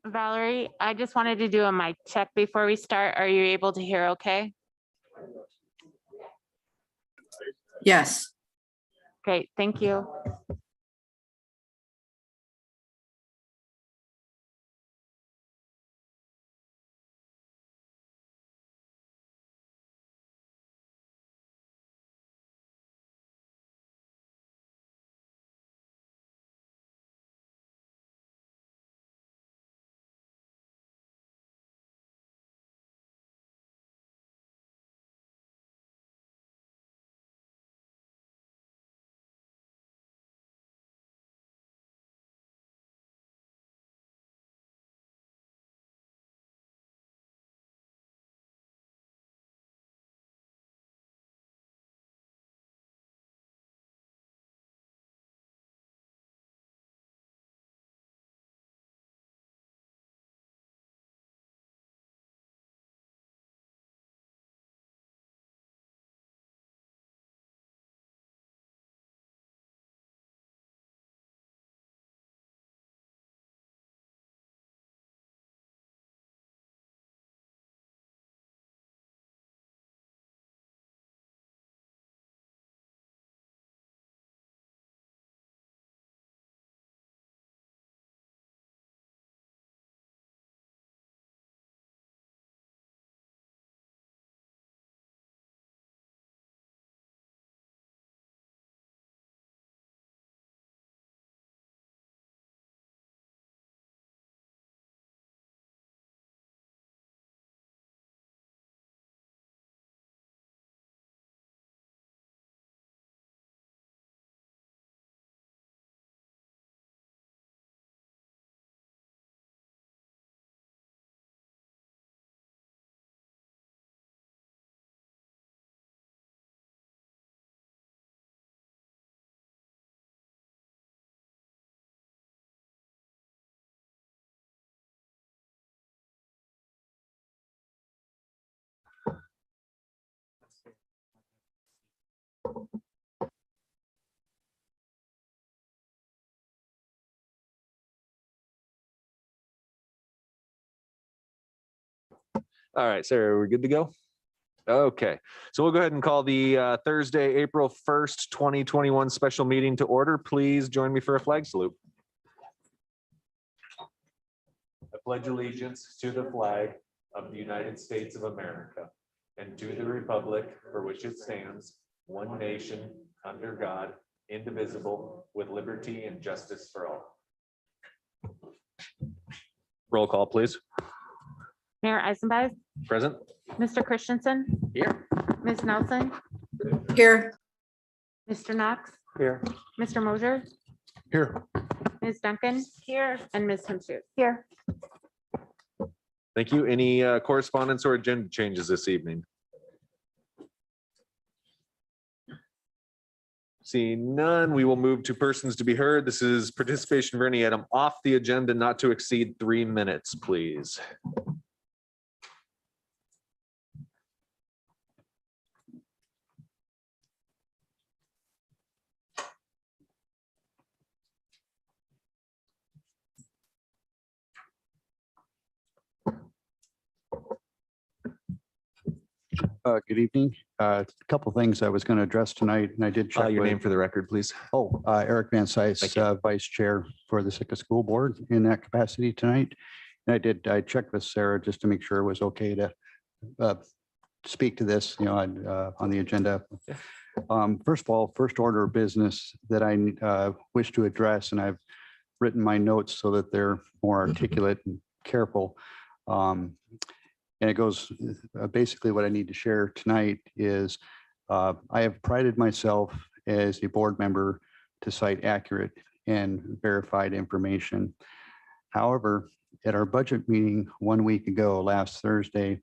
Valerie, I just wanted to do a mic check before we start. Are you able to hear okay? Yes. Great, thank you. All right, Sarah, we're good to go? Okay, so we'll go ahead and call the Thursday, April 1st, 2021 special meeting to order. Please join me for a flag salute. I pledge allegiance to the flag of the United States of America and to the republic for which it stands, one nation, under God, indivisible, with liberty and justice for all. Roll call, please. Mayor Eisenbach, Present. Mr. Christensen, Here. Ms. Nelson, Here. Mr. Knox, Here. Mr. Mosier, Here. Ms. Duncan, here, and Ms. Henshu, here. Thank you. Any correspondence or agenda changes this evening? Seeing none, we will move to persons to be heard. This is participation for any item off the agenda not to exceed 3 minutes, please. Good evening. A couple things I was going to address tonight, and I did check Your with- name for the record, please. Eric Van Thank Sice, you. Vice Chair for the Sitka School Board in that capacity tonight. And I checked with Sarah just to make sure it was okay to speak to this, on the agenda. First of all, first order of business that I wish to address, and I've written my notes so that they're more articulate and careful. And it goes, basically what I need to share tonight is I have prided myself as a board member to cite accurate and verified information. However, at our budget meeting 1 week ago, last Thursday,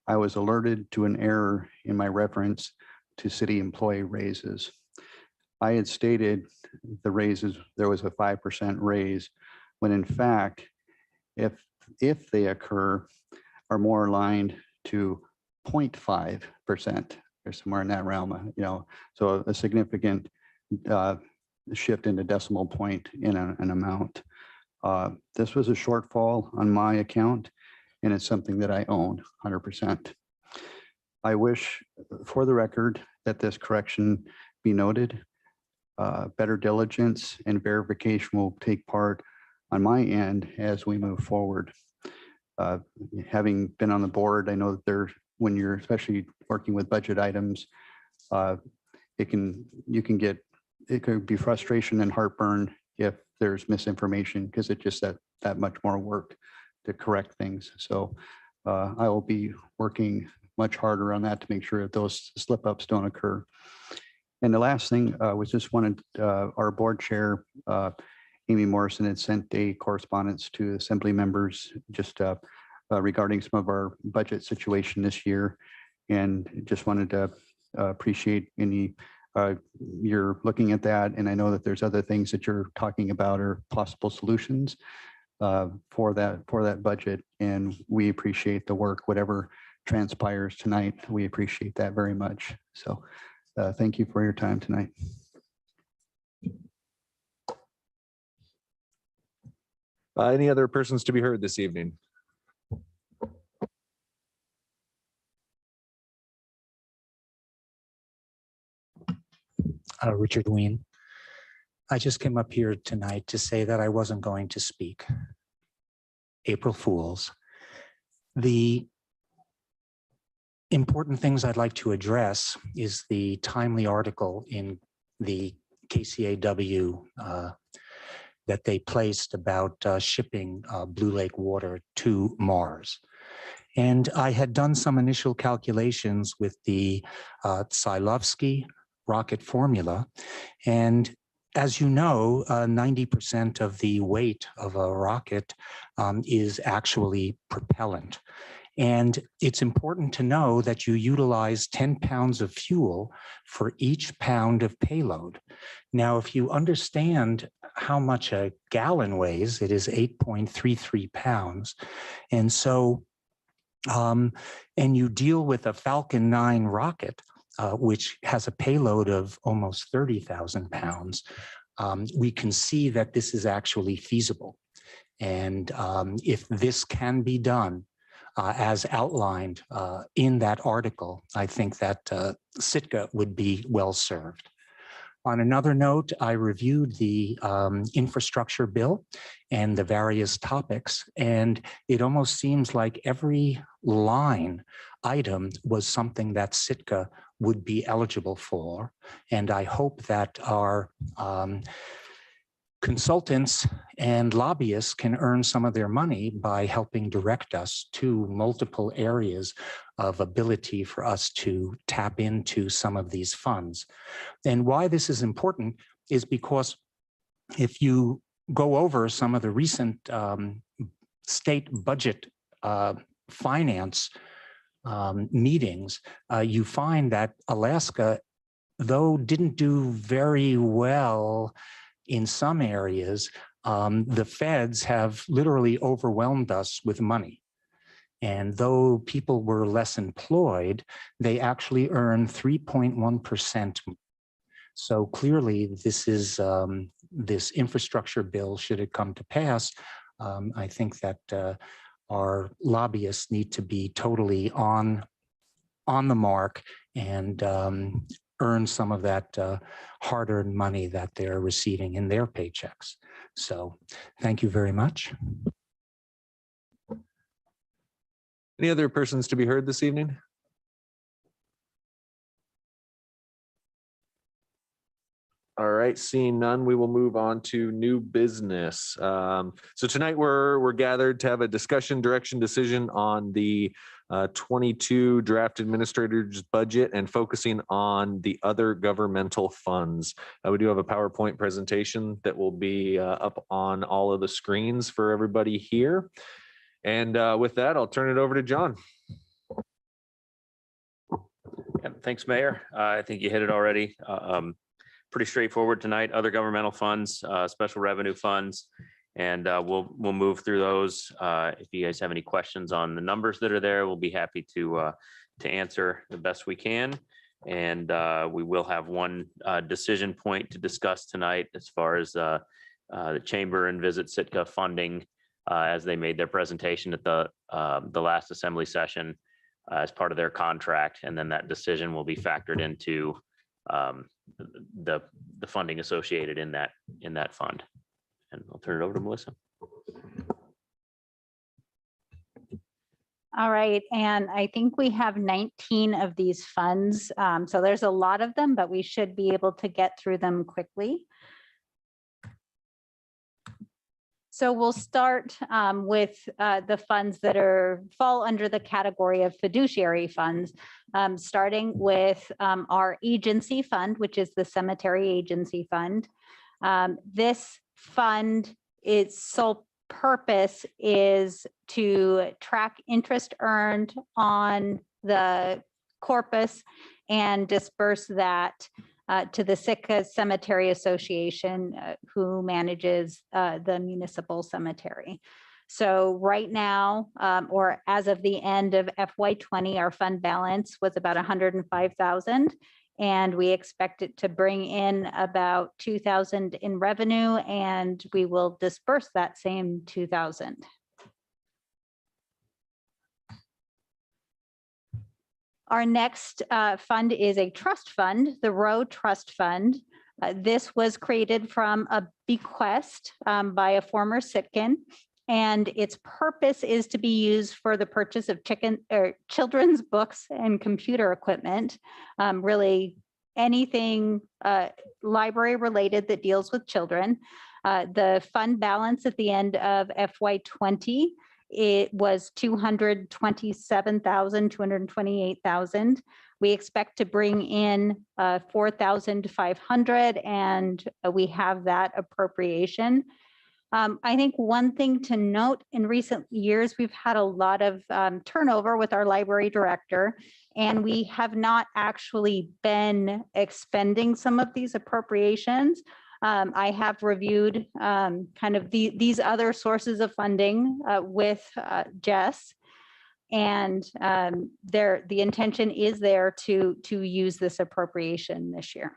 I was alerted to an error in my reference to city employee raises. I had stated the raises, there was a 5% raise, when in fact, if they occur, are more aligned to 0.5% or somewhere in that realm, so a significant shift in the decimal point in an amount. This was a shortfall on my account, and it's something that I own 100%. I wish, for the record, that this correction be noted. Better diligence and verification will take part on my end as we move forward. Having been on the board, I know that when you're especially working with budget items, it could be frustration and heartburn if there's misinformation, because it's just that much more work to correct things. So I will be working much harder on that to make sure that those slip ups don't occur. And the last thing was just wanted our board chair, Amy Morrison, had sent a correspondence to assembly members just regarding some of our budget situation this year. And just wanted to appreciate any, you're looking at that. And I know that there's other things that you're talking about or possible solutions for that budget. And we appreciate the work, whatever transpires tonight. We appreciate that very much. So thank you for your time tonight. Any other persons to be heard this evening? Richard Ween. I just came up here tonight to say that I wasn't going to speak. April Fools. The important things I'd like to address is the timely article in the KCAW that they placed about shipping Blue Lake water to Mars. And I had done some initial calculations with the Tsilovsky rocket formula. And as you know, 90% of the weight of a rocket is actually propellant. And it's important to know that you utilize 10 pounds of fuel for each pound of payload. Now, if you understand how much a gallon weighs, it is 8.33 pounds. And so, and you deal with a Falcon 9 rocket, which has a payload of almost 30,000 pounds, we can see that this is actually feasible. And if this can be done, as outlined in that article, I think that Sitka would be well served. On another note, I reviewed the infrastructure bill and the various topics, and it almost seems like every line item was something that Sitka would be eligible for. And I hope that our consultants and lobbyists can earn some of their money by helping direct us to multiple areas of ability for us to tap into some of these funds. And why this is important is because if you go over some of the recent state budget finance meetings, you find that Alaska, though didn't do very well in some areas, the feds have literally overwhelmed us with money. And though people were less employed, they actually earn 3.1%. So clearly this is this infrastructure bill, should it come to pass, I think that our lobbyists need to be totally on the mark and earn some of that hard-earned money that they're receiving in their paychecks. So thank you very much. Any other persons to be heard this evening? All right, seeing none, we will move on to new business. So tonight we're gathered to have a discussion direction decision on the 22 draft administrator's budget and focusing on the other governmental funds. We do have a PowerPoint presentation that will be up on all of the screens for everybody here. And with that, I'll turn it over to John. Yeah, thanks, Mayor. I think you hit it already. Pretty straightforward tonight. Other governmental funds, special revenue funds, and we'll move through those. If you guys have any questions on the numbers that are there, we'll be happy to answer the best we can. And we will have one decision point to discuss tonight as far as the chamber and visit Sitka funding as they made their presentation at the last assembly session as part of their contract. And then that decision will be factored into the funding associated in that fund. And I'll turn it over to Melissa. All right, and I think we have 19 of these funds. So there's a lot of them, but we should be able to get through them quickly. So we'll start with the funds that fall under the category of fiduciary funds, starting with our agency fund, which is the cemetery agency fund. This fund, its sole purpose is to track interest earned on the corpus and disperse that to the Sitka Cemetery Association, who manages the municipal cemetery. So right now, or as of the end of FY20, our fund balance was about 105,000. And we expect it to bring in about 2,000 in revenue, and we will disperse that same 2,000. Our next fund is a trust fund, the Roe Trust Fund. This was created from a bequest by a former Sitkin, and its purpose is to be used for the purchase of children's books and computer equipment, really anything library related that deals with children. The fund balance at the end of FY20, it was 227,000, 228,000. We expect to bring in 4,500, and we have that appropriation. I think one thing to note, in recent years, we've had a lot of turnover with our library director, and we have not actually been expending some of these appropriations. I have reviewed kind of these other sources of funding with Jess, and the intention is there to use this appropriation this year.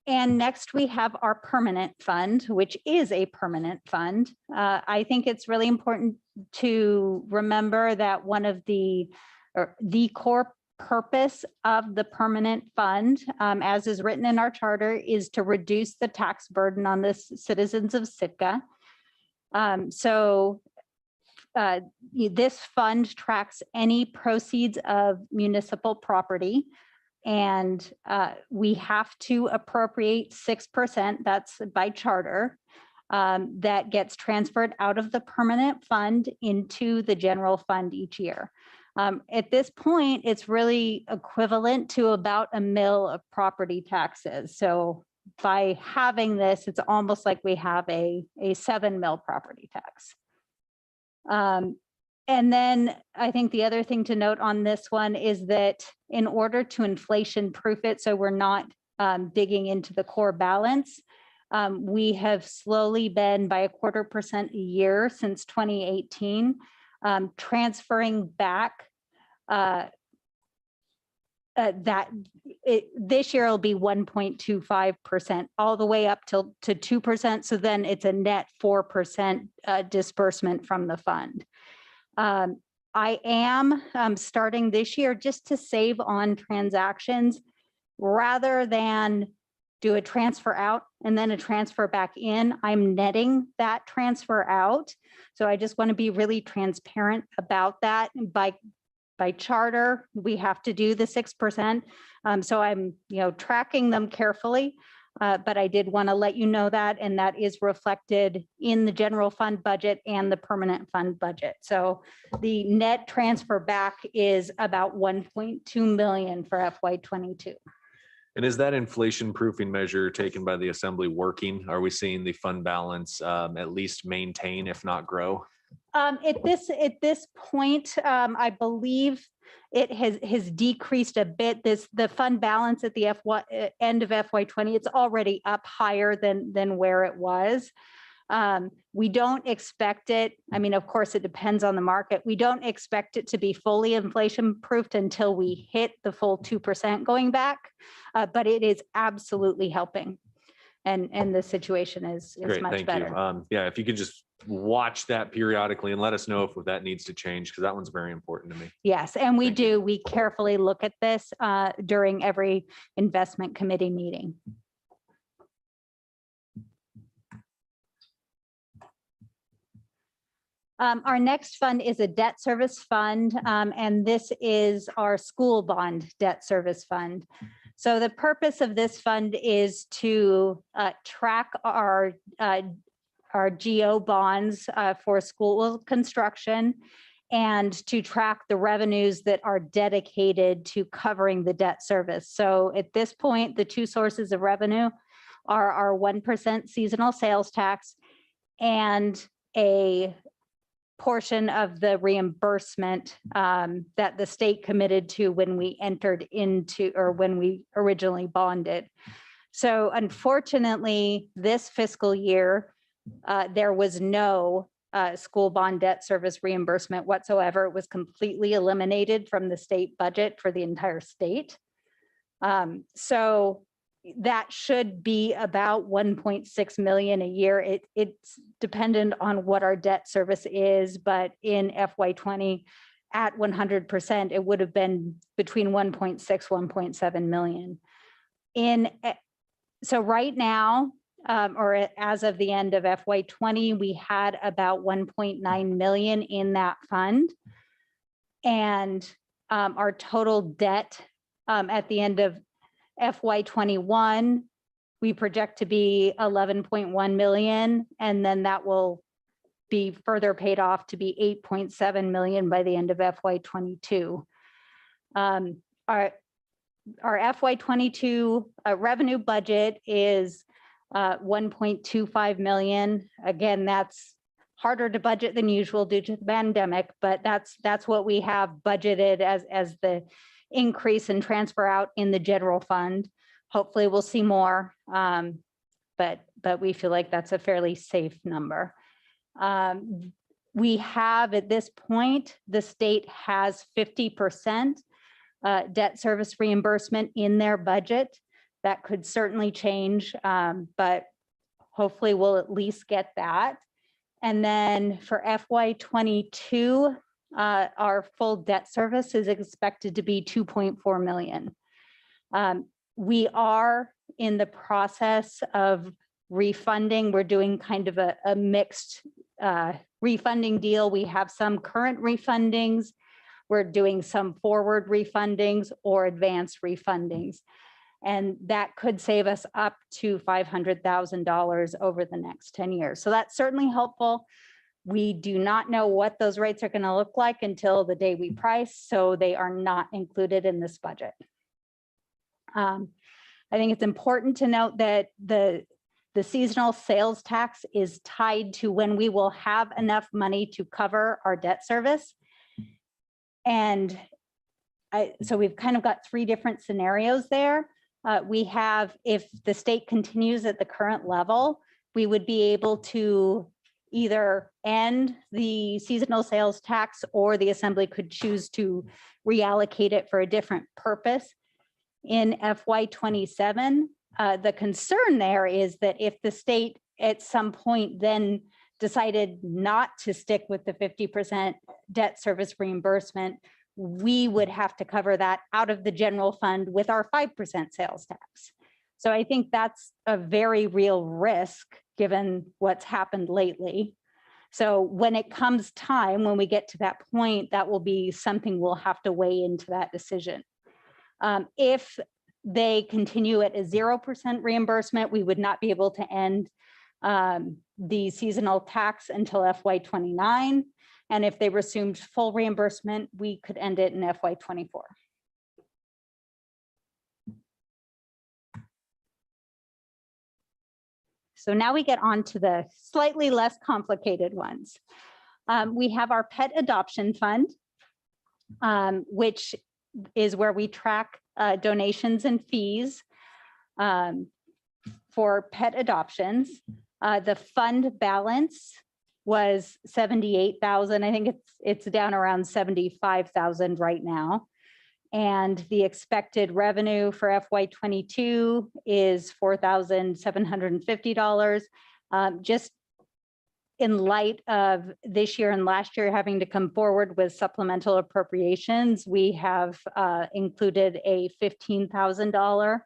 And next we have our permanent fund, which is a permanent fund. I think it's really important to remember that one of the core purpose of the permanent fund, as is written in our charter, is to reduce the tax burden on the citizens of Sitka. This fund tracks any proceeds of municipal property, and we have to appropriate 6%, that's by charter, that gets transferred out of the permanent fund into the general fund each year. At this point, it's really equivalent to about $1 million of property taxes. So by having this, it's almost like we have a 7 million property tax. And then I think the other thing to note on this one is that in order to inflation proof it, so we're not digging into the core balance, we have slowly been by 0.25% a year since 2018, transferring back this year it'll be 1.25% all the way up to 2%. So then it's a net 4% disbursement from the fund. I am starting this year just to save on transactions rather than do a transfer out and then a transfer back in. I'm netting that transfer out. So I just want to be really transparent about that. By charter, we have to do the 6%. So I'm tracking them carefully, but I did want to let you know that, and that is reflected in the general fund budget and the permanent fund budget. So the net transfer back is about 1.2 million for FY22. And is that inflation proofing measure taken by the assembly working? Are we seeing the fund balance at least maintain, if not grow? At this point, I believe it has decreased a bit. The fund balance at the end of FY20, it's already up higher than where it was. We don't expect it. I mean, of course, it depends on the market. We don't expect it to be fully inflation proofed until we hit the full 2% going back, but it is absolutely helping. And the situation is Great, much thank you. better. Yeah, if you could just watch that periodically and let us know if that needs to change, because that one's very important to me. Yes, and we Thank you. do. We carefully look at this during every investment committee meeting. Our next fund is a debt service fund, and this is our school bond debt service fund. So the purpose of this fund is to track our GO bonds for school construction and to track the revenues that are dedicated to covering the debt service. So at this point, the two sources of revenue are our 1% seasonal sales tax and a portion of the reimbursement that the state committed to when we entered into, or when we originally bonded. So unfortunately, this fiscal year, there was no school bond debt service reimbursement whatsoever. It was completely eliminated from the state budget for the entire state. So that should be about 1.6 million a year. It's dependent on what our debt service is, but in FY20 at 100%, it would have been between 1.6, 1.7 million. So right now, or as of the end of FY20, we had about 1.9 million in that fund. And our total debt at the end of FY21, we project to be 11.1 million, and then that will be further paid off to be 8.7 million by the end of FY22. Our FY22 revenue budget is 1.25 million. Again, that's harder to budget than usual due to the pandemic, but that's what we have budgeted as the increase and transfer out in the general fund. Hopefully we'll see more, but we feel like that's a fairly safe number. We have at this point, the state has 50% debt service reimbursement in their budget. That could certainly change, but hopefully we'll at least get that. And then for FY22, our full debt service is expected to be 2.4 million. We are in the process of refunding. We're doing kind of a mixed refunding deal. We have some current refundings. We're doing some forward refundings or advanced refundings. And that could save us up to $500,000 over the next 10 years. So that's certainly helpful. We do not know what those rates are going to look like until the day we price, so they are not included in this budget. I think it's important to note that the seasonal sales tax is tied to when we will have enough money to cover our debt service. And so we've kind of got three different scenarios there. We have, if the state continues at the current level, we would be able to either end the seasonal sales tax, or the assembly could choose to reallocate it for a different purpose. In FY27, the concern there is that if the state at some point then decided not to stick with the 50% debt service reimbursement, we would have to cover that out of the general fund with our 5% sales tax. So I think that's a very real risk given what's happened lately. So when it comes time, when we get to that point, that will be something we'll have to weigh into that decision. If they continue at a 0% reimbursement, we would not be able to end the seasonal tax until FY29. And if they resumed full reimbursement, we could end it in FY24. So now we get on to the slightly less complicated ones. We have our pet adoption fund, which is where we track donations and fees for pet adoptions. The fund balance was 78,000. I think it's down around 75,000 right now. And the expected revenue for FY22 is $4,750. Just in light of this year and last year having to come forward with supplemental appropriations, we have included a $15,000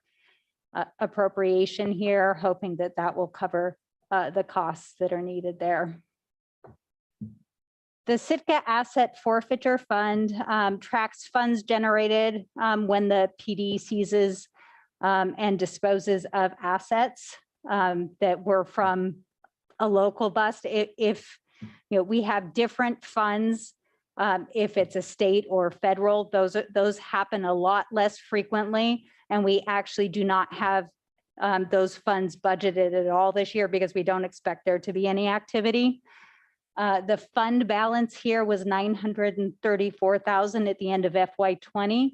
appropriation here, hoping that that will cover the costs that are needed there. The Sitka Asset Forfeiture Fund tracks funds generated when the PD seizes and disposes of assets that were from a local bust. If we have different funds, if it's a state or federal, those happen a lot less frequently, and we actually do not have those funds budgeted at all this year because we don't expect there to be any activity. The fund balance here was $934,000 at the end of FY20.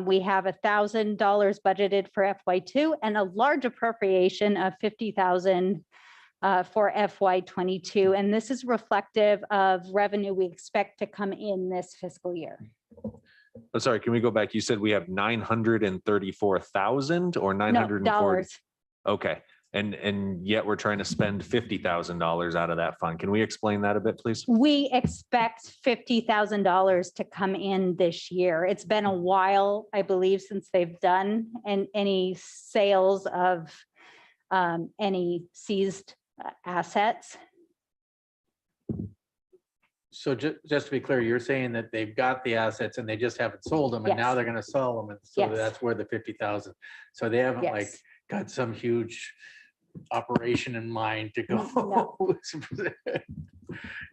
We have $1,000 budgeted for FY2 and a large appropriation of $50,000 for FY22. And this is reflective of revenue we expect to come in this fiscal year. I'm sorry, can we go back? You said we have 934,000 or 940? Dollars. Okay. And yet we're trying to spend $50,000 out of that fund. Can we explain that a bit, please? We expect $50,000 to come in this year. It's been a while, I believe, since they've done any sales of any seized assets. So just to be clear, you're saying that they've got the assets and they just haven't sold them, and now Yes. they're going to sell them, and so Yes. that's where the 50,000. So they haven't like Yes. got some huge operation in mind to go. No.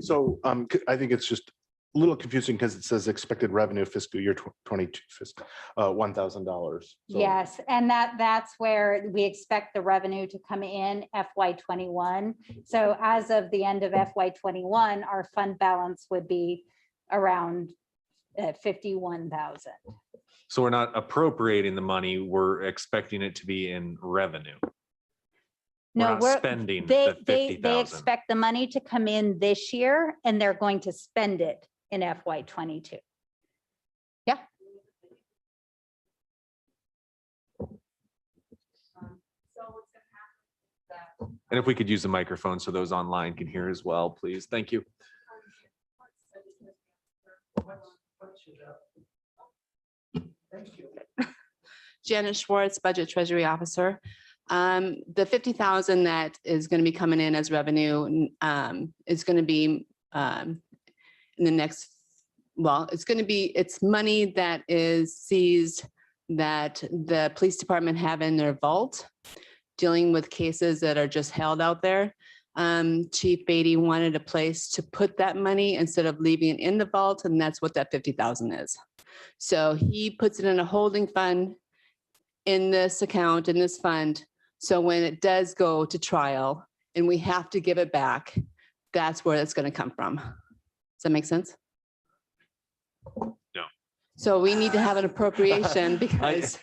So I think it's just a little confusing because it says expected revenue fiscal year 22 fiscal $1,000. Yes, and that's where we expect the revenue to come in FY21. So as of the end of FY21, our fund balance would be around 51,000. So we're not appropriating the money, we're expecting it to be in revenue. We're No, not spending they the 50,000. expect the money to come in this year, and they're going to spend it in FY22. Yeah. And if we could use the microphone so those online can hear as well, please. Thank you. Janice Schwartz, Budget Treasury Officer. The 50,000 that is going to be coming in as revenue is going to be in the next, well, it's money that is seized that the police department have in their vault, dealing with cases that are just held out there. Chief Beatty wanted a place to put that money instead of leaving it in the vault, and that's what that 50,000 is. So he puts it in a holding fund in this account, in this fund. So when it does go to trial and we have to give it back, that's where it's going to come from. Does that make sense? No. So we need to have an appropriation because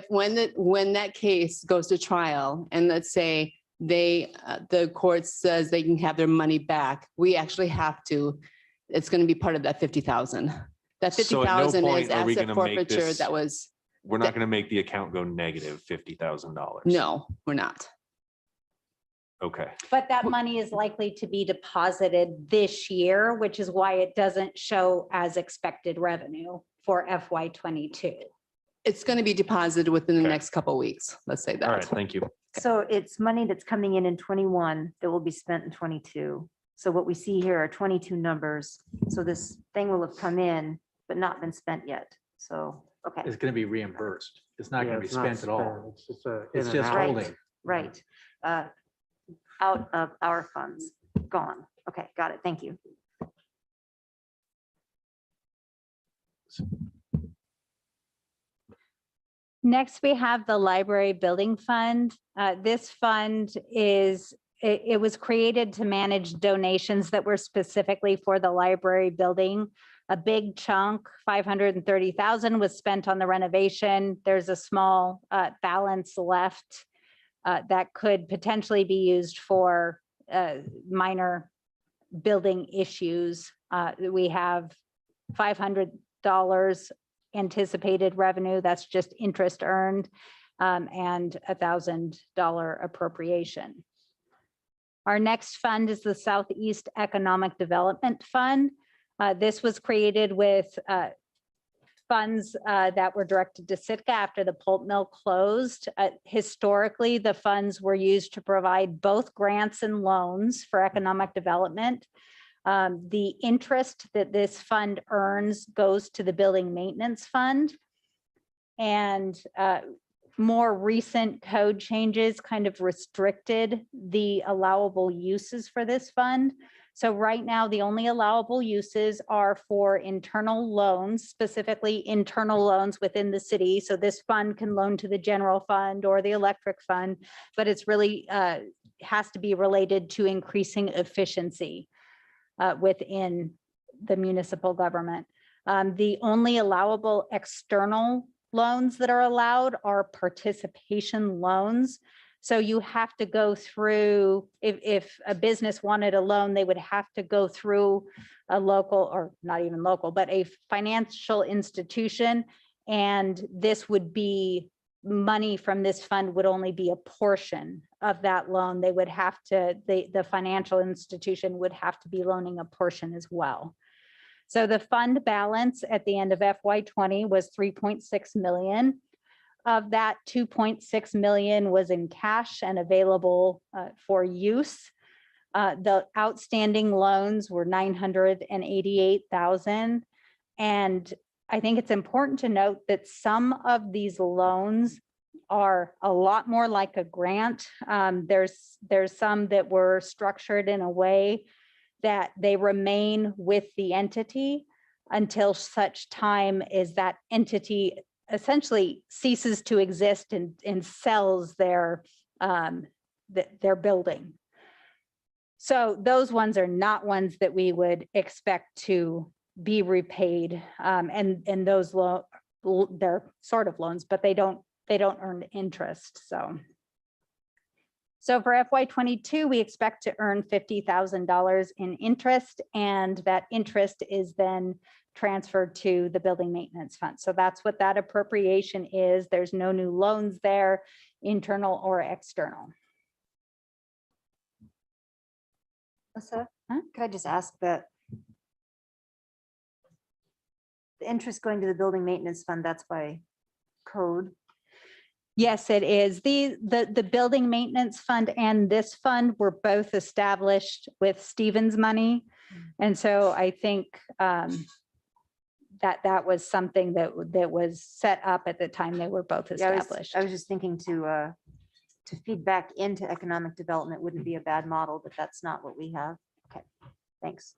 when that case goes to trial and let's say the court says they can have their money back, we actually have to, it's going to be part of that 50,000. That So at no 50,000 point is are we asset gonna make forfeiture this- that was, We're not going to make the account go negative $50,000. no, we're not. Okay. But that money is likely to be deposited this year, which is why it doesn't show as expected revenue for FY22. It's going to be deposited within the Okay. next couple of weeks. Let's say All right. that. Thank you. So it's money that's coming in 21 that will be spent in 22. So what we see here are 22 numbers. So this thing will have come in, but not been spent yet. So, okay, It's going to be reimbursed. It's not going to be spent at all. It's just in It's and just out. holding. right. Out of our funds, gone. Okay, got it. Thank you. Next, we have the Library Building Fund. This fund it was created to manage donations that were specifically for the library building. A big chunk, 530,000, was spent on the renovation. There's a small balance left that could potentially be used for minor building issues. We have $500 anticipated revenue, that's just interest earned, and $1,000 appropriation. Our next fund is the Southeast Economic Development Fund. This was created with funds that were directed to Sitka after the pulp mill closed. Historically, the funds were used to provide both grants and loans for economic development. The interest that this fund earns goes to the Building Maintenance Fund. And more recent code changes kind of restricted the allowable uses for this fund. So right now, the only allowable uses are for internal loans, specifically internal loans within the city. So this fund can loan to the general fund or the electric fund, but it's really has to be related to increasing efficiency within the municipal government. The only allowable external loans that are allowed are participation loans. So you have to go through, if a business wanted a loan, they would have to go through a local, or not even local, but a financial institution. And this would be money from this fund would only be a portion of that loan. They would have to, the financial institution would have to be loaning a portion as well. So the fund balance at the end of FY20 was 3.6 million. Of that, 2.6 million was in cash and available for use. The outstanding loans were 988,000. And I think it's important to note that some of these loans are a lot more like a grant. There's some that were structured in a way that they remain with the entity until such time as that entity essentially ceases to exist and sells their building. So those ones are not ones that we would expect to be repaid, and those they're sort of loans, but they don't earn interest. So for FY22, we expect to earn $50,000 in interest, and that interest is then transferred to the Building Maintenance Fund. So that's what that appropriation is. There's no new loans there, internal or external. Melissa, could I just ask that the interest going to the Building Maintenance Fund, that's by code? Yes, it is. The Building Maintenance Fund and this fund were both established with Stevens money. And so I think that was something that was set up at the time they were both established. I was just thinking to feed back into economic development wouldn't be a bad model, but that's not what we have. Okay, thanks.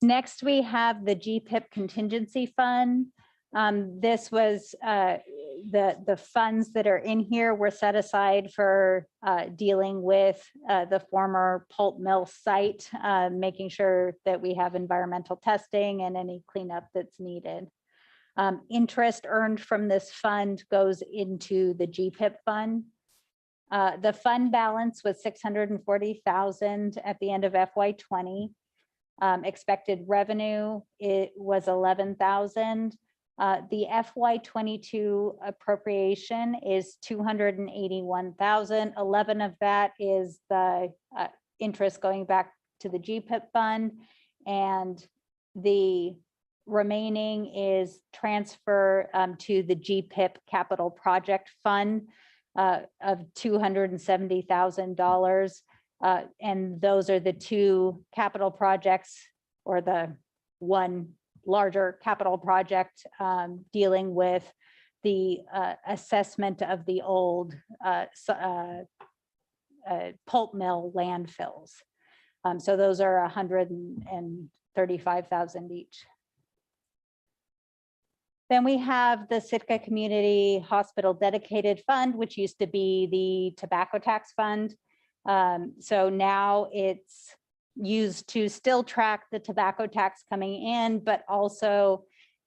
Next, we have the GPIP Contingency Fund. This was the funds that are in here were set aside for dealing with the former pulp mill site, making sure that we have environmental testing and any cleanup that's needed. Interest earned from this fund goes into the GPIP fund. The fund balance was 640,000 at the end of FY20. Expected revenue, it was 11,000. The FY22 appropriation is 281,000. 11 of that is the interest going back to the GPIP fund, and the remaining is transfer to the GPIP Capital Project Fund of $270,000. And those are the two capital projects, or the one larger capital project dealing with the assessment of the old pulp mill landfills. So those are 135,000 each. Then we have the Sitka Community Hospital Dedicated Fund, which used to be the tobacco tax fund. So now it's used to still track the tobacco tax coming in, but also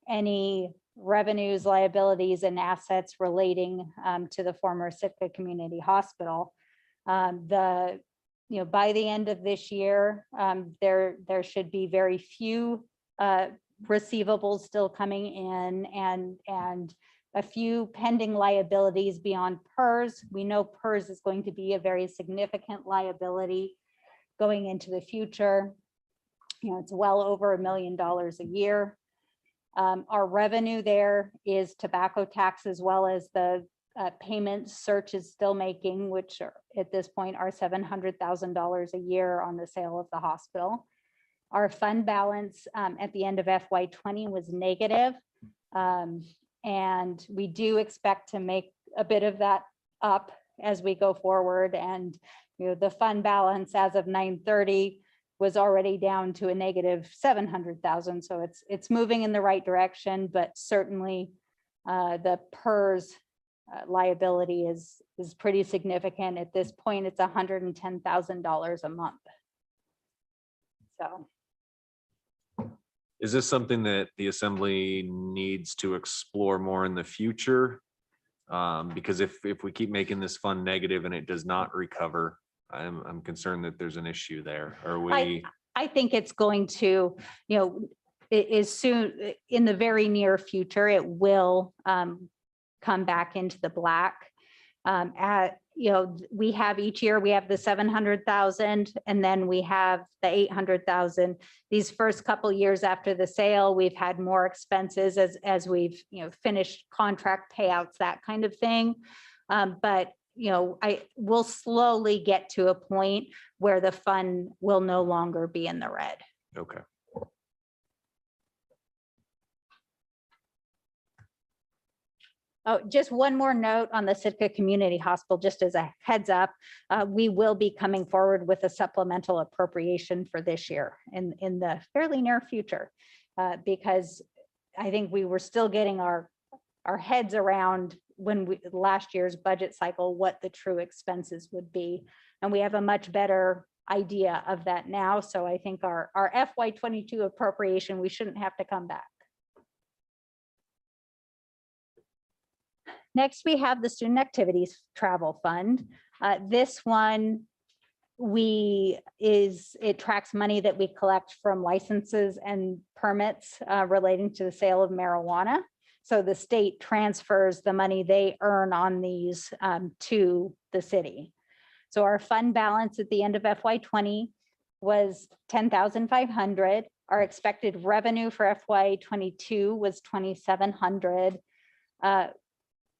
any revenues, liabilities, and assets relating to the former Sitka Community Hospital. By the end of this year, there should be very few receivables still coming in and a few pending liabilities beyond PERS. We know PERS is going to be a very significant liability going into the future. It's well over $1 million a year. Our revenue there is tobacco tax, as well as the payments Search is still making, which are, at this point are $700,000 a year on the sale of the hospital. Our fund balance at the end of FY20 was negative. And we do expect to make a bit of that up as we go forward. And the fund balance as of 9/30 was already down to a negative 700,000. So it's moving in the right direction, but certainly the PERS liability is pretty significant. At this point, it's $110,000 a month. So. Is this something that the Assembly needs to explore more in the future? Because if we keep making this fund negative and it does not recover, I'm concerned that there's an issue there. Are we? I think it's going to, it is soon, in the very near future, it will come back into the black. We have each year, we have the 700,000 and then we have the 800,000. These first couple years after the sale, we've had more expenses as we've, finished contract payouts, that kind of thing. But I will slowly get to a point where the fund will no longer be in the red. Okay. Oh, just one more note on the Sitka Community Hospital, just as a heads up, we will be coming forward with a supplemental appropriation for this year in the fairly near future, because I think we were still getting our heads around last year's budget cycle, what the true expenses would be. And we have a much better idea of that now. So I think our FY22 appropriation, we shouldn't have to come back. Next, we have the Student Activities Travel Fund. This one, it tracks money that we collect from licenses and permits relating to the sale of marijuana. So the state transfers the money they earn on these to the city. So our fund balance at the end of FY20 was $10,500. Our expected revenue for FY22 was $2,700.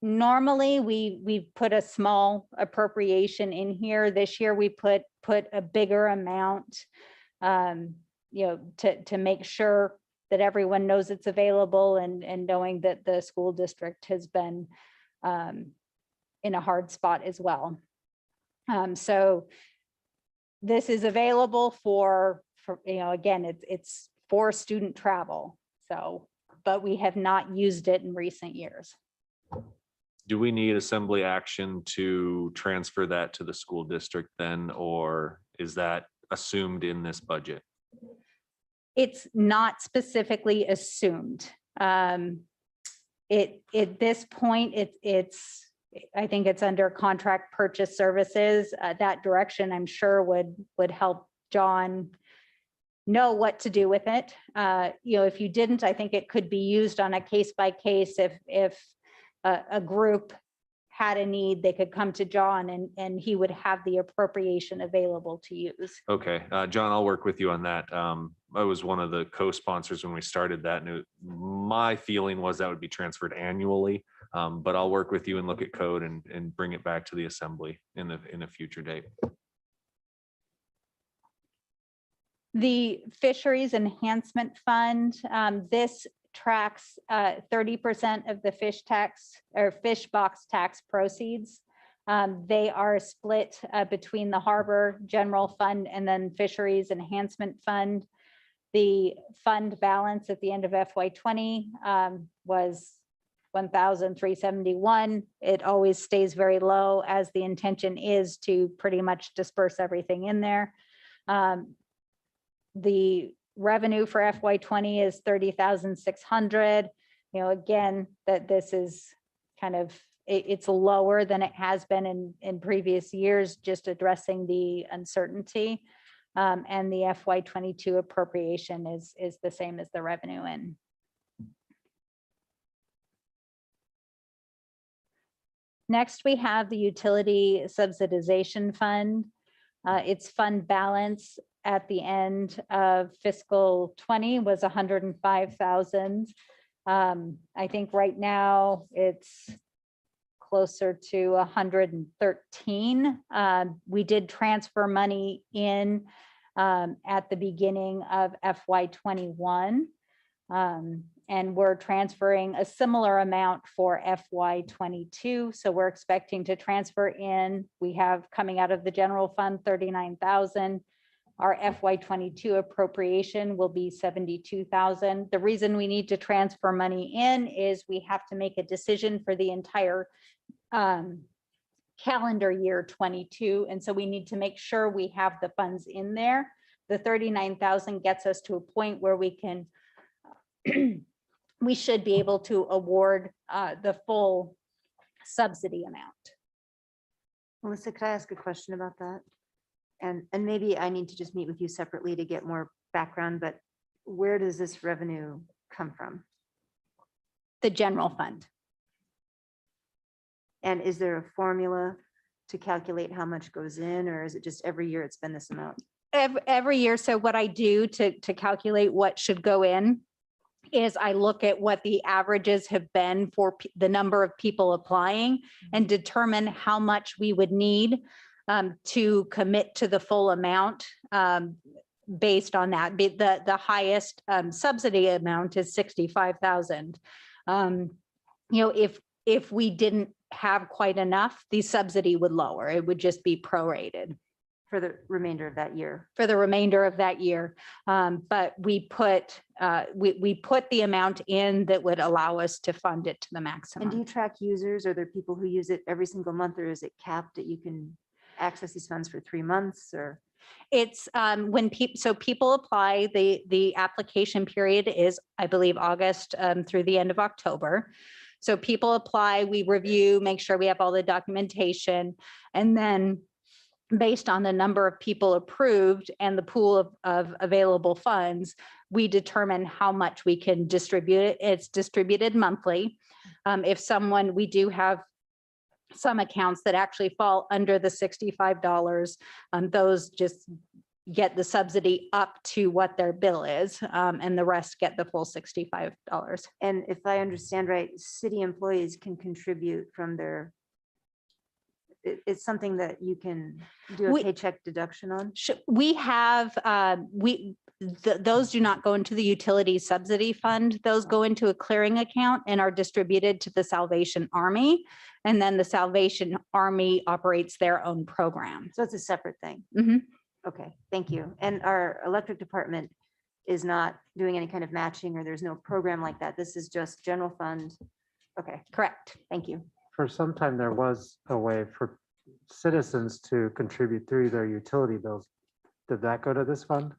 Normally, we put a small appropriation in here. This year, we put a bigger amount, to make sure that everyone knows it's available and knowing that the school district has been in a hard spot as well. So this is available for again, it's for student travel. So, but we have not used it in recent years. Do we need Assembly action to transfer that to the school district then, or is that assumed in this budget? It's not specifically assumed. At this point, I think it's under contract purchase services. That direction, I'm sure, would help John know what to do with it. If you didn't, I think it could be used on a case by case. If a group had a need, they could come to John and he would have the appropriation available to use. Okay, John, I'll work with you on that. I was one of the co-sponsors when we started that, and my feeling was that would be transferred annually. But I'll work with you and look at code and bring it back to the Assembly in a future date. The Fisheries Enhancement Fund, this tracks 30% of the fish tax or fish box tax proceeds. They are split between the Harbor General Fund and then Fisheries Enhancement Fund. The fund balance at the end of FY20 was $1,371. It always stays very low, as the intention is to pretty much disperse everything in there. The revenue for FY20 is $30,600. again, that this is kind of, it's lower than it has been in previous years, just addressing the uncertainty. And the FY '22 appropriation is the same as the revenue in. Next, we have the utility subsidization fund. Its fund balance at the end of fiscal '20 was 105,000. I think right now it's closer to 113. We did transfer money in at the beginning of FY '21. And we're transferring a similar amount for FY '22. So we're expecting to transfer in, we have coming out of the general fund, 39,000. Our FY '22 appropriation will be 72,000. The reason we need to transfer money in is we have to make a decision for the entire calendar year '22. And so we need to make sure we have the funds in there. The 39,000 gets us to a point where we can we should be able to award the full subsidy amount. Melissa, could I ask a question about that? And maybe I need to just meet with you separately to get more background, but where does this revenue come from? The general fund. And is there a formula to calculate how much goes in, or is it just every year it's been this amount? Every year. So what I do to calculate what should go in is I look at what the averages have been for the number of people applying and determine how much we would need to commit to the full amount based on that. The highest subsidy amount is 65,000. If we didn't have quite enough, the subsidy would lower. It would just be prorated. For the remainder of that year. For the remainder of that year. But we put the amount in that would allow us to fund it to the maximum. And do you track users? Are there people who use it every single month, or is it capped that you can access these funds for 3 months, or? It's when people apply, the application period is, I believe, August through the end of October. So people apply, we review, make sure we have all the documentation, and then based on the number of people approved and the pool of available funds, we determine how much we can distribute it. It's distributed monthly. We do have some accounts that actually fall under the $65. Those just get the subsidy up to what their bill is, and the rest get the full $65. And if I understand right, city employees can contribute from their, it's something that you can do a paycheck deduction on? We have, those do not go into the utility subsidy fund. Those go into a clearing account and are distributed to the Salvation Army. And then the Salvation Army operates their own program. So it's a separate thing. Mm-hmm. Okay, thank you. And our electric department is not doing any kind of matching, or there's no program like that. This is just general fund. Okay, correct. Thank you. For some time, there was a way for citizens to contribute through their utility bills. Did that go to this fund?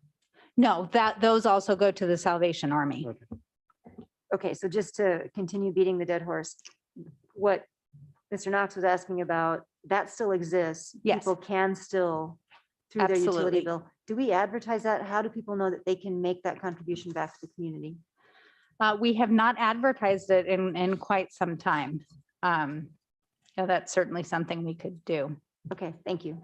No, those also go to the Salvation Army. Okay, so just to continue beating the dead horse, what Mr. Knox was asking about, that still exists. Yes. People can still, through their Absolutely. utility bill. Do we advertise that? How do people know that they can make that contribution back to the community? We have not advertised it in quite some time. So that's certainly something we could do. Okay, thank you.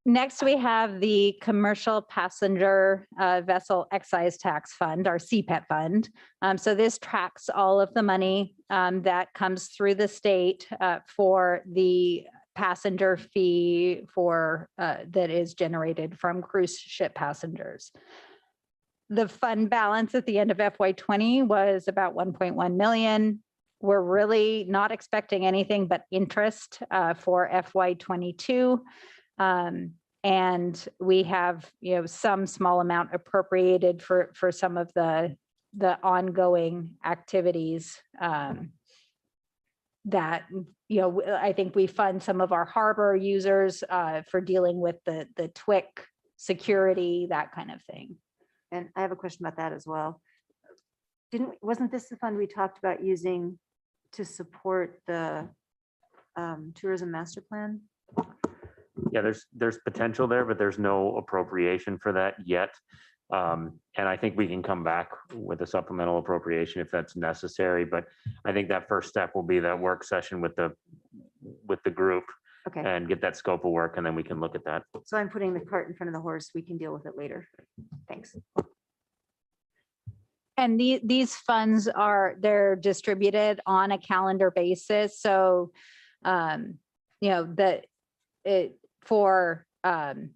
Next, we have the Commercial Passenger Vessel Excise Tax Fund, our CPET fund. So this tracks all of the money that comes through the state for the passenger fee for that is generated from cruise ship passengers. The fund balance at the end of FY '20 was about 1.1 million. We're really not expecting anything but interest for FY '22. And we have, some small amount appropriated for some of the ongoing activities that, I think we fund some of our harbor users for dealing with the TWIC security, that kind of thing. And I have a question about that as well. Wasn't this the fund we talked about using to support the tourism master plan? Yeah, there's potential there, but there's no appropriation for that yet. And I think we can come back with a supplemental appropriation if that's necessary, but I think that first step will be that work session with the group Okay, and get that scope of work, and then we can look at that. so I'm putting the cart in front of the horse. We can deal with it later. Thanks. And these funds they're distributed on a calendar basis. So, for, FY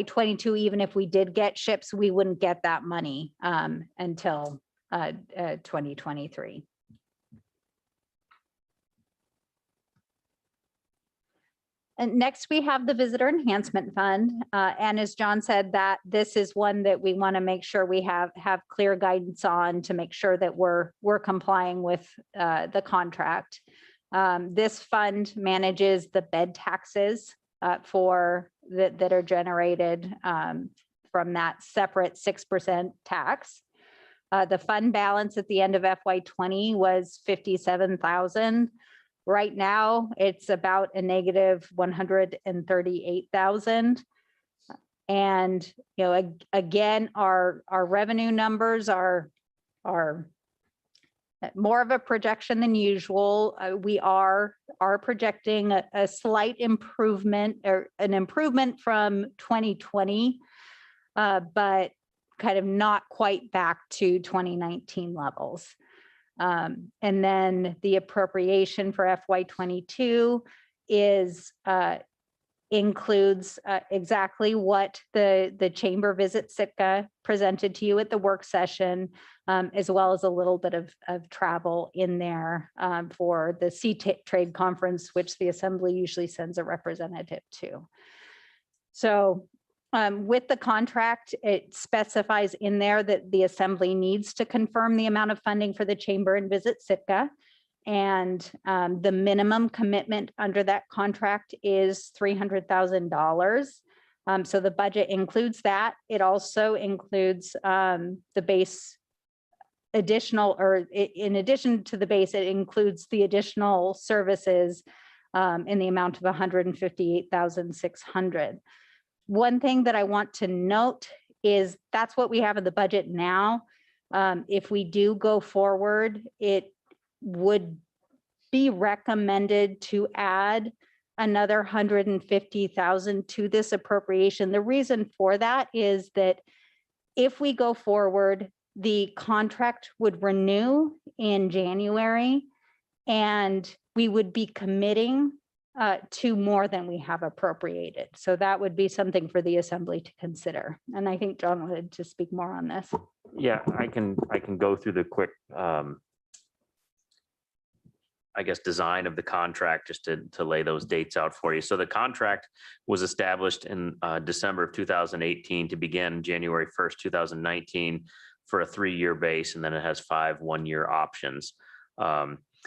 22, even if we did get ships, we wouldn't get that money until 2023. And next we have the Visitor Enhancement Fund. And as John said, that this is one that we want to make sure we have clear guidance on to make sure that we're complying with the contract. This fund manages the bed taxes that are generated from that separate 6% tax. The fund balance at the end of FY 20 was 57,000. Right now, it's about a negative 138,000. And, again, our revenue numbers are more of a projection than usual. We are projecting a slight improvement, or an improvement from 2020, but kind of not quite back to 2019 levels. And then the appropriation for FY 22 includes exactly what the chamber visit Sitka presented to you at the work session, as well as a little bit of travel in there for the Sea Trade Conference, which the Assembly usually sends a representative to. So with the contract, it specifies in there that the Assembly needs to confirm the amount of funding for the chamber and visit Sitka. And the minimum commitment under that contract is $300,000. So the budget includes that. It also includes the base additional, or in addition to the base, it includes the additional services in the amount of $158,600. One thing that I want to note is that's what we have in the budget now. If we do go forward, it would be recommended to add another 150,000 to this appropriation. The reason for that is that if we go forward, the contract would renew in January, and we would be committing to more than we have appropriated. So that would be something for the Assembly to consider. And I think John wanted to speak more on this. Yeah, I can go through the quick, I guess, design of the contract just to lay those dates out for you. So the contract was established in December of 2018 to begin January 1st, 2019 for a 3-year base, and then it has 5 one-year options.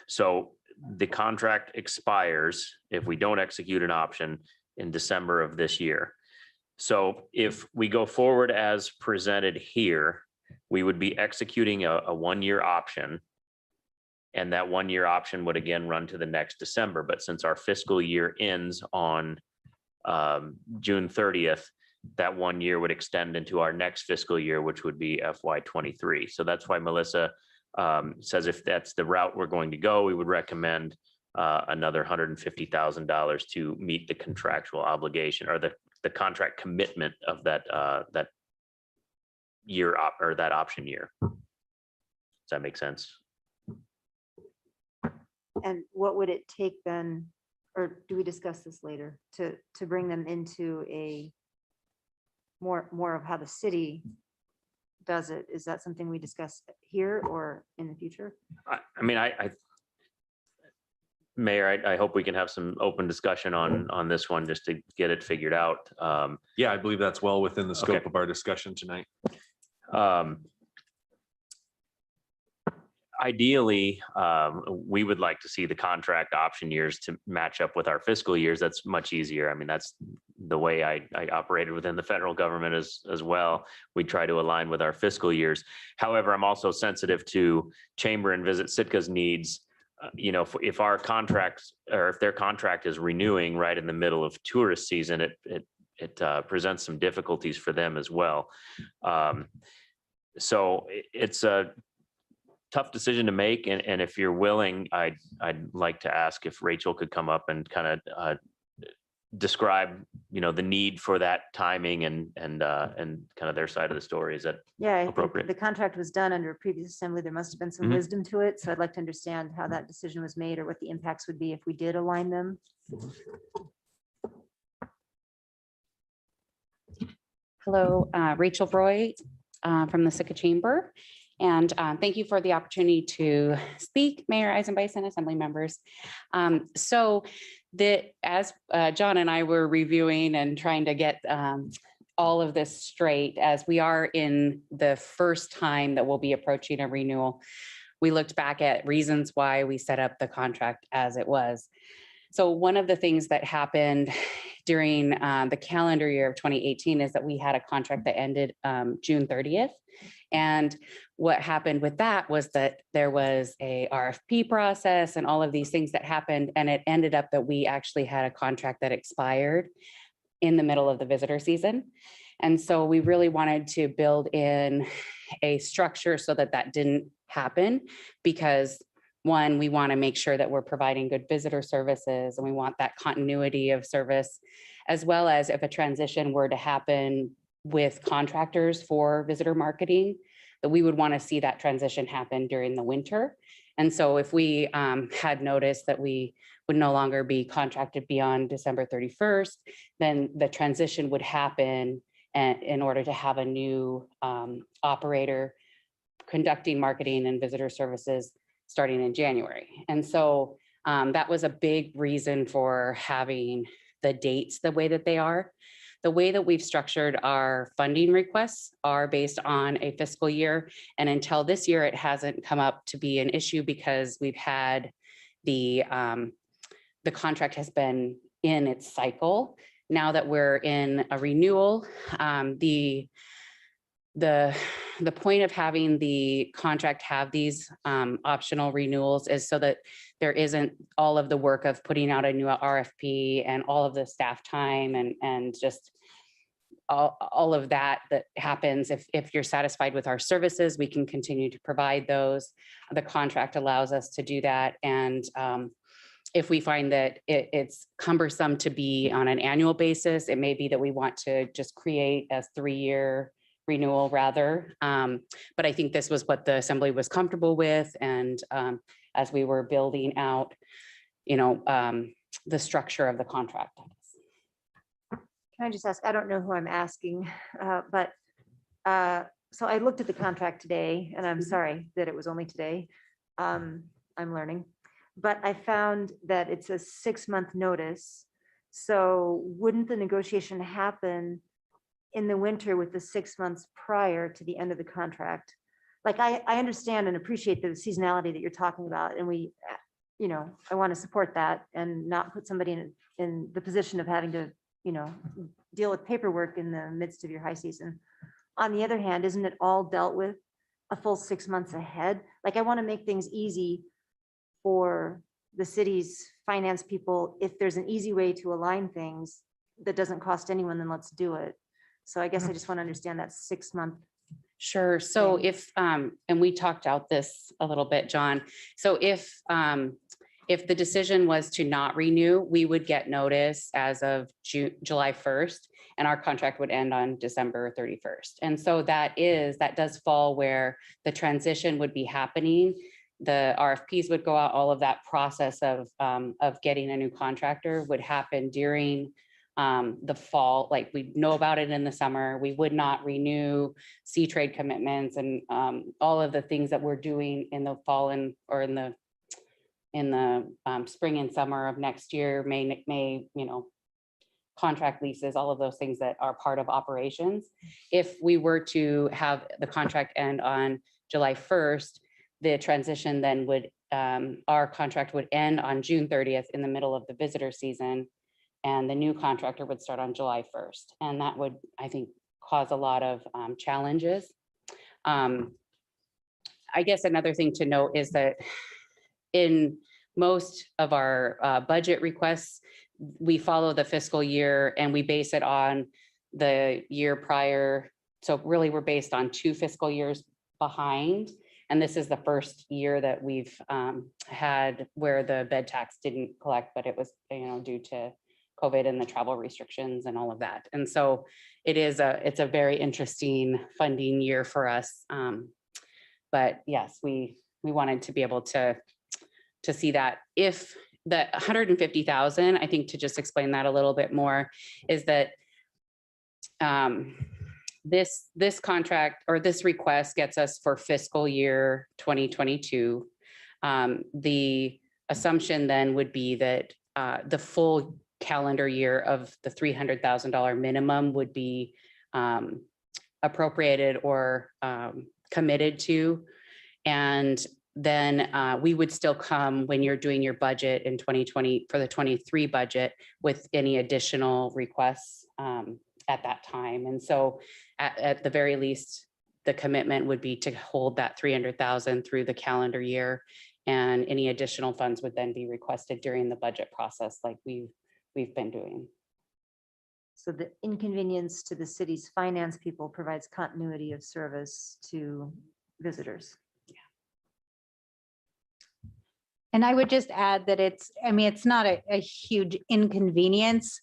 So the contract expires if we don't execute an option in December of this year. So if we go forward as presented here, we would be executing a 1-year option. And that 1-year option would again run to the next December. But since our fiscal year ends on June 30th, that 1 year would extend into our next fiscal year, which would be FY 23. So that's why Melissa says if that's the route we're going to go, we would recommend another $150,000 to meet the contractual obligation, or the contract commitment of that year or that option year. Does that make sense? And what would it take then, or do we discuss this later, to bring them into a more of how the city does it? Is that something we discuss here or in the future? I mean, Mayor, I hope we can have some open discussion on this one just to get it figured out. Yeah, I believe that's well within the scope Okay. of our discussion tonight. ideally, we would like to see the contract option years to match up with our fiscal years. That's much easier. I mean, that's the way I operated within the federal government as well. We try to align with our fiscal years. However, I'm also sensitive to Chamber and Visit Sitka's needs. If our contract or if their contract is renewing right in the middle of tourist season, it presents some difficulties for them as well. So it's a tough decision to make. And if you're willing, I'd like to ask if Rachel could come up and kind of describe, the need for that timing and kind of their side of the story. Is that Yeah, I think appropriate? the contract was done under a previous assembly. There must have been some Mhm. wisdom to it. So I'd like to understand how that decision was made or what the impacts would be if we did align them. Hello, Rachel Roy from the Sitka Chamber. And thank you for the opportunity to speak, Mayor Eisenbison, Assembly members. So as John and I were reviewing and trying to get all of this straight, as we are in the first time that we'll be approaching a renewal, we looked back at reasons why we set up the contract as it was. So one of the things that happened during the calendar year of 2018 is that we had a contract that ended June 30th. And what happened with that was that there was a RFP process and all of these things that happened. And it ended up that we actually had a contract that expired in the middle of the visitor season. And so we really wanted to build in a structure so that that didn't happen, because one, we want to make sure that we're providing good visitor services and we want that continuity of service, as well as if a transition were to happen with contractors for visitor marketing, that we would want to see that transition happen during the winter. And so if we had noticed that we would no longer be contracted beyond December 31st, then the transition would happen in order to have a new operator conducting marketing and visitor services starting in January. And so that was a big reason for having the dates the way that they are. The way that we've structured our funding requests are based on a fiscal year. And until this year, it hasn't come up to be an issue because we've had the contract has been in its cycle. Now that we're in a renewal, the point of having the contract have these optional renewals is so that there isn't all of the work of putting out a new RFP and all of the staff time and just all of that happens. If you're satisfied with our services, we can continue to provide those. The contract allows us to do that. And if we find that it's cumbersome to be on an annual basis, it may be that we want to just create a 3-year renewal rather. But I think this was what the Assembly was comfortable with. And as we were building out, the structure of the contract. Can I just ask, I don't know who I'm asking, but so I looked at the contract today and I'm sorry that it was only today. I'm learning, but I found that it's a 6-month notice. So wouldn't the negotiation happen in the winter with the 6 months prior to the end of the contract? Like I understand and appreciate the seasonality that you're talking about, and we, I want to support that and not put somebody in the position of having to, deal with paperwork in the midst of your high season. On the other hand, isn't it all dealt with a full 6 months ahead? Like I want to make things easy for the city's finance people. If there's an easy way to align things that doesn't cost anyone, then let's do it. So I guess I just want to understand that 6-month. Sure. So if, and we talked out this a little bit, John. So if the decision was to not renew, we would get notice as of July 1st, and our contract would end on December 31st. And so that does fall where the transition would be happening. The RFPs would go out, all of that process of getting a new contractor would happen during the fall. Like we know about it in the summer. We would not renew sea trade commitments and all of the things that we're doing in the fall or in the spring and summer of next year, may contract leases, all of those things that are part of operations. If we were to have the contract end on July 1st, the transition then would, our contract would end on June 30th in the middle of the visitor season. And the new contractor would start on July 1st. And that would, I think, cause a lot of challenges. I guess another thing to note is that in most of our budget requests, we follow the fiscal year and we base it on the year prior. So really we're based on 2 fiscal years behind. And this is the first year that we've had where the bed tax didn't collect, but it was, due to COVID and the travel restrictions and all of that. And so it's a very interesting funding year for us. But yes, we wanted to be able to see that. If the 150,000, I think to just explain that a little bit more, is that this contract or this request gets us for fiscal year 2022. The assumption then would be that the full calendar year of the $300,000 minimum would be appropriated or committed to. And then we would still come when you're doing your budget in 2020 for the 23 budget with any additional requests at that time. And so at the very least, the commitment would be to hold that 300,000 through the calendar year, and any additional funds would then be requested during the budget process like we've been doing. So the inconvenience to the city's finance people provides continuity of service to visitors. And I would just add that it's not a huge inconvenience.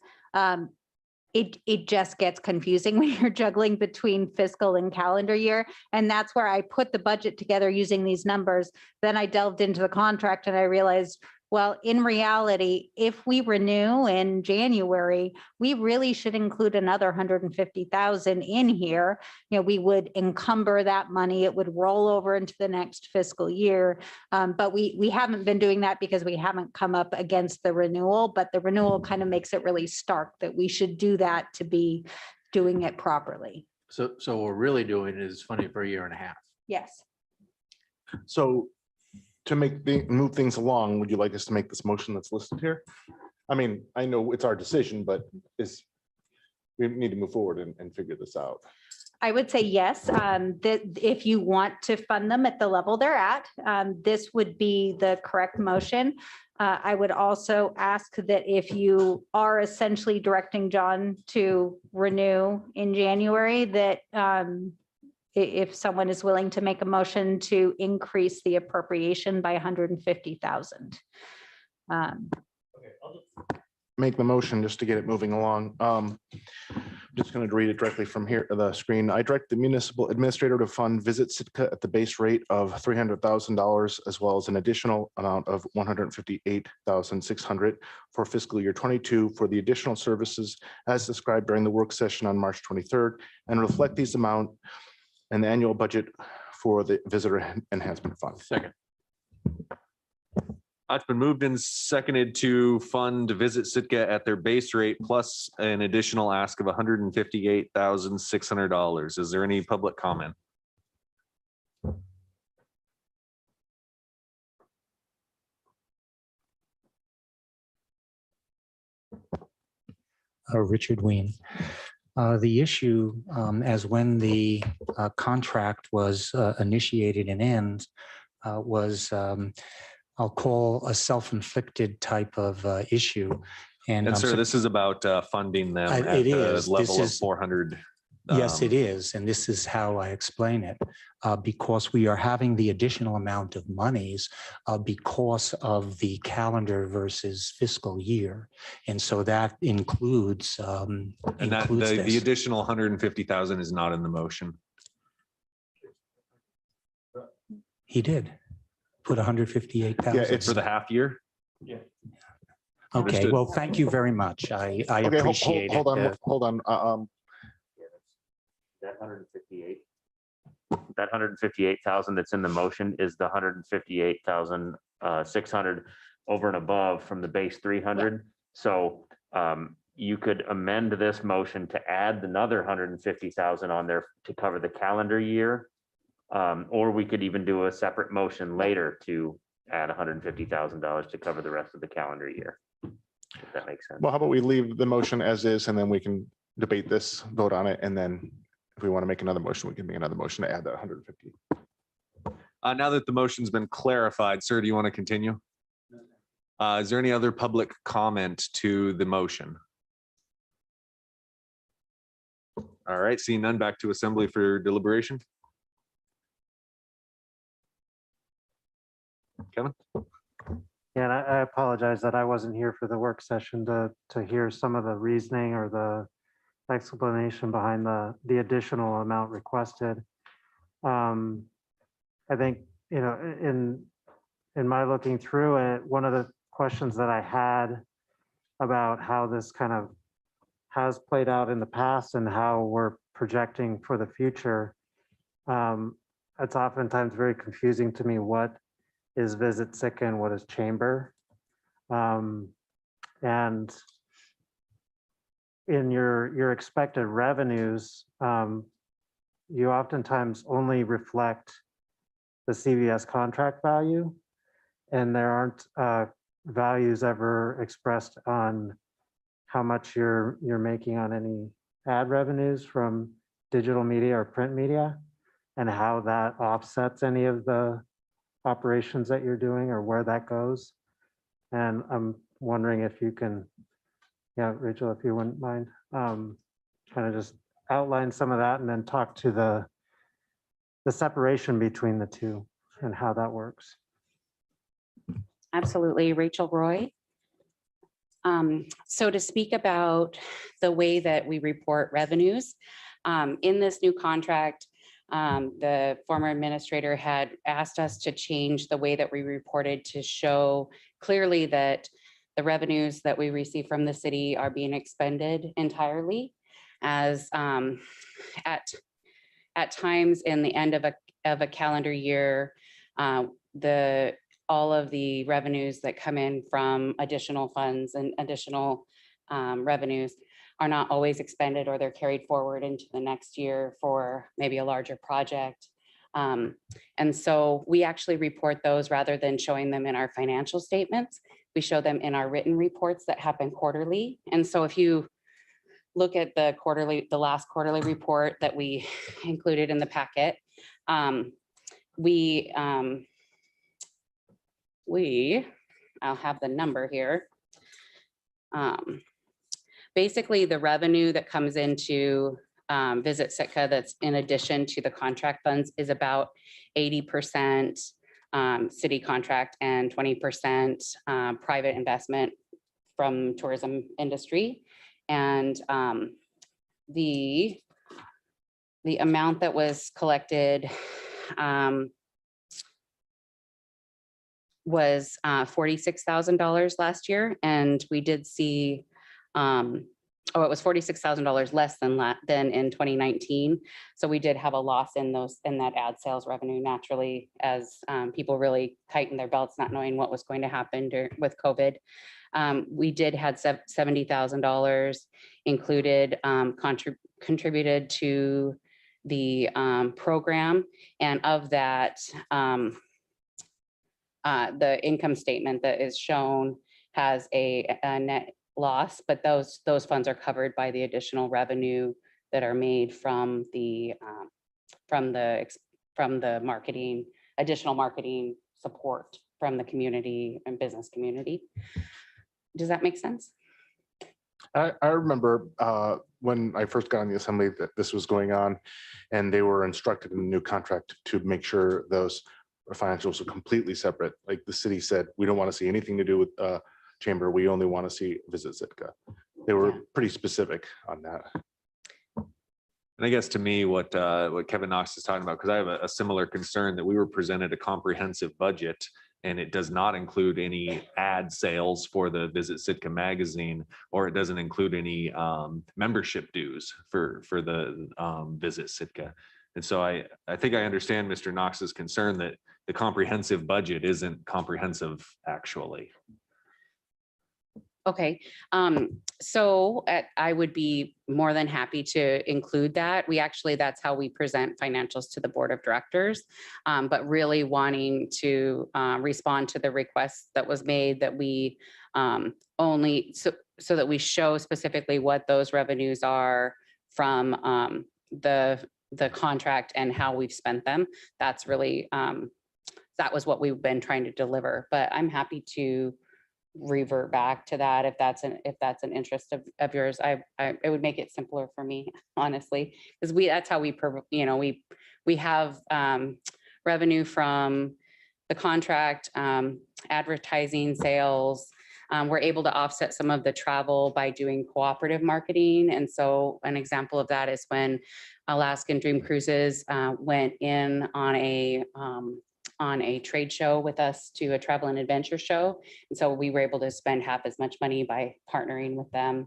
It just gets confusing when you're juggling between fiscal and calendar year. And that's where I put the budget together using these numbers. Then I delved into the contract and I realized, well, in reality, if we renew in January, we really should include another 150,000 in here. We would encumber that money. It would roll over into the next fiscal year. But we haven't been doing that because we haven't come up against the renewal, but the renewal kind of makes it really stark that we should do that to be doing it properly. So what we're really doing is funding for a year and a half. Yes. So to move things along, would you like us to make this motion that's listed here? I mean, I know it's our decision, but we need to move forward and figure this out. I would say yes, that if you want to fund them at the level they're at, this would be the correct motion. I would also ask that if you are essentially directing John to renew in January, that if someone is willing to make a motion to increase the appropriation by 150,000. Make the motion just to get it moving along. I'm just going to read it directly from here, the screen. I direct the municipal administrator to fund Visit Sitka at the base rate of $300,000, as well as an additional amount of $158,600 for fiscal year 22 for the additional services as described during the work session on March 23rd, and reflect these amount and the annual budget for the Visitor Enhancement Fund. Second. It's been moved and seconded to fund Visit Sitka at their base rate plus an additional ask of $158,600. Is there any public comment? Richard Ween. The issue, as when the contract was initiated and ends, was I'll call a self-inflicted type of issue. And sir, this is about funding them at it the is. level of 400. Yes, it is. And this is how I explain it. Because we are having the additional amount of monies because of the calendar versus fiscal year. And so that includes, and that the additional 150,000 is not in the motion. He did put 158,000. Yeah, it's for the half year. Yeah. Okay, understood. Well, thank you very much. I appreciate it. Hold on. That 158,000 that's in the motion is the 158,600 over and above from the base 300. So you could amend this motion to add another 150,000 on there to cover the calendar year, Or we could even do a separate motion later to add $150,000 to cover the rest of the calendar year. If that makes sense. Well, how about we leave the motion as is, and then we can debate this, vote on it, and then if we want to make another motion, we can make another motion to add that 150. Now that the motion's been clarified, sir, do you want to continue? Is there any other public comment to the motion? All right, seeing none, back to assembly for deliberation. Kevin? Yeah, and I apologize that I wasn't here for the work session to hear some of the reasoning or the explanation behind the additional amount requested. I think, you know, in my looking through it, one of the questions that I had about how this kind of has played out in the past and how we're projecting for the future, it's oftentimes very confusing to me what is Visit Sitka and what is Chamber. And in your expected revenues, you oftentimes only reflect the CVS contract value, and there aren't values ever expressed on how much you're making on any ad revenues from digital media or print media, and how that offsets any of the operations that you're doing or where that goes. And I'm wondering if you can, yeah, Rachel, if you wouldn't mind, kind of just outline some of that and then talk to the separation between the two and how that works. Absolutely. Rachel Roy. So to speak about the way that we report revenues, in this new contract, the former administrator had asked us to change the way that we reported to show clearly that the revenues that we receive from the city are being expended entirely, as at times in the end of a calendar year, all of the revenues that come in from additional funds and additional revenues are not always expended, or they're carried forward into the next year for maybe a larger project. And so we actually report those rather than showing them in our financial statements. We show them in our written reports that happen quarterly. And so if you look at the last quarterly report that we included in the packet, I'll have the number here. Basically, the revenue that comes into Visit Sitka that's in addition to the contract funds is about 80% city contract and 20% private investment from tourism industry. And the amount that was collected was $46,000 last year, and we did see it was $46,000 less than in 2019. So we did have a loss in that ad sales revenue naturally, as people really tightened their belts, not knowing what was going to happen with COVID. We did had $70,000 included, contributed to the program, and of that, the income statement that is shown has a net loss, but those funds are covered by the additional revenue that are made from the marketing, additional marketing support from the community and business community. Does that make sense? I remember when I first got on the assembly that this was going on, and they were instructed in the new contract to make sure those financials are completely separate. Like the city said, we don't want to see anything to do with Chamber. We only want to see Visit Sitka. They were pretty specific on that. And I guess to me, what Kevin Knox is talking about, because I have a similar concern, that we were presented a comprehensive budget and it does not include any ad sales for the Visit Sitka magazine, or it doesn't include any membership dues for the Visit Sitka. And so I think I understand Mr. Knox's concern that the comprehensive budget isn't comprehensive actually. Okay, I would be more than happy to include that. That's how we present financials to the Board of Directors. But really wanting to respond to the request that was made that we only, so that we show specifically what those revenues are from the contract and how we've spent them. That's really, that was what we've been trying to deliver, but I'm happy to revert back to that if that's an interest of yours. It would make it simpler for me, honestly, because that's how we have revenue from the contract, advertising, sales. We're able to offset some of the travel by doing cooperative marketing. And so an example of that is when Alaskan Dream Cruises went in on a trade show with us to a travel and adventure show. And so we were able to spend half as much money by partnering with them,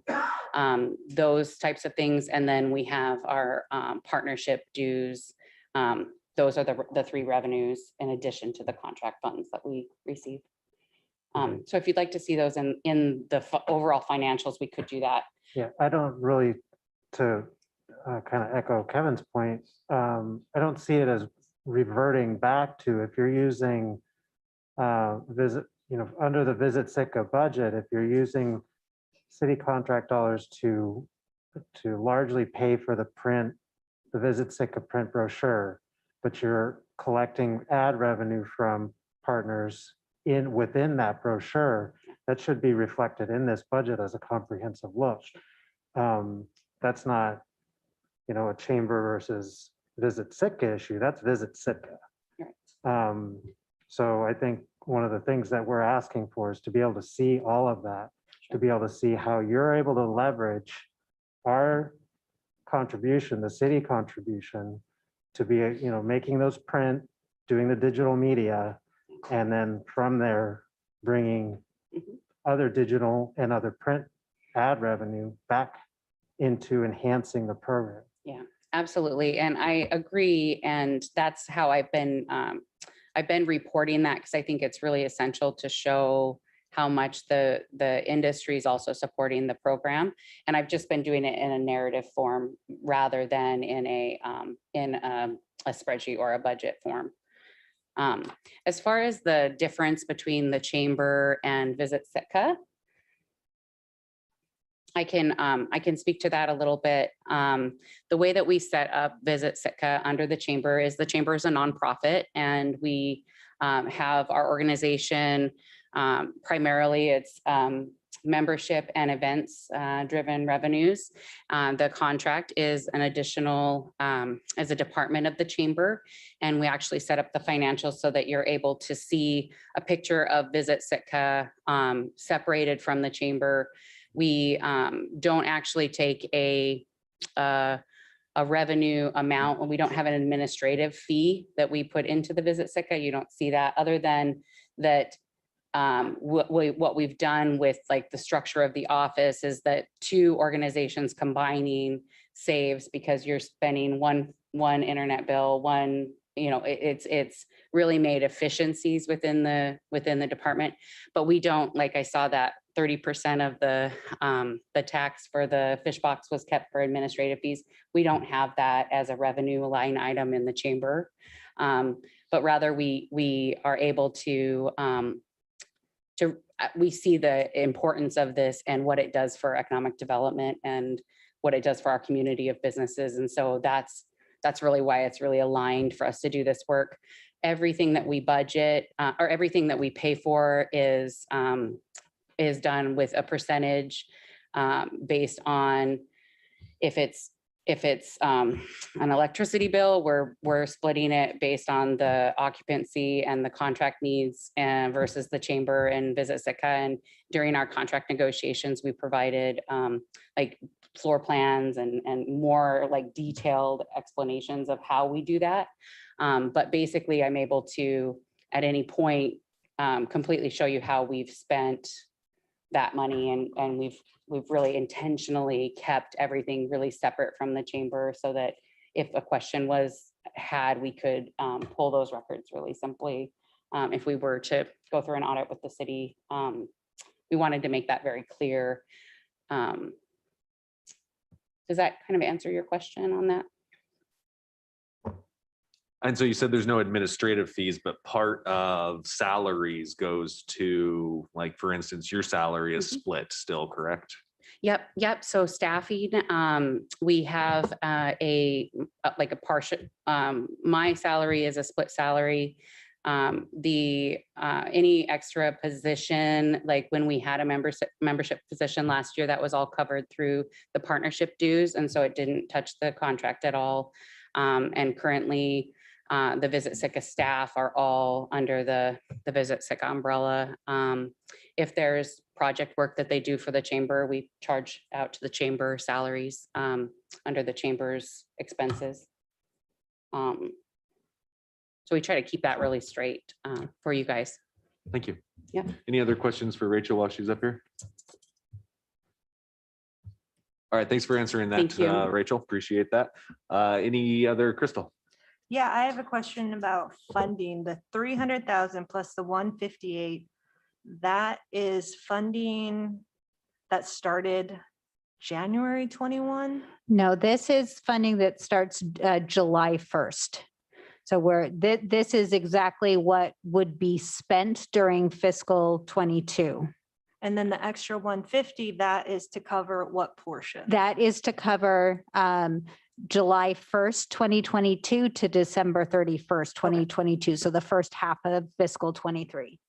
those types of things. And then we have our partnership dues. Those are the three revenues in addition to the contract funds that we receive. So if you'd like to see those in the overall financials, we could do that. Yeah, I don't really, to kind of echo Kevin's point, I don't see it as reverting back to, if you're using visit, under the Visit Sitka budget, if you're using city contract dollars to largely pay for the Visit Sitka print brochure, but you're collecting ad revenue from partners within that brochure, that should be reflected in this budget as a comprehensive look. That's not, a chamber versus Visit Sitka issue. That's Visit Sitka. So I think one of the things that we're asking for is to be able to see all of that, to be able to see how you're able to leverage our contribution, the city contribution, to be, making those print, doing the digital media, and then from there, bringing other digital and other print ad revenue back into enhancing the program. Yeah, absolutely. And I agree. And that's how I've been reporting that, because I think it's really essential to show how much the industry is also supporting the program. And I've just been doing it in a narrative form rather than in a spreadsheet or a budget form. As far as the difference between the chamber and Visit Sitka, I can speak to that a little bit. The way that we set up Visit Sitka under the chamber is a nonprofit, and we have our organization, primarily it's membership and events driven revenues. The contract is an additional, as a department of the chamber, and we actually set up the financials so that you're able to see a picture of Visit Sitka separated from the chamber. We don't actually take a revenue amount, and we don't have an administrative fee that we put into the Visit Sitka. You don't see that, other than that. What we've done with like the structure of the office is that two organizations combining saves, because you're spending one internet bill, it's really made efficiencies within the department. But we don't, like, I saw that 30% of the tax for the fish box was kept for administrative fees. We don't have that as a revenue line item in the chamber, but rather we are able to we see the importance of this and what it does for economic development and what it does for our community of businesses. And so that's really why it's really aligned for us to do this work. Everything that we budget or everything that we pay for is done with a percentage based on if it's an electricity bill, we're splitting it based on the occupancy and the contract needs and versus the chamber and Visit Sitka. And during our contract negotiations, we provided like floor plans and more like detailed explanations of how we do that. But basically, I'm able to at any point completely show you how we've spent that money, and we've really intentionally kept everything really separate from the chamber, so that if a question was had, we could pull those records really simply. If we were to go through an audit with the city, we wanted to make that very clear. Does that kind of answer your question on that? And so you said there's no administrative fees, but part of salaries goes to, like, for instance, your salary is split still, correct? Yep. So staffing, we have like a partial, my salary is a split salary. Any extra position, like when we had a membership position last year, that was all covered through the partnership dues. And so it didn't touch the contract at all. And currently, the Visit Sitka staff are all under the Visit Sitka umbrella. If there's project work that they do for the chamber, we charge out to the chamber salaries under the chamber's expenses. So we try to keep that really straight for you guys. Thank you. Yeah. Any other questions for Rachel while she's up here? All right, thanks for answering that, Thank you. Rachel. Appreciate that. Any other, Crystal? Yeah, I have a question about funding, the 300,000 plus the 158. That is funding that started January 21. No, this is funding that starts July 1st. So this is exactly what would be spent during fiscal 22. And then the extra 150, that is to cover what portion? That is to cover July 1st, 2022 to December 31st, 2022. So the first half of fiscal 23.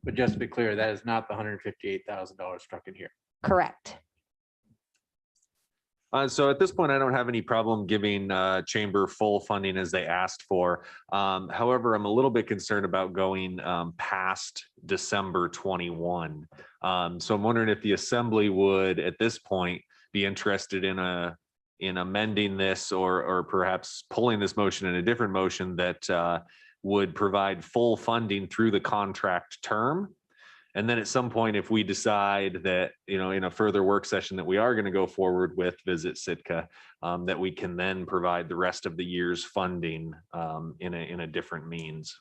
But just to be clear, that is not the $158,000 struck in here. Correct. So at this point, I don't have any problem giving chamber full funding as they asked for. However, I'm a little bit concerned about going past December 21. So I'm wondering if the assembly would, at this point, be interested in amending this or perhaps pulling this motion in a different motion that would provide full funding through the contract term. And then at some point, if we decide that, in a further work session that we are going to go forward with Visit Sitka, that we can then provide the rest of the year's funding in a different means.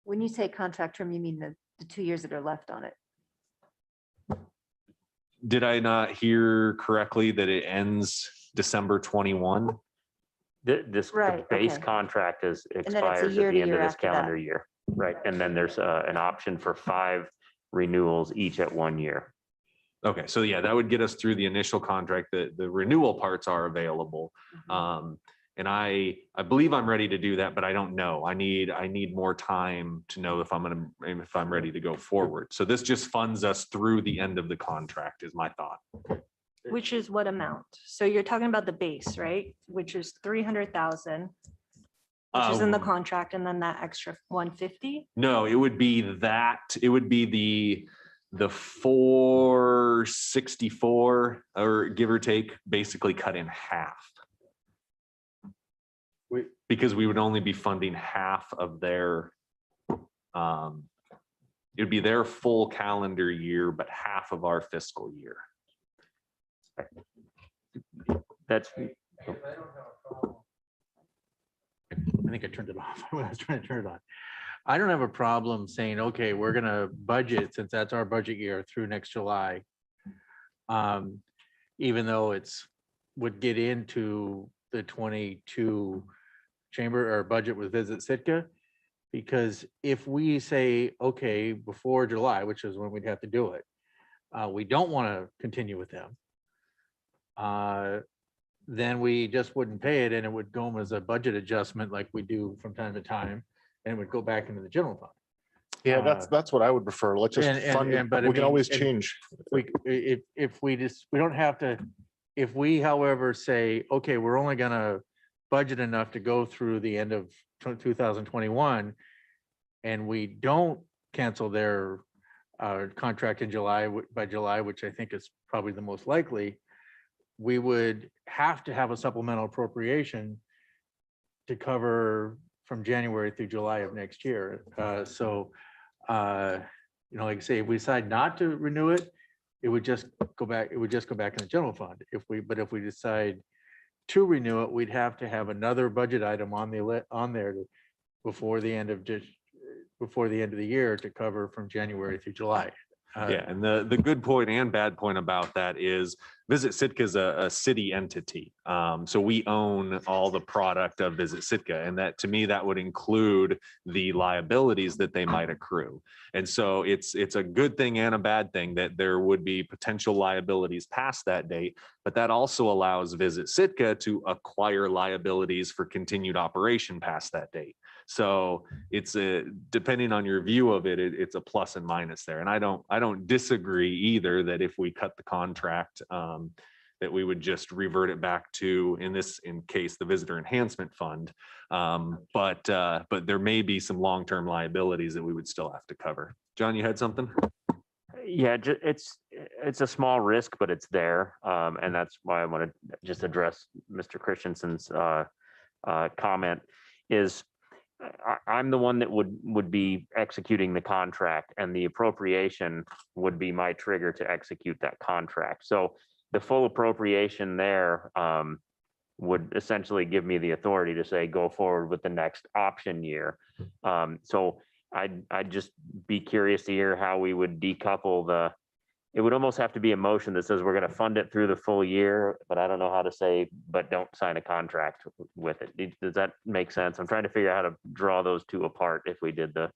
When you say contract term, you mean the 2 years that are left on it? Did I not hear correctly that it ends December 21? The Right, base okay. contract then it's a expires at year to the end of year this after that. calendar year. Right, and then there's an option for 5 renewals, each at 1 year. Okay, so yeah, that would get us through the initial contract. The renewal parts are available. And I believe I'm ready to do that, but I don't know. I need more time to know if I'm ready to go forward. So this just funds us through the end of the contract is my thought. Which is what amount? So you're talking about the base, right? Which is 300,000, which is in the contract, and then that extra 150? No, it would be that. It would be the 464 or give or take, basically cut in half. Because we would only be funding half of their, it would be their full calendar year, but half of our fiscal year. That's, I think I turned it off when I was trying to turn it on. I don't have a problem saying, okay, we're gonna budget, since that's our budget year, through next July. Even though would get into the 22 chamber or budget with Visit Sitka. Because if we say, okay, before July, which is when we'd have to do it, we don't want to continue with them, then we just wouldn't pay it, and it would go as a budget adjustment like we do from time to time, and it would go back into the general fund. Yeah, that's what I would prefer. Let's just fund it, but we can always change. If we don't have to, if we, however, say, okay, we're only gonna budget enough to go through the end of 2021, and we don't cancel their contract in by July, which I think is probably the most likely, we would have to have a supplemental appropriation to cover from January through July of next year. Like I say, if we decide not to renew it, it would just go back. It would just go back in the general fund. But if we decide to renew it, we'd have to have another budget item on there before the end of before the end of the year to cover from January through July. Yeah, and the good point and bad point about that is Visit Sitka is a city entity. So we own all the product of Visit Sitka, and that, to me, that would include the liabilities that they might accrue. And so it's a good thing and a bad thing that there would be potential liabilities past that date, but that also allows Visit Sitka to acquire liabilities for continued operation past that date. So it's depending on your view of it, it's a plus and minus there. And I don't disagree either that if we cut the contract, that we would just revert it back to, in case, the Visitor Enhancement Fund. But there may be some long-term liabilities that we would still have to cover. John, you had something? Yeah, it's a small risk, but it's there. And that's why I want to just address Mr. Christensen's comment is I'm the one that would be executing the contract, and the appropriation would be my trigger to execute that contract. So the full appropriation there would essentially give me the authority to say, go forward with the next option year. So I'd just be curious to hear how we would decouple it would almost have to be a motion that says we're going to fund it through the full year, but I don't know how to say, but don't sign a contract with it. Does that make sense? I'm trying to figure out how to draw those two apart if we did the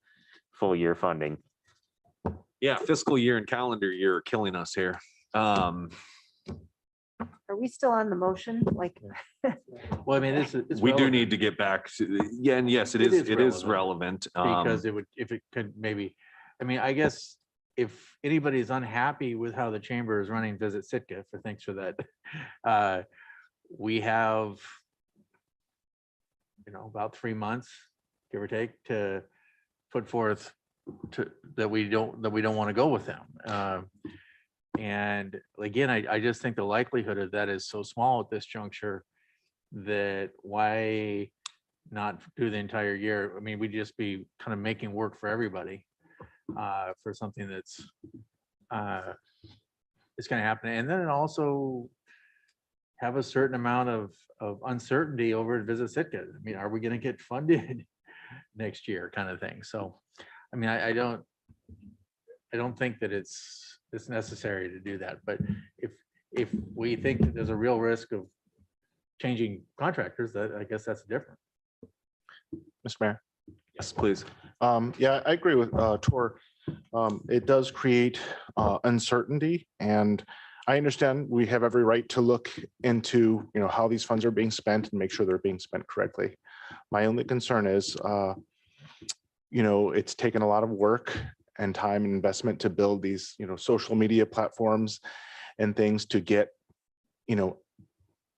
full year funding. Yeah, fiscal year and calendar year are killing us here. Are we still on the motion? Like, Well, I mean, it's We do relevant need to get back to, yeah, and yes, it is relevant. because if it could maybe, I mean, I guess if anybody is unhappy with how the chamber is running Visit Sitka, thanks for that. We have, about 3 months, give or take, to put forth that we don't want to go with them. And again, I just think the likelihood of that is so small at this juncture that why not do the entire year? I mean, we'd just be kind of making work for everybody for something that's it's going to happen. And then also have a certain amount of uncertainty over at Visit Sitka. I mean, are we going to get funded next year, kind of thing? So, I mean, I don't think that it's necessary to do that. But if we think that there's a real risk of changing contractors, that I guess that's different. Mr. Mayor. Yes, please. Yeah, I agree with Tor. It does create uncertainty, and I understand we have every right to look into, how these funds are being spent and make sure they're being spent correctly. My only concern is, it's taken a lot of work and time and investment to build these, social media platforms and things to get,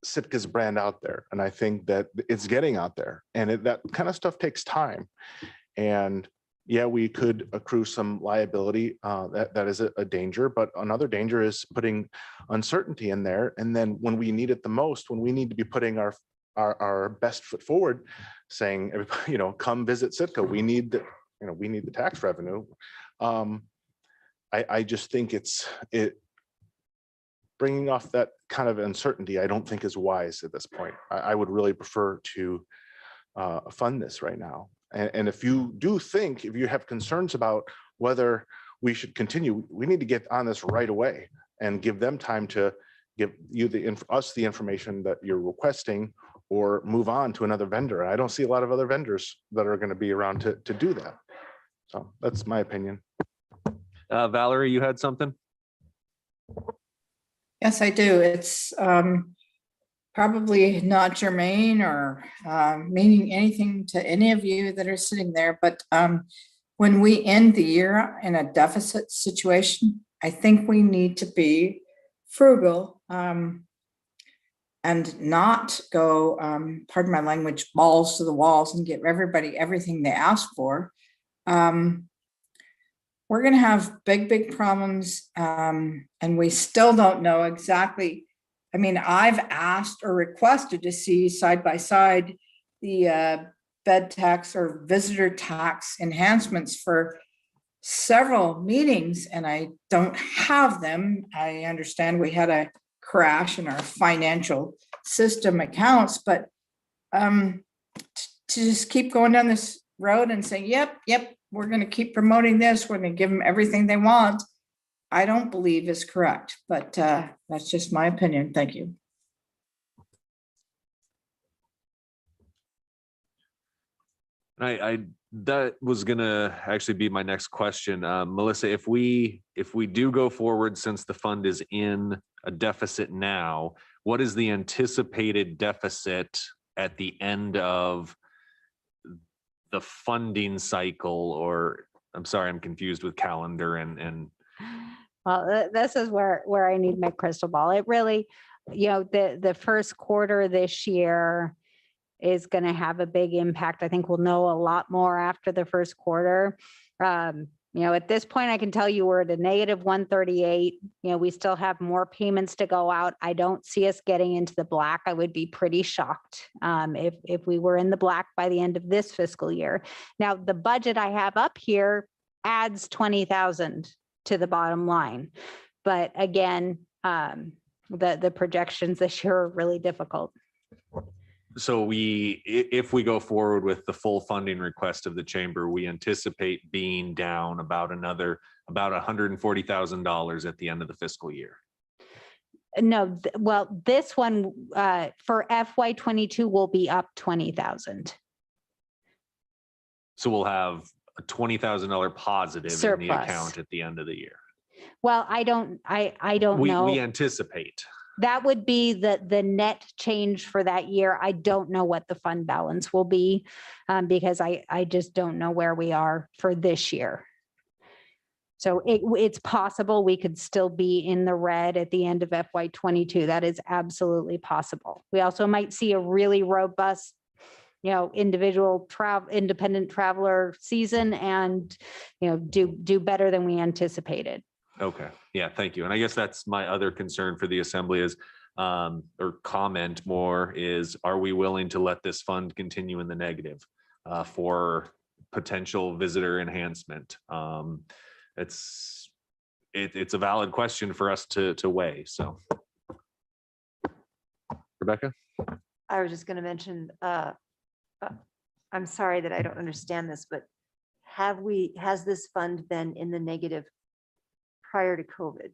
Sitka's brand out there. And I think that it's getting out there, and that kind of stuff takes time. And yeah, we could accrue some liability. That is a danger, but another danger is putting uncertainty in there. And then when we need it the most, when we need to be putting our best foot forward, saying, come visit Sitka, we need the tax revenue. I just think it bringing off that kind of uncertainty, I don't think is wise at this point. I would really prefer to fund this right now. And if you have concerns about whether we should continue, we need to get on this right away and give them time to give you us the information that you're requesting, or move on to another vendor. I don't see a lot of other vendors that are going to be around to do that. So that's my opinion. Valerie, you had something? Yes, I do. It's probably not germane or meaning anything to any of you that are sitting there, but when we end the year in a deficit situation, I think we need to be frugal and not go, pardon my language, balls to the walls and give everybody everything they ask for. We're going to have big problems, and we still don't know exactly. I mean, I've asked or requested to see side by side the bed tax or visitor tax enhancements for several meetings, and I don't have them. I understand we had a crash in our financial system accounts, but to just keep going down this road and saying, yep, we're going to keep promoting this, we're going to give them everything they want, I don't believe is correct, but that's just my opinion. Thank you. I that was gonna actually be my next question. Melissa, if we do go forward, since the fund is in a deficit now, what is the anticipated deficit at the end of the funding cycle? Or I'm sorry, I'm confused with calendar and Well, this is where I need my crystal ball. It really, the first quarter this year is going to have a big impact. I think we'll know a lot more after the first quarter. At this point, I can tell you we're at a negative 138. We still have more payments to go out. I don't see us getting into the black. I would be pretty shocked if we were in the black by the end of this fiscal year. Now, the budget I have up here adds 20,000 to the bottom line. But again, the projections this year are really difficult. so if we go forward with the full funding request of the chamber, we anticipate being down about $140,000 at the end of the fiscal year. No, well, this one for FY22 will be up 20,000. So we'll have a $20,000 positive in the Surplus. account at the end of the year. Well, I don't know. We anticipate. That would be the net change for that year. I don't know what the fund balance will be because I just don't know where we are for this year. So it's possible we could still be in the red at the end of FY22. That is absolutely possible. We also might see a really robust, independent traveler season and, do better than we anticipated. Okay, yeah, thank you. And I guess that's my other concern for the assembly is, or comment more is, are we willing to let this fund continue in the negative for potential visitor enhancement? It's a valid question for us to weigh, so. Rebecca? I was just going to mention, I'm sorry that I don't understand this, but has this fund been in the negative prior to COVID?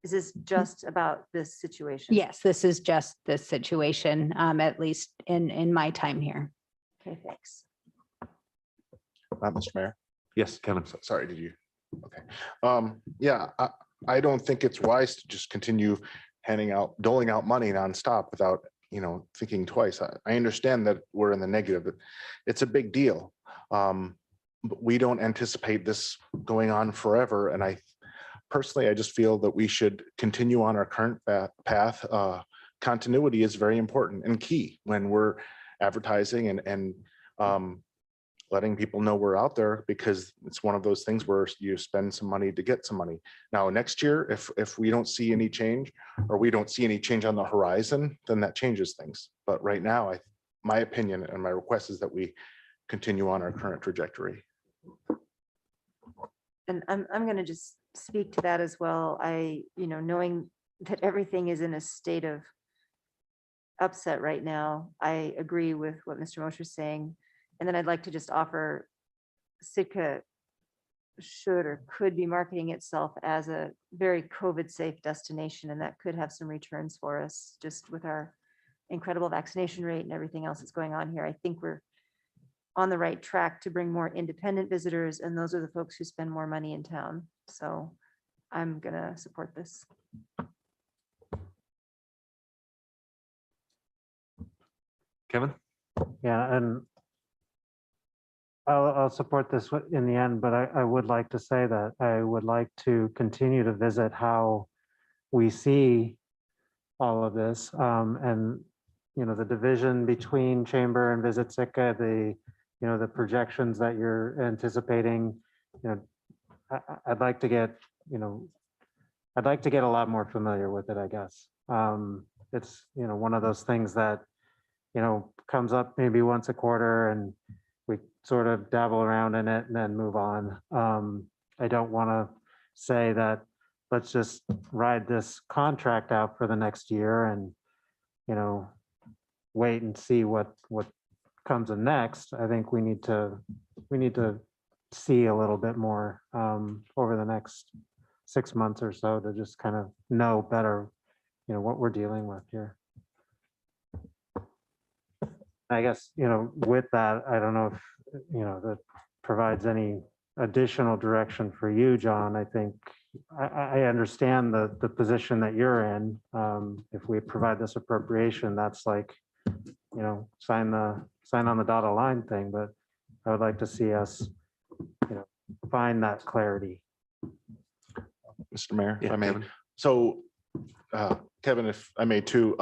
Is this just about this situation? Yes, this is just this situation, at least in my time here. Okay, thanks. Mr. Mayor? Yes, Kevin. Sorry, did you? Okay. Yeah, I don't think it's wise to just continue doling out money nonstop without, thinking twice. I understand that we're in the negative, but it's a big deal. But we don't anticipate this going on forever. And personally, I just feel that we should continue on our current path. Continuity is very important and key when we're advertising and letting people know we're out there, because it's one of those things where you spend some money to get some money. Now, next year, if we don't see any change, or we don't see any change on the horizon, then that changes things. But right now, my opinion and my request is that we continue on our current trajectory. And I'm going to just speak to that as well. Knowing that everything is in a state of upset right now, I agree with what Mr. Mosher's saying. And then I'd like to just offer Sitka should or could be marketing itself as a very COVID safe destination, and that could have some returns for us just with our incredible vaccination rate and everything else that's going on here. I think we're on the right track to bring more independent visitors, and those are the folks who spend more money in town. So I'm gonna support this. Kevin? Yeah, and I'll support this in the end, but I would like to say that I would like to continue to visit how we see all of this. And, the division between Chamber and Visit Sitka, the projections that you're anticipating, I'd like to get, a lot more familiar with it, I guess. It's, one of those things that, comes up maybe once a quarter and we sort of dabble around in it and then move on. I don't want to say that let's just ride this contract out for the next year and, wait and see what comes in next. I think we need to see a little bit more over the next 6 months or so to just kind of know better, what we're dealing with here. I guess, with that, I don't know if, that provides any additional direction for you, John. I think I understand the position that you're in. If we provide this appropriation, that's like, sign on the dotted line thing, but I would like to see us, find that clarity. Mr. Mayor, if Yeah, I may. Kevin. So, Kevin, if I may too.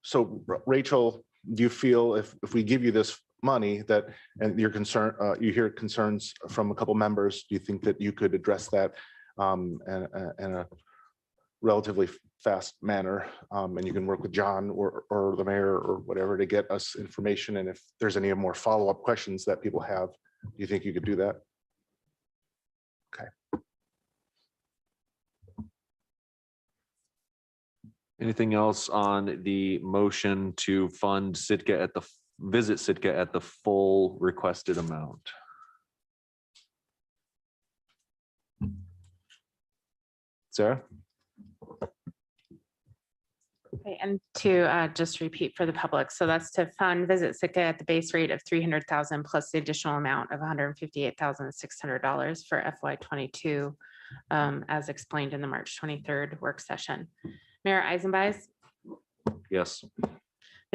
So Rachel, do you feel if we give you this money that, and your concern, you hear concerns from a couple members, do you think that you could address that in a relatively fast manner? And you can work with John or the mayor or whatever to get us information. And if there's any more follow-up questions that people have, do you think you could do that? Okay. Anything else on the motion to fund Sitka at the, visit Sitka at the full requested amount? Sarah? Okay, and to just repeat for the public, so that's to fund Visit Sitka at the base rate of 300,000 plus the additional amount of $158,600 for FY '22, as explained in the March 23rd work session. Mayor Eisenbeiß, Yes.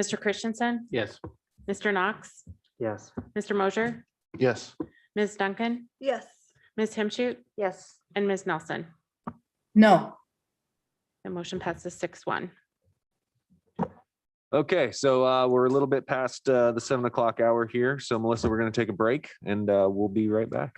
Mr. Christensen, Yes. Mr. Knox, Yes. Mr. Mosher, Yes. Ms. Duncan, Yes. Ms. Himshoot, Yes. and Ms. Nelson. No. The motion passes 6-1. Okay, so we're a little bit past the 7 o'clock hour here. So Melissa, we're going to take a break and we'll be right back.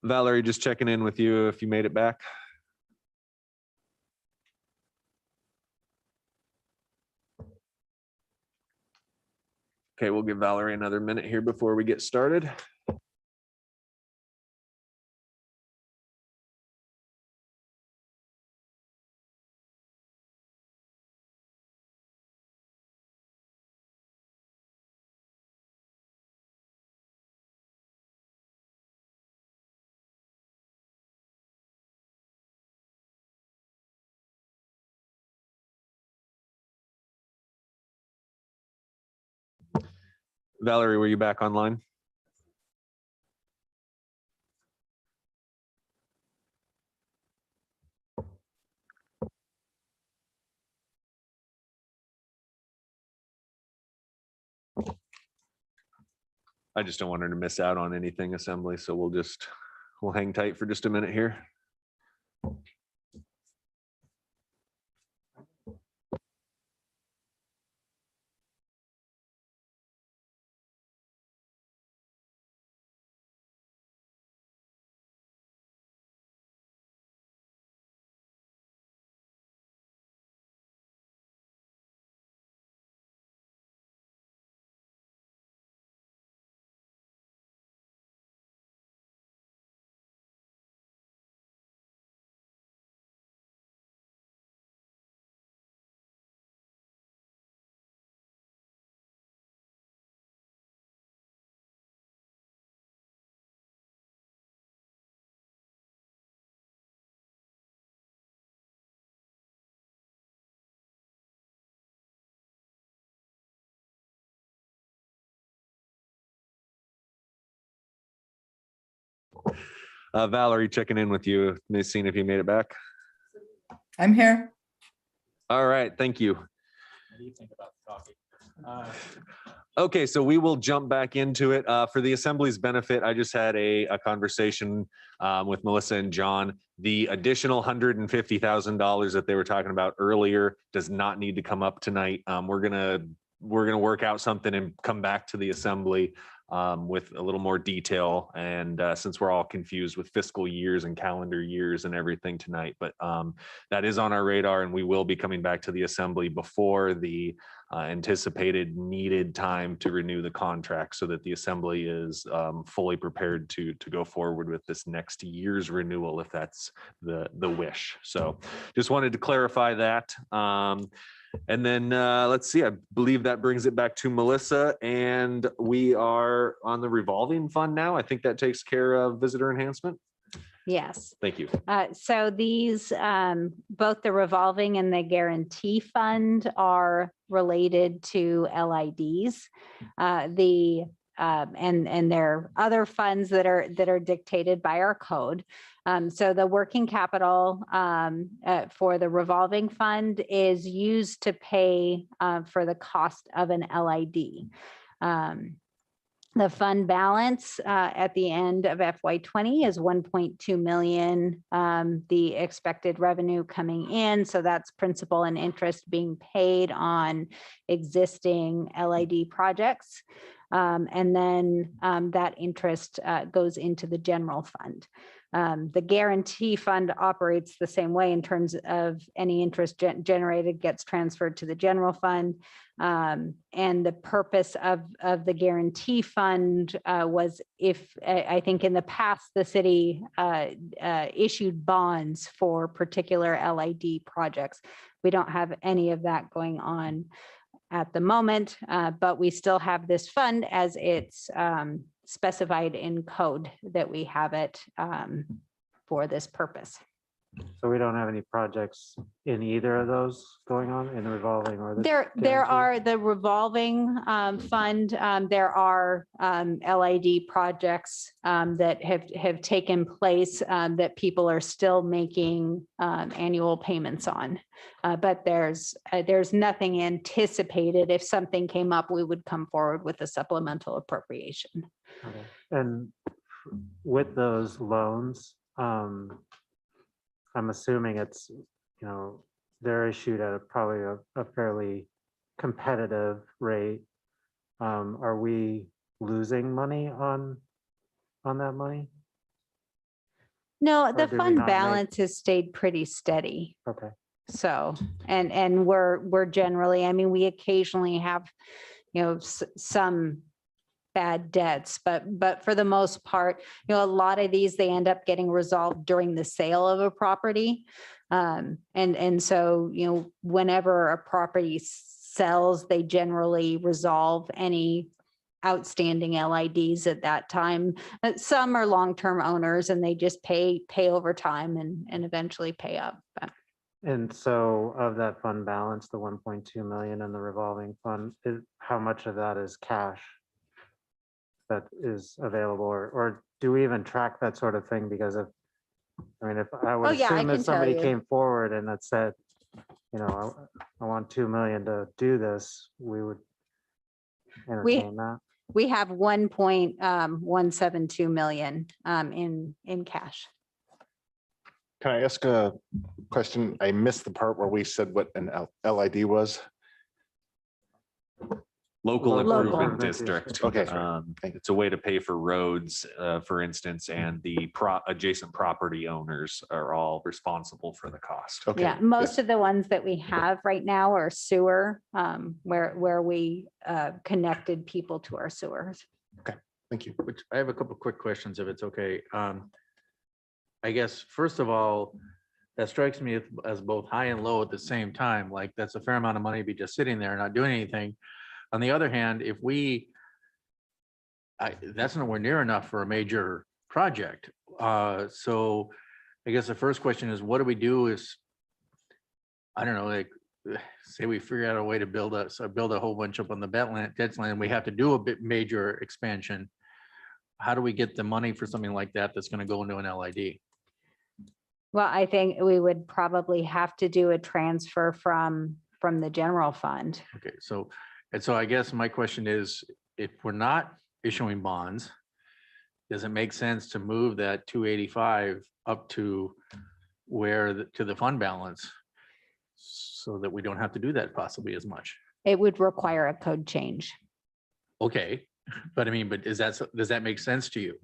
Valerie, just checking in with you if you made it back. Okay, we'll give Valerie another minute here before we get started. Valerie, were you back online? I just don't want her to miss out on anything assembly, so we'll hang tight for just a minute here. Valerie, checking in with you, seeing if you made it back. I'm here. All right, thank you. What do you think about the coffee? Okay, so we will jump back into it. For the Assembly's benefit, I just had a conversation with Melissa and John. The additional $150,000 that they were talking about earlier does not need to come up tonight. We're gonna work out something and come back to the Assembly with a little more detail. And since we're all confused with fiscal years and calendar years and everything tonight, but that is on our radar, and we will be coming back to the Assembly before the anticipated needed time to renew the contract, so that the Assembly is fully prepared to go forward with this next year's renewal, if that's the wish. So just wanted to clarify that. And then let's see, I believe that brings it back to Melissa, and we are on the revolving fund now. I think that takes care of visitor enhancement. Yes. Thank you. So these, both the revolving and the guarantee fund are related to LIDs. And there are other funds that are dictated by our code. So the working capital for the revolving fund is used to pay for the cost of an LID. The fund balance at the end of FY20 is 1.2 million. The expected revenue coming in, so that's principal and interest being paid on existing LID projects. And then that interest goes into the general fund. The guarantee fund operates the same way in terms of any interest generated gets transferred to the general fund. And the purpose of the guarantee fund was, if I think in the past, the city issued bonds for particular LID projects. We don't have any of that going on at the moment, but we still have this fund as it's specified in code that we have it for this purpose. So we don't have any projects in either of those going on, in the revolving or the There guarantee? are the revolving fund. There are LID projects that have taken place that people are still making annual payments on. But there's nothing anticipated. If something came up, we would come forward with a supplemental appropriation. Okay. And with those loans, I'm assuming it's, they're issued at probably a fairly competitive rate. Are we losing money on that money? No, Or the did we fund not make- balance has stayed pretty steady. Okay. So, and we're generally, I mean, we occasionally have, some bad debts, but for the most part, a lot of these, they end up getting resolved during the sale of a property. And so, whenever a property sells, they generally resolve any outstanding LIDs at that time. Some are long-term owners and they just pay over time and eventually pay up. But And so of that fund balance, the 1.2 million in the revolving fund, how much of that is cash that is available, or do we even track that sort of thing? Because if I would yeah, I assume can if somebody tell you. came forward and that said, I want 2 million to do this, we would entertain that. we have 1.172 million in cash. Can I ask a question? I missed the part where we said what an LID was. Local Local. Improvement District. Okay. It's a way to pay for roads, for instance, and the adjacent property owners are all responsible for the cost. Okay. Yeah, most of the ones that we have right now are sewer, where we connected people to our sewers. Thank you. Which I have a couple of quick questions if it's okay. I guess, first of all, that strikes me as both high and low at the same time. Like that's a fair amount of money to be just sitting there and not doing anything. On the other hand, that's nowhere near enough for a major project. So I guess the first question is, what do we do I don't know, like, say we figure out a way to build a whole bunch up on the dead land, we have to do a bit major expansion. How do we get the money for something like that that's going to go into an LID? Well, I think we would probably have to do a transfer from the general fund. Okay, so I guess my question is, if we're not issuing bonds, does it make sense to move that 285 up to to the fund balance so that we don't have to do that possibly as much? It would require a code change. Okay, but does that make sense to you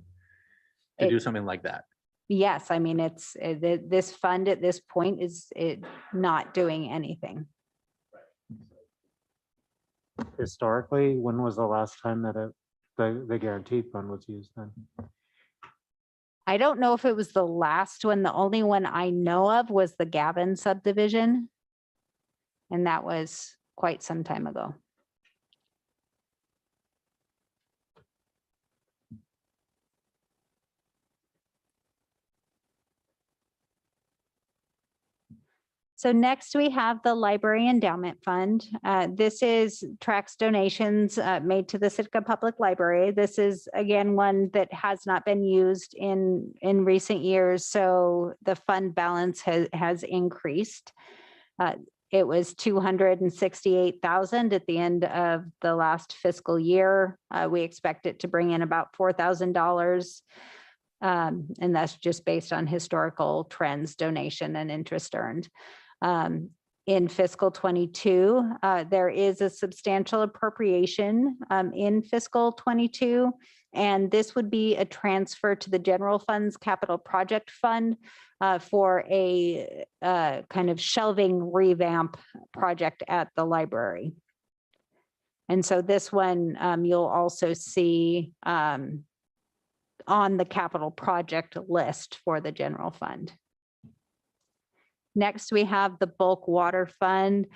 to do something like that? Yes, I mean, this fund at this point is not doing anything. Historically, when was the last time that the guaranteed fund was used then? I don't know if it was the last one. The only one I know of was the Gavin subdivision. And that was quite some time ago. So next we have the Library Endowment Fund. This tracks donations made to the Sitka Public Library. This is again one that has not been used in recent years, so the fund balance has increased. It was 268,000 at the end of the last fiscal year. We expect it to bring in about $4,000. And that's just based on historical trends, donation and interest earned. In fiscal 22, there is a substantial appropriation in fiscal 22, and this would be a transfer to the general fund's capital project fund for a kind of shelving revamp project at the library. And so this one you'll also see on the capital project list for the general fund. Next, we have the bulk water fund.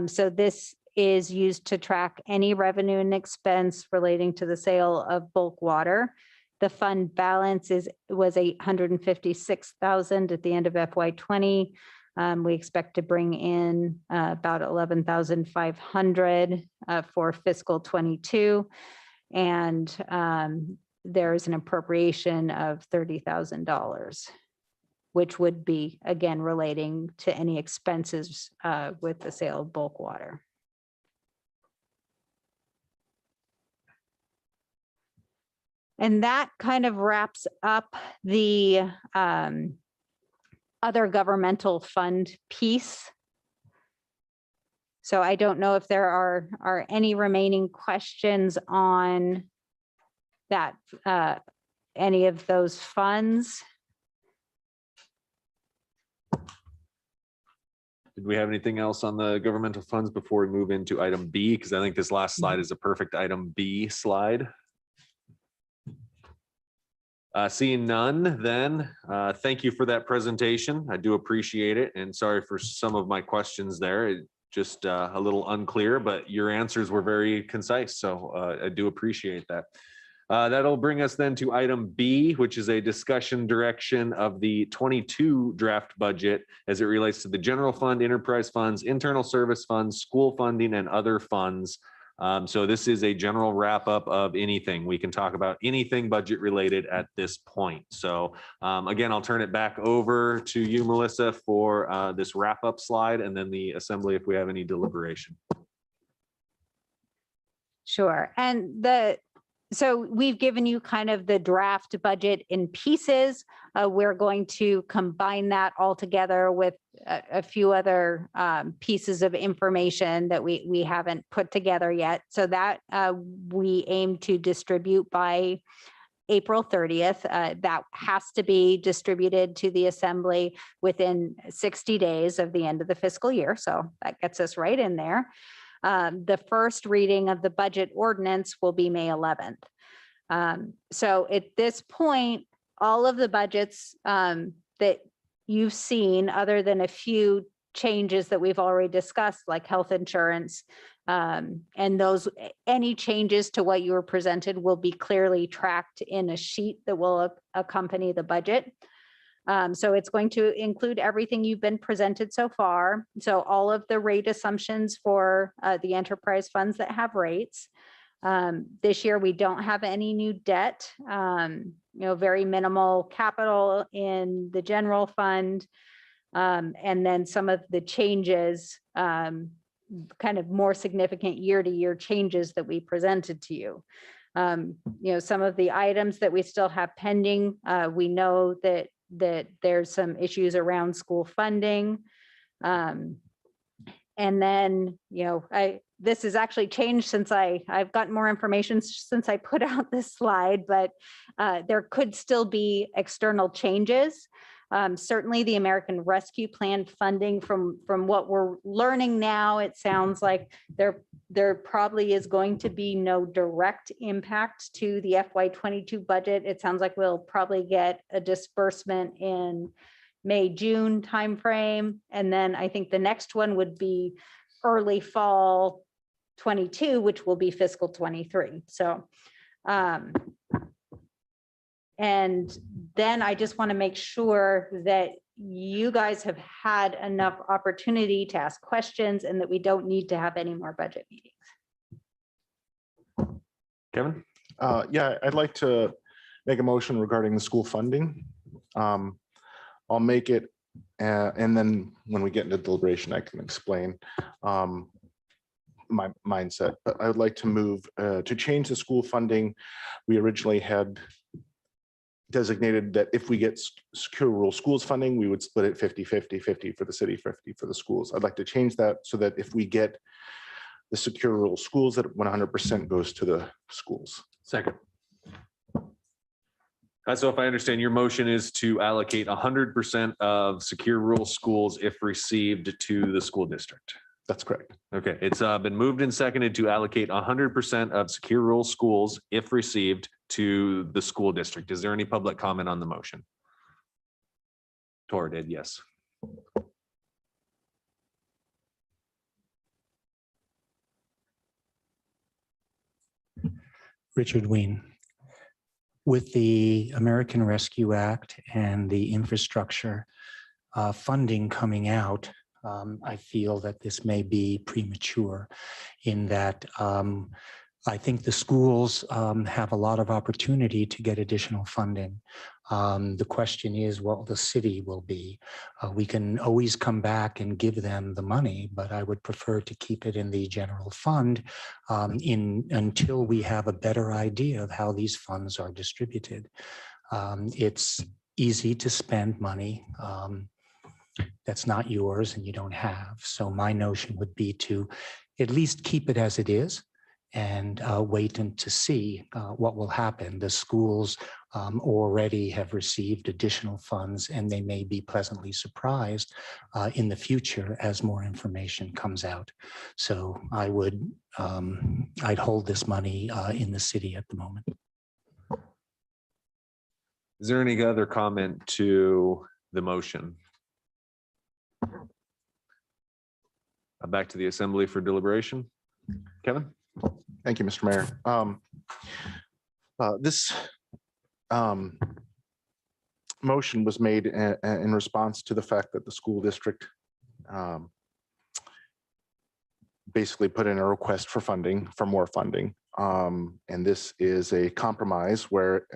So this is used to track any revenue and expense relating to the sale of bulk water. The fund balance was 856,000 at the end of FY20. We expect to bring in about 11,500 for fiscal 22. And there's an appropriation of $30,000. Which would be, again, relating to any expenses with the sale of bulk water. And that kind of wraps up the other governmental fund piece. So I don't know if there are any remaining questions on that, any of those funds. Did we have anything else on the governmental funds before we move into item B? Because I think this last slide is a perfect item B slide. Seeing none, then thank you for that presentation. I do appreciate it. And sorry for some of my questions there. It just a little unclear, but your answers were very concise. So I do appreciate that. That'll bring us then to item B, which is a discussion direction of the 22 draft budget as it relates to the general fund, enterprise funds, internal service funds, school funding, and other funds. So this is a general wrap up of anything. We can talk about anything budget related at this point. So again, I'll turn it back over to you, Melissa, for this wrap up slide, and then the assembly if we have any deliberation. Sure. And so we've given you kind of the draft budget in pieces. We're going to combine that all together with a few other pieces of information that we haven't put together yet. So that we aim to distribute by April 30th. That has to be distributed to the assembly within 60 days of the end of the fiscal year. So that gets us right in there. The first reading of the budget ordinance will be May 11th. So at this point, all of the budgets that you've seen, other than a few changes that we've already discussed, like health insurance, and any changes to what you were presented will be clearly tracked in a sheet that will accompany the budget. So it's going to include everything you've been presented so far. So all of the rate assumptions for the enterprise funds that have rates. This year, we don't have any new debt, very minimal capital in the general fund. And then some of the changes, kind of more significant year-to-year changes that we presented to you. Some of the items that we still have pending, we know that there's some issues around school funding. And then, this has actually changed since I've gotten more information since I put out this slide, but there could still be external changes. Certainly the American Rescue Plan funding, from what we're learning now, it sounds like there probably is going to be no direct impact to the FY22 budget. It sounds like we'll probably get a disbursement in May, June timeframe. And then I think the next one would be early fall 22, which will be fiscal 23. So, and then I just want to make sure that you guys have had enough opportunity to ask questions and that we don't need to have any more budget meetings. Kevin? Yeah, I'd like to make a motion regarding the school funding. I'll make it, and then when we get into deliberation, I can explain my mindset. But I would like to move to change the school funding. We originally had designated that if we get secure rural schools funding, we would split it 50-50, 50 for the city, 50 for the schools. I'd like to change that so that if we get the secure rural schools, that 100% goes to the schools. Second. So if I understand, your motion is to allocate 100% of secure rural schools if received to the school district. That's correct. Okay, it's been moved and seconded to allocate 100% of secure rural schools if received to the school district. Is there any public comment on the motion? Tor did, yes. Richard Ween. With the American Rescue Act and the infrastructure funding coming out, I feel that this may be premature in that I think the schools have a lot of opportunity to get additional funding. The question is what the city will be. We can always come back and give them the money, but I would prefer to keep it in the general fund until we have a better idea of how these funds are distributed. It's easy to spend money that's not yours and you don't have. So my notion would be to at least keep it as it is and wait and to see what will happen. The schools already have received additional funds, and they may be pleasantly surprised in the future as more information comes out. So I would, I'd hold this money in the city at the moment. Is there any other comment to the motion? Back to the assembly for deliberation. Kevin? Thank you, Mr. Mayor. This motion was made in response to the fact that the school district basically put in a request for funding, for more funding. And this is a compromise where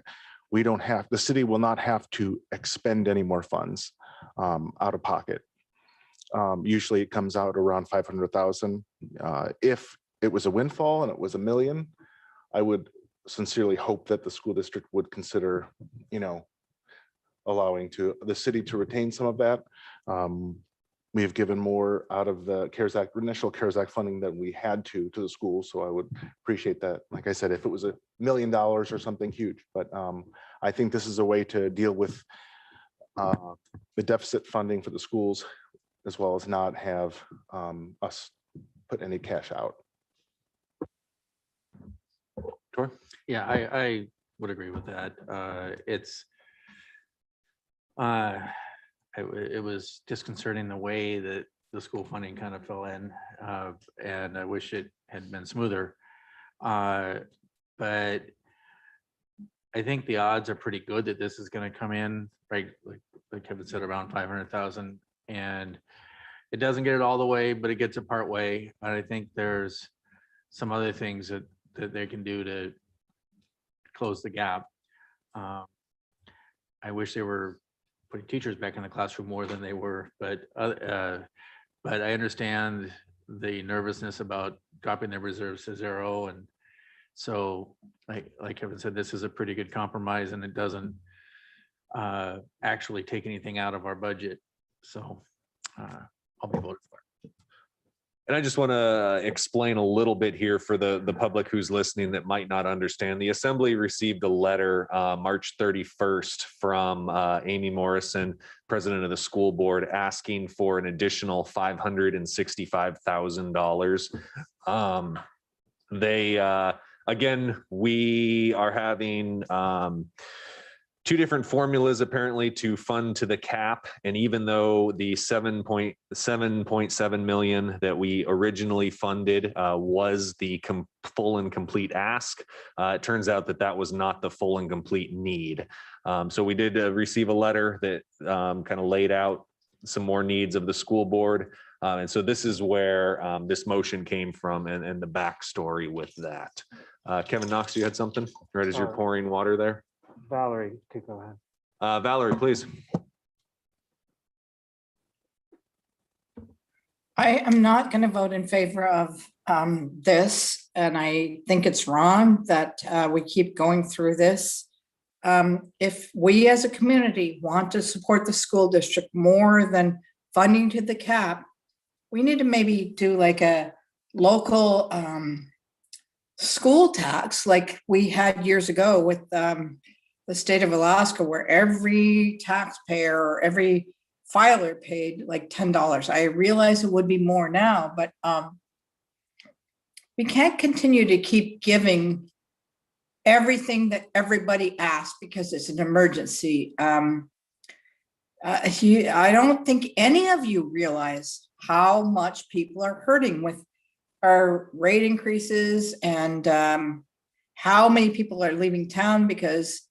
we don't have, the city will not have to expend any more funds out of pocket. Usually it comes out around 500,000. If it was a windfall and it was $1 million, I would sincerely hope that the school district would consider, allowing the city to retain some of that. We have given more out of the CARES Act, initial CARES Act funding than we had to the schools. So I would appreciate that. Like I said, if it was $1 million or something huge, but I think this is a way to deal with the deficit funding for the schools, as well as not have us put any cash out. Tor? Yeah, I would agree with that. It was disconcerting the way that the school funding kind of fell in, and I wish it had been smoother. But I think the odds are pretty good that this is going to come in, right? Like Kevin said, around 500,000, and it doesn't get it all the way, but it gets it part way. And I think there's some other things that they can do to close the gap. I wish they were putting teachers back in the classroom more than they were, but I understand the nervousness about dropping their reserves to zero. And so like Kevin said, this is a pretty good compromise, and it doesn't actually take anything out of our budget. So I'll be voting for it. And I just want to explain a little bit here for the public who's listening that might not understand. The Assembly received a letter March 31st from Amy Morrison, president of the school board, asking for an additional $565,000. Again, we are having two different formulas apparently to fund to the cap. And even though the 7.7 million that we originally funded was the full and complete ask, it turns out that was not the full and complete need. So we did receive a letter that kind of laid out some more needs of the school board. And so this is where this motion came from, and the backstory with that. Kevin Knox, you had something right as you're pouring water there? Valerie, could go ahead. Valerie, please. I am not going to vote in favor of this, and I think it's wrong that we keep going through this. If we as a community want to support the school district more than funding to the cap, we need to maybe do like a local school tax like we had years ago with the state of Alaska, where every taxpayer or every filer paid like $10. I realize it would be more now, but we can't continue to keep giving everything that everybody asks because it's an emergency. I don't think any of you realize how much people are hurting with our rate increases, and how many people are leaving town because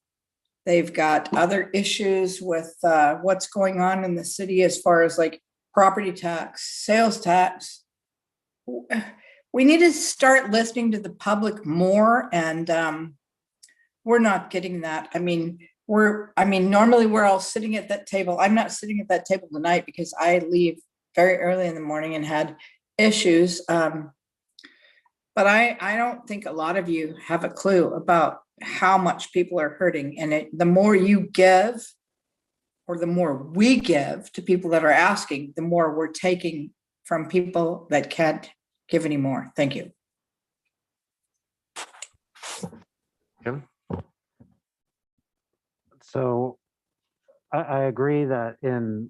they've got other issues with what's going on in the city as far as like property tax, sales tax. We need to start listening to the public more, and we're not getting that. I mean, normally we're all sitting at that table. I'm not sitting at that table tonight because I leave very early in the morning and had issues. But I don't think a lot of you have a clue about how much people are hurting. And the more you give, or the more we give to people that are asking, the more we're taking from people that can't give anymore. Thank you. Jim? So I agree that in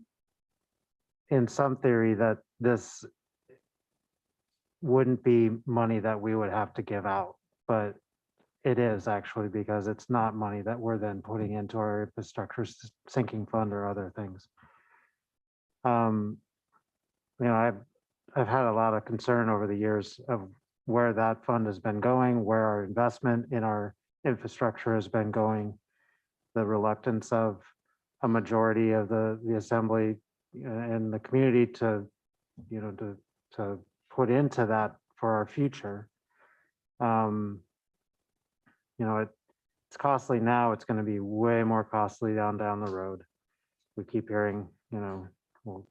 some theory that this wouldn't be money that we would have to give out, but it is actually because it's not money that we're then putting into our infrastructure sinking fund or other things. You know, I've had a lot of concern over the years of where that fund has been going, where our investment in our infrastructure has been going, the reluctance of a majority of the assembly and the community to, you know, to put into that for our future. You know, it's costly now. It's going to be way more costly down the road. We keep hearing, you know, we'll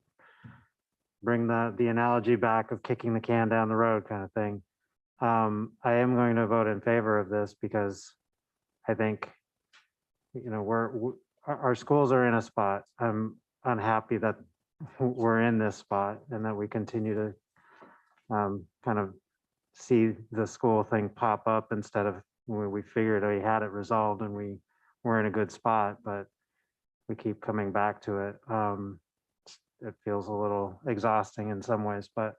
bring the analogy back of kicking the can down the road kind of thing. I am going to vote in favor of this because I think, you know, our schools are in a spot. I'm unhappy that we're in this spot and that we continue to kind of see the school thing pop up instead of when we figured we had it resolved and we were in a good spot, but we keep coming back to it. It feels a little exhausting in some ways, but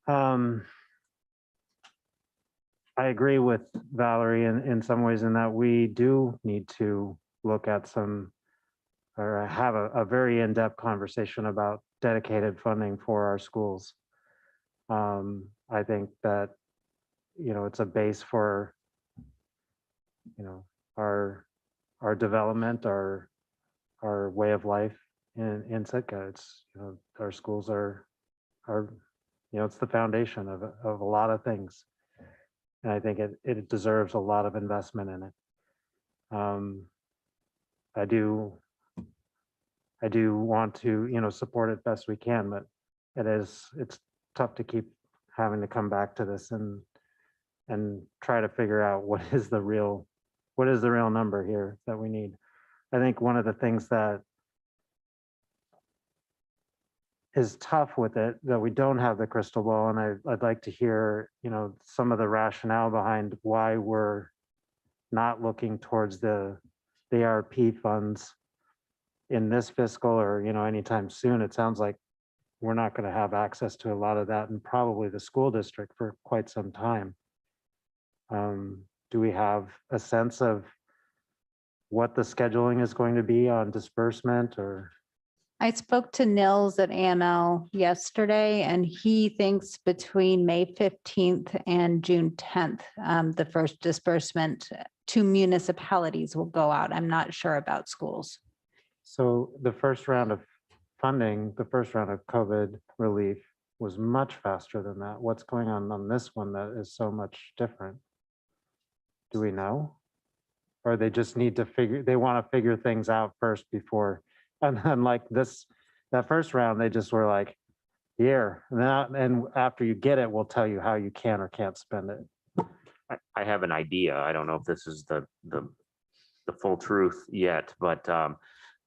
I agree with Valerie in some ways in that we do need to look at some or have a very in-depth conversation about dedicated funding for our schools. I think that, you know, it's a base for, you know, our development, our way of life in Sitka. It's, you know, our schools are, you know, it's the foundation of a lot of things. And I think it deserves a lot of investment in it. I do want to, you know, support it best we can, but it's tough to keep having to come back to this and try to figure out what is the real number here that we need. I think one of the things that is tough with it, that we don't have the crystal ball, and I'd like to hear, you know, some of the rationale behind why we're not looking towards the ARP funds in this fiscal or, you know, anytime soon. It sounds like we're not going to have access to a lot of that and probably the school district for quite some time. Do we have a sense of what the scheduling is going to be on disbursement? Or I spoke to Nils at AML yesterday, and he thinks between May 15th and June 10th, the first disbursement to municipalities will go out. I'm not sure about schools. so the first round of funding, the first round of COVID relief was much faster than that. What's going on this one that is so much different? Do we know? Or they just need to they want to figure things out first before, and then like that first round, they just were like, here, and after you get it, we'll tell you how you can or can't spend it. I have an idea. I don't know if this is the full truth yet, but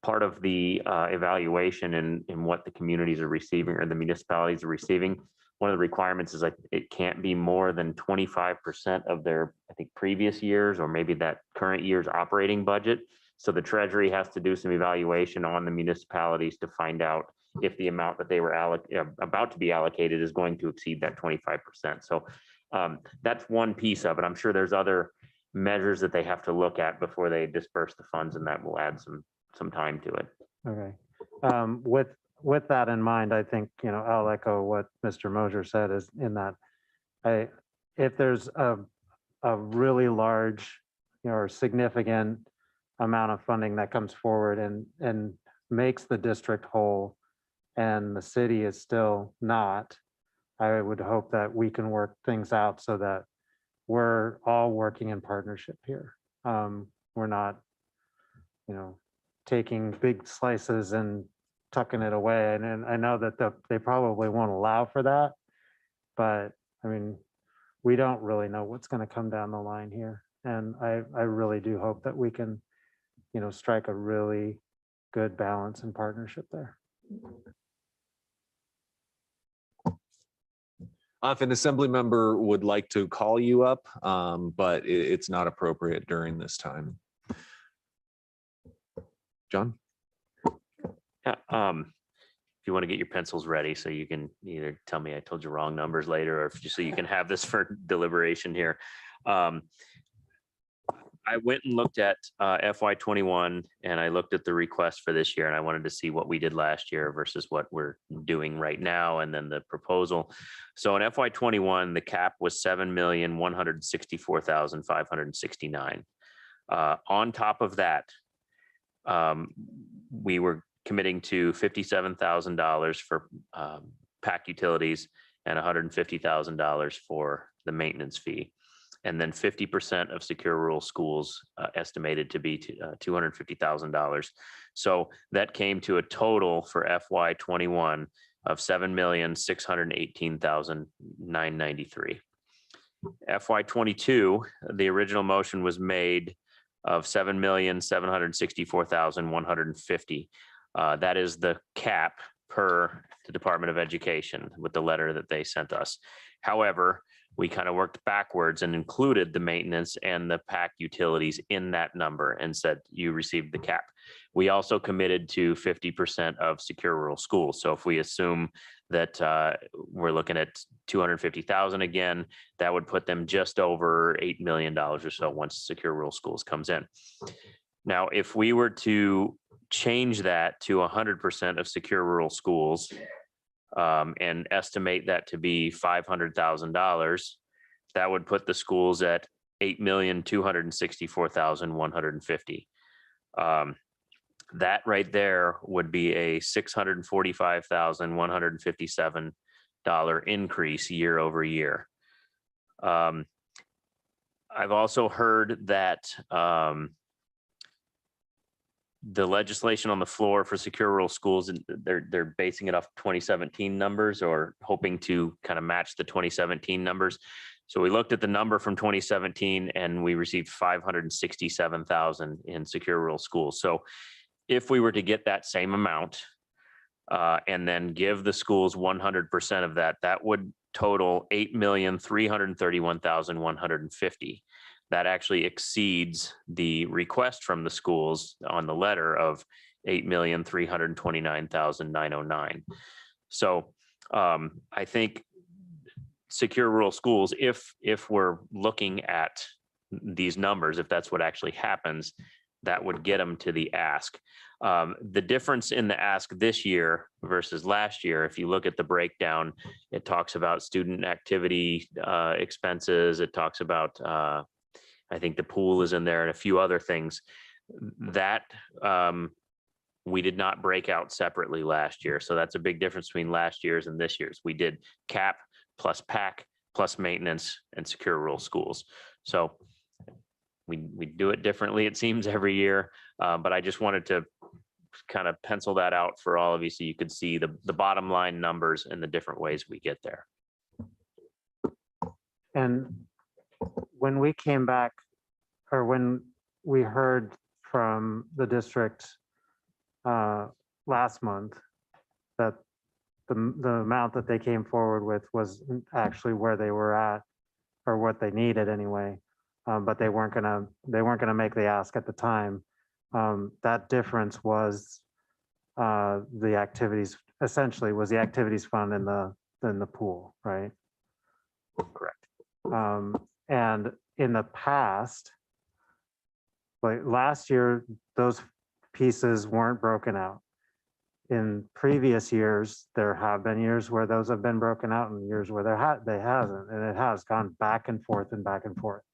part of the evaluation in what the communities are receiving or the municipalities are receiving, one of the requirements is like it can't be more than 25% of their, I think, previous years or maybe that current year's operating budget. So the Treasury has to do some evaluation on the municipalities to find out if the amount that they were about to be allocated is going to exceed that 25%. So that's one piece of it. I'm sure there's other measures that they have to look at before they disperse the funds, and that will add some time to it. Okay. With that in mind, I think, you know, I'll echo what Mr. Mosier said is in that if there's a really large, you know, or significant amount of funding that comes forward and makes the district whole and the city is still not, I would hope that we can work things out so that we're all working in partnership here. We're not, you know, taking big slices and tucking it away. And I know that they probably won't allow for that, but I mean, we don't really know what's going to come down the line here. And I really do hope that we can, you know, strike a really good balance and partnership there. If an assembly member would like to call you up, but it's not appropriate during this time. John? Yeah, if you want to get your pencils ready, so you can either tell me I told you wrong numbers later, or if just so you can have this for deliberation here. I went and looked at FY21 and I looked at the request for this year, and I wanted to see what we did last year versus what we're doing right now, and then the proposal. So in FY21, the cap was 7,164,569. On top of that, we were committing to $57,000 for PAC utilities and $150,000 for the maintenance fee. And then 50% of secure rural schools estimated to be $250,000. So that came to a total for FY21 of $7,618,993. FY22, the original motion was made of $7,764,150. That is the cap per the Department of Education with the letter that they sent us. However, we kind of worked backwards and included the maintenance and the PAC utilities in that number and said you received the cap. We also committed to 50% of secure rural schools. So if we assume that we're looking at 250,000 again, that would put them just over $8 million or so once secure rural schools comes in. Now, if we were to change that to 100% of secure rural schools, and estimate that to be $500,000, that would put the schools at $8,264,150. That right there would be a $645,157 increase year over year. I've also heard that the legislation on the floor for secure rural schools, and they're basing it off 2017 numbers or hoping to kind of match the 2017 numbers. So we looked at the number from 2017 and we received 567,000 in secure rural schools. So if we were to get that same amount and then give the schools 100% of that, that would total 8,331,150. That actually exceeds the request from the schools on the letter of 8,329,909. So I think secure rural schools, if we're looking at these numbers, if that's what actually happens, that would get them to the ask. The difference in the ask this year versus last year, if you look at the breakdown, it talks about student activity expenses. It talks about I think the pool is in there and a few other things that we did not break out separately last year. So that's a big difference between last year's and this year's. We did cap plus PAC plus maintenance and secure rural schools. So we do it differently, it seems, every year. But I just wanted to kind of pencil that out for all of you so you could see the bottom line numbers and the different ways we get there. And when we came back, or when we heard from the district last month, that the amount that they came forward with was actually where they were at, or what they needed anyway, but they weren't gonna make the ask at the time. That difference was the activities, essentially was the activities fund in the pool, right? Correct. And in the past, like last year, those pieces weren't broken out. In previous years, there have been years where those have been broken out and years where they hasn't, and it has gone back and forth and back and forth.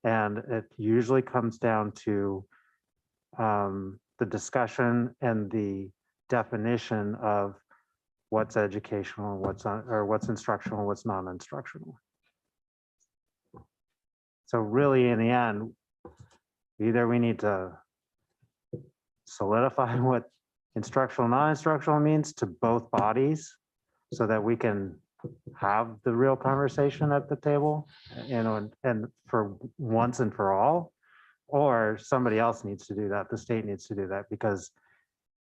And it usually comes down to the discussion and the definition of what's educational, what's instructional, what's non-instructional. So really, in the end, either we need to solidify what instructional, non-instructional means to both bodies so that we can have the real conversation at the table, and for once and for all, or somebody else needs to do that. The state needs to do that, because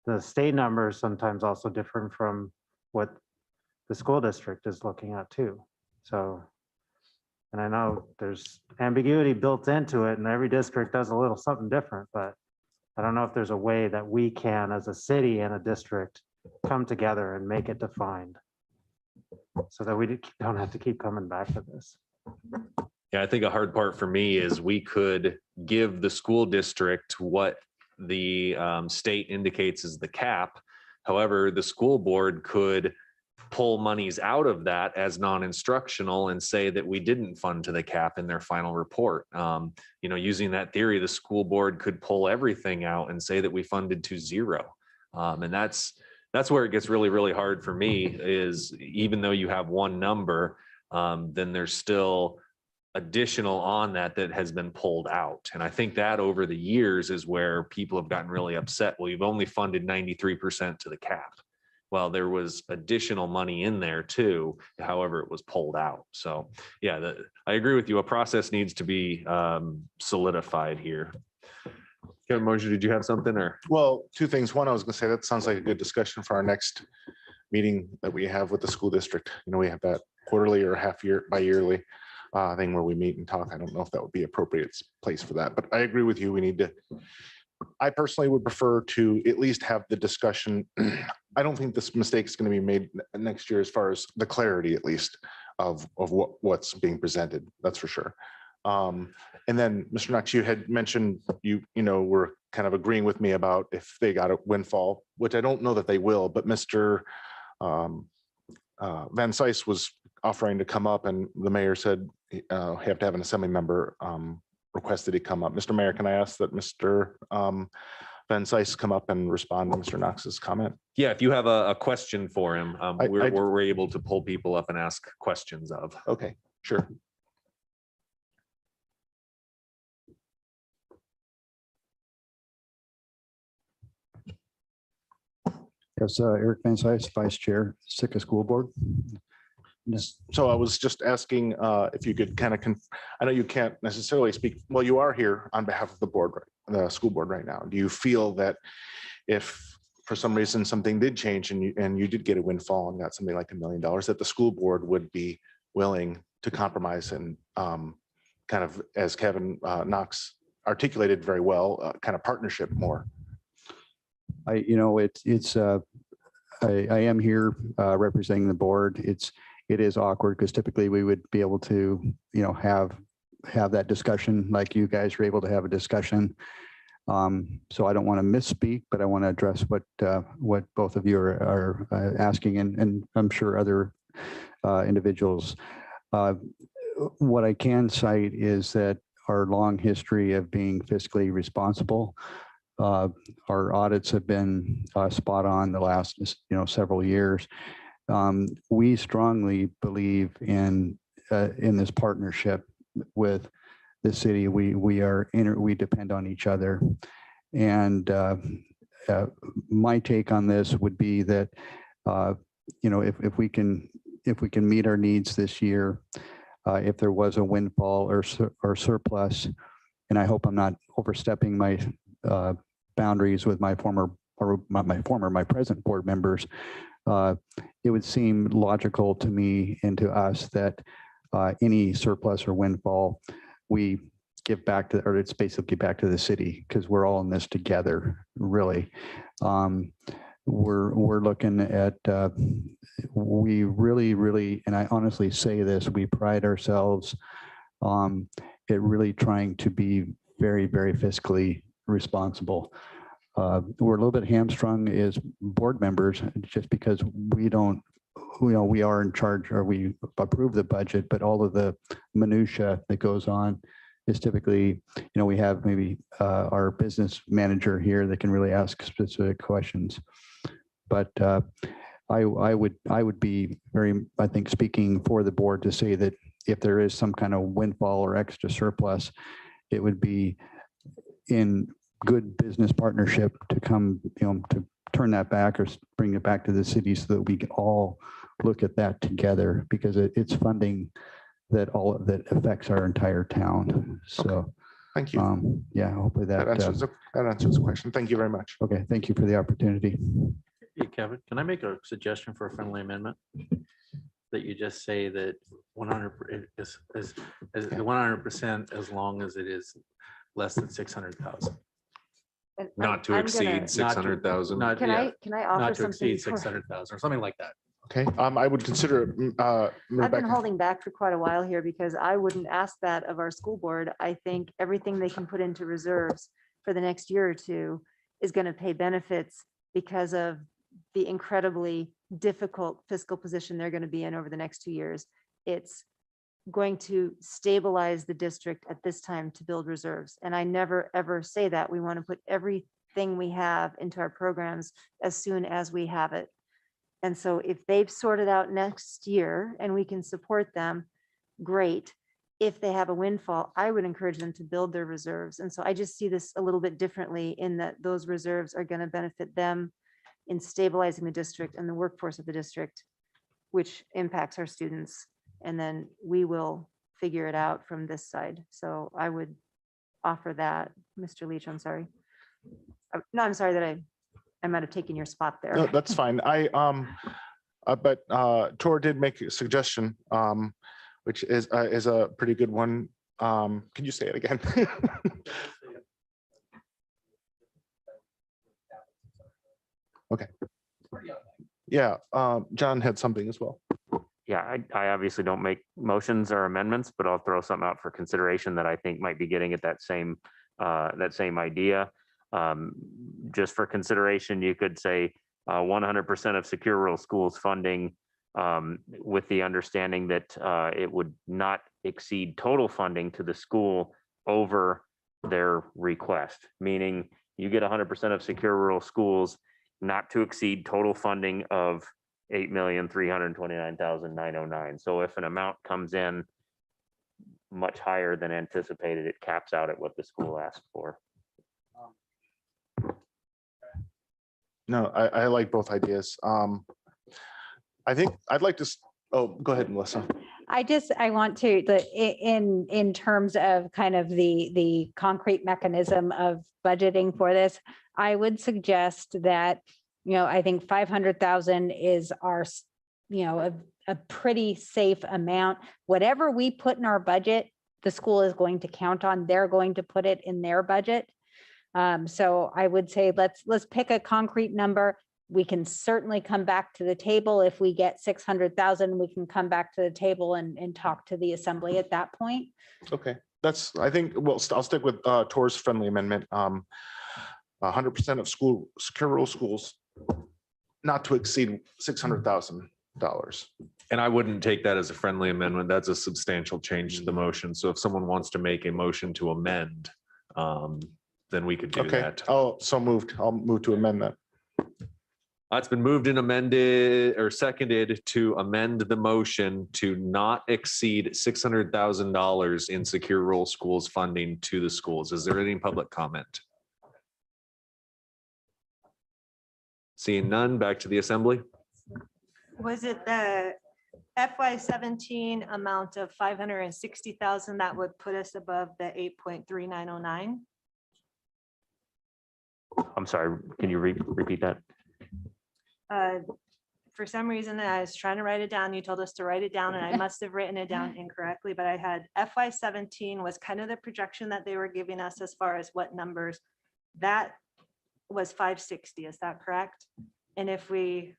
the state numbers sometimes also different from what the school district is looking at too. So, and I know there's ambiguity built into it and every district does a little something different, but I don't know if there's a way that we can, as a city and a district, come together and make it defined so that we don't have to keep coming back to this. Yeah, I think a hard part for me is we could give the school district what the state indicates is the cap. However, the school board could pull monies out of that as non-instructional and say that we didn't fund to the cap in their final report. Using that theory, the school board could pull everything out and say that we funded to zero. And that's where it gets really, really hard for me is even though you have one number, then there's still additional on that has been pulled out. And I think that over the years is where people have gotten really upset. Well, you've only funded 93% to the cap. Well, there was additional money in there too, however, it was pulled out. So yeah, I agree with you. A process needs to be solidified here. Kevin Mosier, did you have something or? Well, two things. One, I was gonna say that sounds like a good discussion for our next meeting that we have with the school district. We have that quarterly or bi-yearly thing where we meet and talk. I don't know if that would be appropriate place for that, but I agree with you. We need to, I personally would prefer to at least have the discussion. I don't think this mistake is going to be made next year as far as the clarity, at least, of what's being presented. That's for sure. And then, Mr. Knox, you had mentioned you were kind of agreeing with me about if they got a windfall, which I don't know that they will, but Mr. Van Cise was offering to come up and the mayor said have to have an assembly member requested he come up. Mr. Mayor, can I ask that Mr. Van Cise come up and respond to Mr. Knox's comment? Yeah, if you have a question for him, we're able to pull people up and ask questions of. Okay, sure. Yes, Eric Van Cise, Vice Chair, Sitka School Board. So I was just asking if you could kind of, I know you can't necessarily speak, well, you are here on behalf of the board, the school board right now. Do you feel that if for some reason something did change and you did get a windfall and got something like $1 million, that the school board would be willing to compromise and kind of, as Kevin Knox articulated very well, kind of partnership more? I am here representing the board. It is awkward because typically we would be able to, have that discussion like you guys were able to have a discussion. So I don't want to misspeak, but I want to address what both of you are asking, and I'm sure other individuals. What I can cite is that our long history of being fiscally responsible. Our audits have been spot on the last, several years. We strongly believe in this partnership with the city. We depend on each other, and my take on this would be that if we can meet our needs this year, if there was a windfall or surplus, and I hope I'm not overstepping my boundaries with my present board members, it would seem logical to me and to us that any surplus or windfall we give back to, or it's basically back to the city, because we're all in this together, really. We're looking at, we really, and I honestly say this, we pride ourselves at really trying to be very, very fiscally responsible. We're a little bit hamstrung as board members just because we don't, we are in charge, or we approve the budget, but all of the minutia that goes on is typically, we have maybe our business manager here that can really ask specific questions. But I would be very, I think, speaking for the board to say that if there is some kind of windfall or extra surplus, it would be in good business partnership to come, to turn that back or bring it back to the city so that we can all look at that together, because it's funding that affects our entire town. So, okay. Thank you. Yeah, hopefully that answers the question. Thank you very much. Okay, thank you for the opportunity. Hey, Kevin, can I make a suggestion for a friendly amendment? that you just say that 100 is 100% as long as it is less than 600,000. And Not to I'm gonna- exceed 600,000. Not, Can yeah, I offer not to something? exceed before- 600,000 or something like that. Okay, I would consider, I've been Rebecca. holding back for quite a while here because I wouldn't ask that of our school board. I think everything they can put into reserves for the next year or two is going to pay benefits because of the incredibly difficult fiscal position they're going to be in over the next 2 years. It's going to stabilize the district at this time to build reserves. And I never, ever say that. We want to put everything we have into our programs as soon as we have it. And so if they've sorted out next year and we can support them, great. If they have a windfall, I would encourage them to build their reserves. And so I just see this a little bit differently in that those reserves are going to benefit them in stabilizing the district and the workforce of the district, which impacts our students. And then we will figure it out from this side. So I would offer that. Mr. Leach, I'm sorry. No, I'm sorry that I might have taken your spot there. No, that's fine. But Tor did make a suggestion, which is a pretty good one. Can you say it again? Okay. Yeah, John had something as well. Yeah, I obviously don't make motions or amendments, but I'll throw something out for consideration that I think might be getting at that same idea. Just for consideration, you could say 100% of secure rural schools funding, with the understanding that it would not exceed total funding to the school over their request, meaning you get 100% of secure rural schools not to exceed total funding of $8,329,909. So if an amount comes in much higher than anticipated, it caps out at what the school asked for. No, I like both ideas. I think I'd like to, oh, go ahead, Melissa. I want to, in terms of kind of the concrete mechanism of budgeting for this, I would suggest that, I think 500,000 is our, a pretty safe amount. Whatever we put in our budget, the school is going to count on. They're going to put it in their budget. So I would say, let's pick a concrete number. We can certainly come back to the table. If we get 600,000, we can come back to the table and talk to the assembly at that point. Okay, I think, well, I'll stick with Tor's friendly amendment. 100% of secure rural schools not to exceed $600,000. And I wouldn't take that as a friendly amendment. That's a substantial change to the motion. So if someone wants to make a motion to amend, then we could do Okay, that. so moved. I'll move to amend that. It's been moved and amended or seconded to amend the motion to not exceed $600,000 in secure rural schools funding to the schools. Is there any public comment? Seeing none, back to the assembly. Was it the FY17 amount of 560,000 that would put us above the 8.3909? I'm sorry, can you repeat that? For some reason, I was trying to write it down. You told us to write it down and I must have written it down incorrectly, but I had FY17 was kind of the projection that they were giving us as far as what numbers. That was 560, is that correct? And if we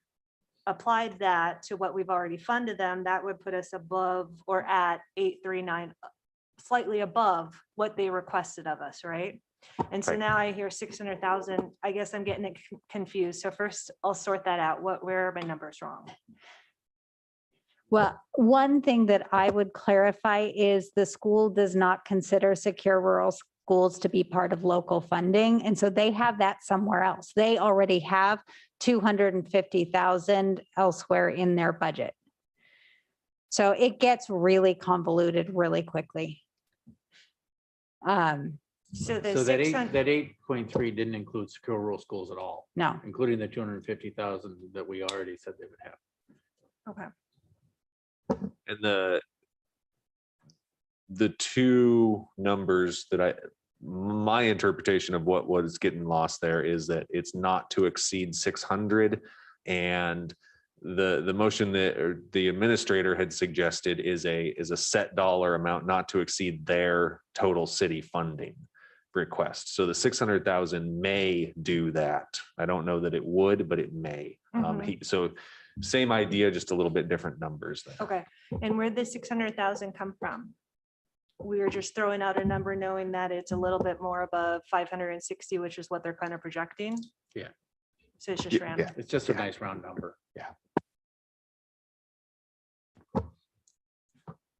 applied that to what we've already funded them, that would put us above or at 839, slightly above what they requested of us, right? And so Right. now I hear 600,000. I guess I'm getting it confused. So first I'll sort that out. Where are my numbers wrong? Well, one thing that I would clarify is the school does not consider secure rural schools to be part of local funding. And so they have that somewhere else. They already have 250,000 elsewhere in their budget. So it gets really convoluted really quickly. So the So that 600 that 8.3 didn't include secure rural schools at all, No. including the 250,000 that we already said they would have. Okay. And the two numbers that my interpretation of what was getting lost there is that it's not to exceed 600 and the motion that or the administrator had suggested is a set dollar amount not to exceed their total city funding request. So the 600,000 may do that. I don't know that it would, but it may. So same idea, just a little bit different numbers there. Okay, and where'd the 600,000 come from? We were just throwing out a number knowing that it's a little bit more above 560, which is what they're kind of projecting. Yeah. So it's just random. It's just a nice round number.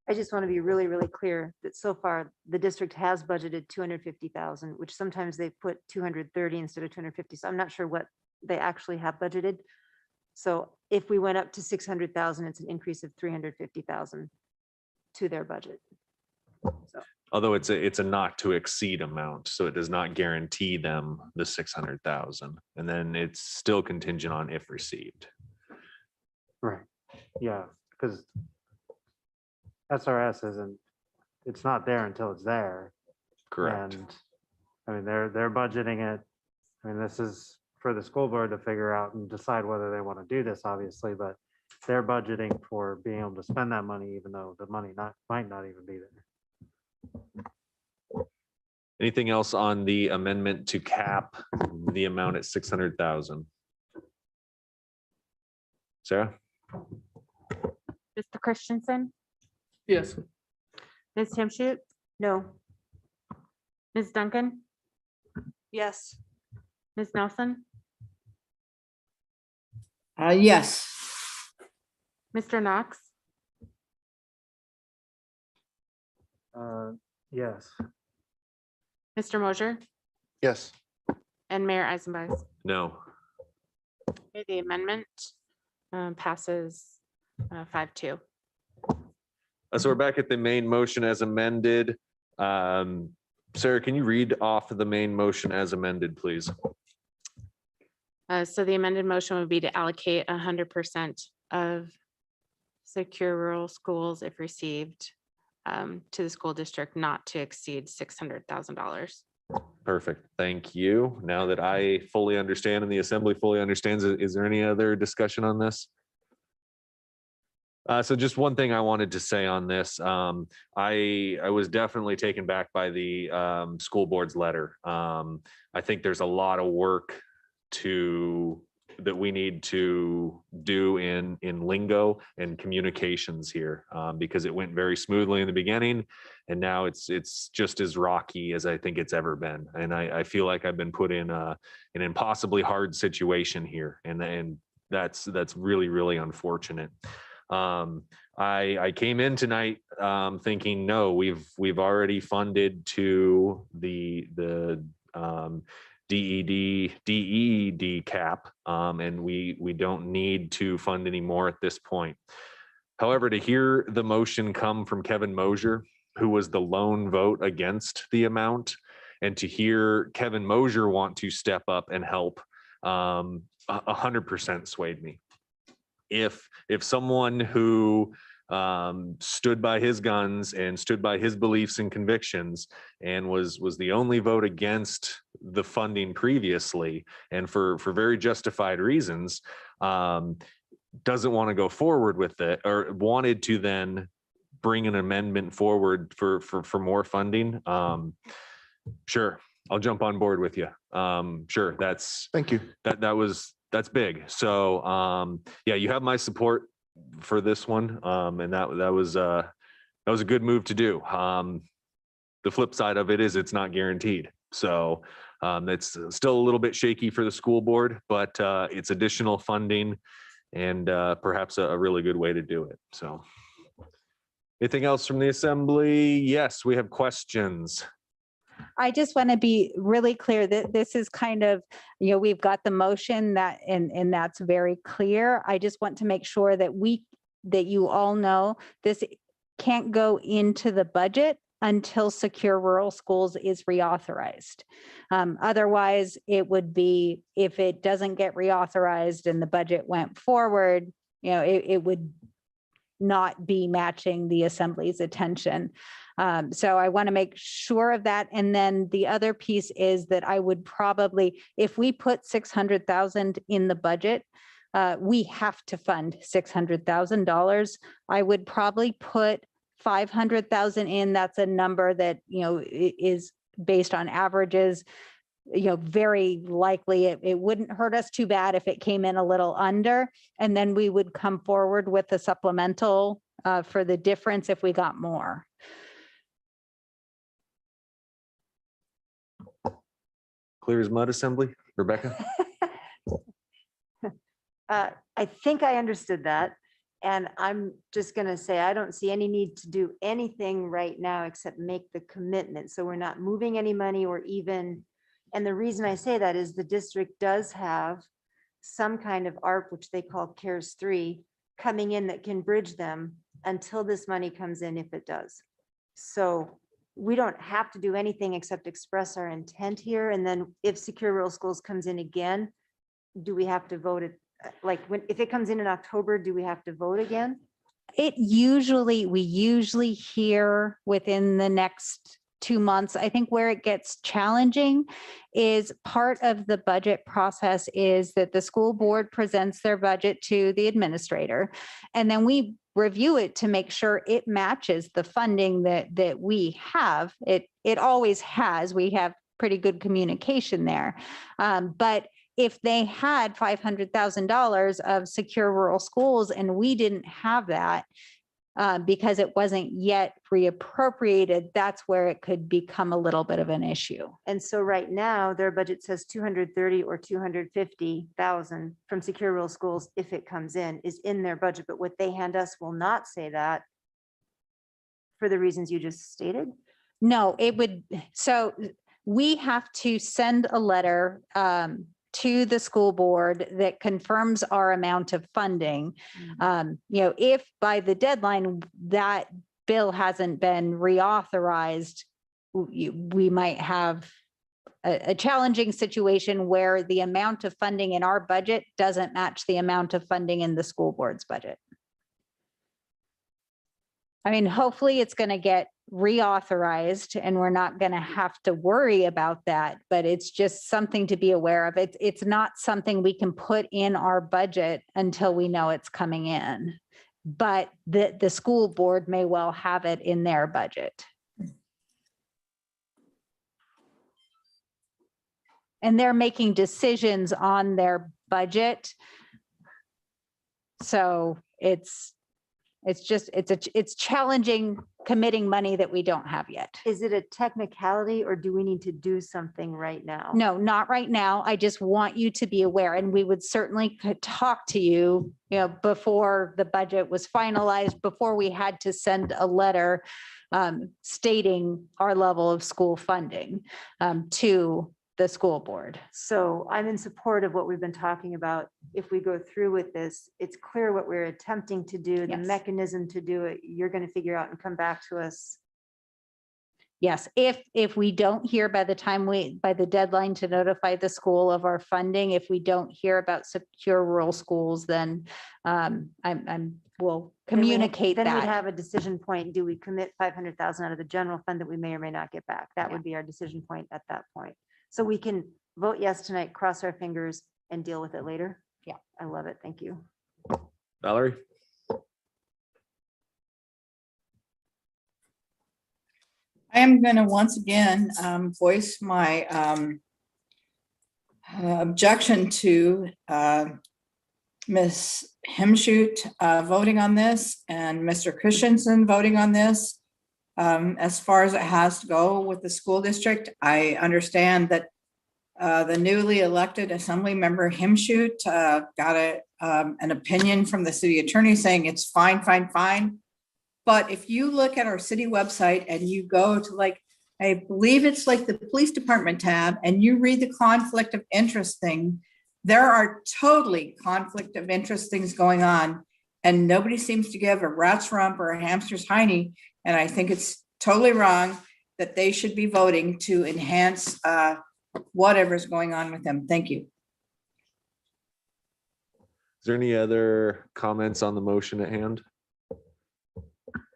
I just want to be really, really clear that so far the district has budgeted 250,000, which sometimes they put 230 instead of 250. So I'm not sure what they actually have budgeted. So if we went up to 600,000, it's an increase of 350,000 to their budget. So Although it's a not to exceed amount, so it does not guarantee them the 600,000. And then it's still contingent on if received. Right. Yeah, because SRS isn't, it's not there until it's there. Correct. And I mean, they're budgeting it. I mean, this is for the school board to figure out and decide whether they want to do this, obviously, but they're budgeting for being able to spend that money, even though the money might not even be there. Anything else on the amendment to cap the amount at 600,000? Sarah? Mr. Christensen, Yes. Ms. Timshute, no, Ms. Duncan, Yes. Ms. Nelson, Yes. Mr. Knox, Yes. Mr. Mosher, Yes. and Mayor Eisenbach. No. Okay, the amendment passes 5-2. So we're back at the main motion as amended. Sarah, can you read off the main motion as amended, please? So the amended motion would be to allocate 100% of secure rural schools if received to the school district not to exceed $600,000. Perfect. Thank you. Now that I fully understand and the assembly fully understands, is there any other discussion on this? So just one thing I wanted to say on this, I was definitely taken back by the school board's letter. I think there's a lot of work that we need to do in lingo and communications here, because it went very smoothly in the beginning, and now it's just as rocky as I think it's ever been. And I feel like I've been put in an impossibly hard situation here, and that's really, really unfortunate. I came in tonight thinking, no, we've already funded to the DED cap, and we don't need to fund any more at this point. However, to hear the motion come from Kevin Mosher, who was the lone vote against the amount, and to hear Kevin Mosher want to step up and help, 100% swayed me. If someone who stood by his guns and stood by his beliefs and convictions and was the only vote against the funding previously, and for very justified reasons, doesn't want to go forward with it, or wanted to then bring an amendment forward for more funding, sure, I'll jump on board with you. Sure, Thank you. That's big. So yeah, you have my support for this one. And that was a good move to do. The flip side of it is it's not guaranteed. So it's still a little bit shaky for the school board, but it's additional funding and perhaps a really good way to do it. So anything else from the assembly? Yes, we have questions. I just want to be really clear that this is kind of, we've got the motion and that's very clear. I just want to make sure that you all know this can't go into the budget until Secure Rural Schools is reauthorized. Otherwise, it would be, if it doesn't get reauthorized and the budget went forward, it would not be matching the assembly's attention. So I want to make sure of that. And then the other piece is that I would probably, if we put 600,000 in the budget, we have to fund $600,000. I would probably put 500,000 in. That's a number that, is based on averages. Very likely it wouldn't hurt us too bad if it came in a little under, and then we would come forward with a supplemental for the difference if we got more. Clear as mud, Assembly. Rebecca? I think I understood that. And I'm just going to say, I don't see any need to do anything right now except make the commitment. So we're not moving any money or even, and the reason I say that is the district does have some kind of ARP, which they call CARES 3, coming in that can bridge them until this money comes in, if it does. So we don't have to do anything except express our intent here. And then if Secure Rural Schools comes in again, do we have to vote it? Like if it comes in October, do we have to vote again? We usually hear within the next 2 months. I think where it gets challenging is part of the budget process is that the school board presents their budget to the administrator, and then we review it to make sure it matches the funding that we have. It always has. We have pretty good communication there. But if they had $500,000 of Secure Rural Schools and we didn't have that because it wasn't yet reappropriated, that's where it could become a little bit of an issue. And so right now their budget says 230 or 250,000 from Secure Rural Schools, if it comes in, is in their budget. But what they hand us will not say that for the reasons you just stated. No, it would. So we have to send a letter to the school board that confirms our amount of funding. If by the deadline that bill hasn't been reauthorized, we might have a challenging situation where the amount of funding in our budget doesn't match the amount of funding in the school board's budget. I mean, hopefully it's going to get reauthorized and we're not going to have to worry about that, but it's just something to be aware of. It's not something we can put in our budget until we know it's coming in, but the school board may well have it in their budget. And they're making decisions on their budget. So it's challenging committing money that we don't have yet. Is it a technicality or do we need to do something right now? No, not right now. I just want you to be aware, and we would certainly talk to you, before the budget was finalized, before we had to send a letter stating our level of school funding to the school board. So I'm in support of what we've been talking about. If we go through with this, it's clear what we're attempting to do, the Yes. mechanism to do it. You're going to figure out and come back to us. Yes, if we don't hear by the deadline to notify the school of our funding, if we don't hear about Secure Rural Schools, then we'll communicate Then we that. have a decision point. Do we commit 500,000 out of the general fund that we may or may not get back? That Yeah. would be our decision point at that point. So we can vote yes tonight, cross our fingers and deal with it later. Yeah. I love it. Thank you. Valerie? I am going to once again voice my objection to Ms. Hemshoot voting on this and Mr. Christensen voting on this. As far as it has to go with the school district, I understand that the newly elected assembly member Hemshoot got an opinion from the city attorney saying it's fine, fine, fine. But if you look at our city website and you go to I believe it's like the police department tab, and you read the conflict of interest thing, there are totally conflict of interest things going on, and nobody seems to give a rat's rump or a hamster's hiney. And I think it's totally wrong that they should be voting to enhance whatever's going on with them. Thank you. Is there any other comments on the motion at hand?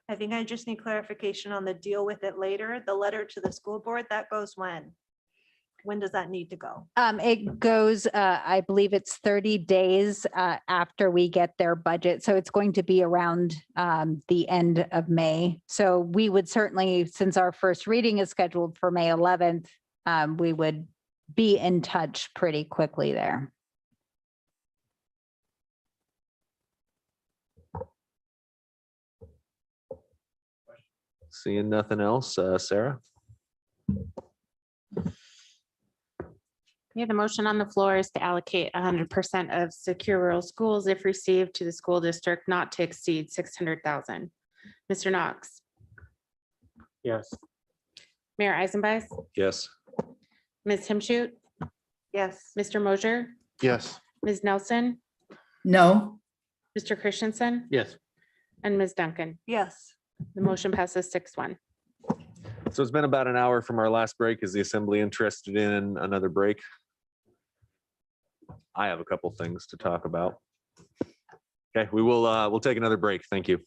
I think I just need clarification on the deal with it later. The letter to the school board, that goes when? When does that need to go? It goes, I believe it's 30 days after we get their budget. So it's going to be around the end of May. So we would certainly, since our first reading is scheduled for May 11th, we would be in touch pretty quickly there. Seeing nothing else, Sarah? Yeah, the motion on the floor is to allocate 100% of secure rural schools if received to the school district not to exceed 600,000. Mr. Knox, Yes. Mayor Eisenbeis, Yes. Ms. Himshoot, Yes. Mr. Mosher, Yes. Ms. Nelson, No, Mr. Christensen, Yes. and Ms. Duncan. Yes. The motion passes 6-1. So it's been about an hour from our last break. Is the assembly interested in another break? I have a couple things to talk about. Okay, we'll take another break. Thank you.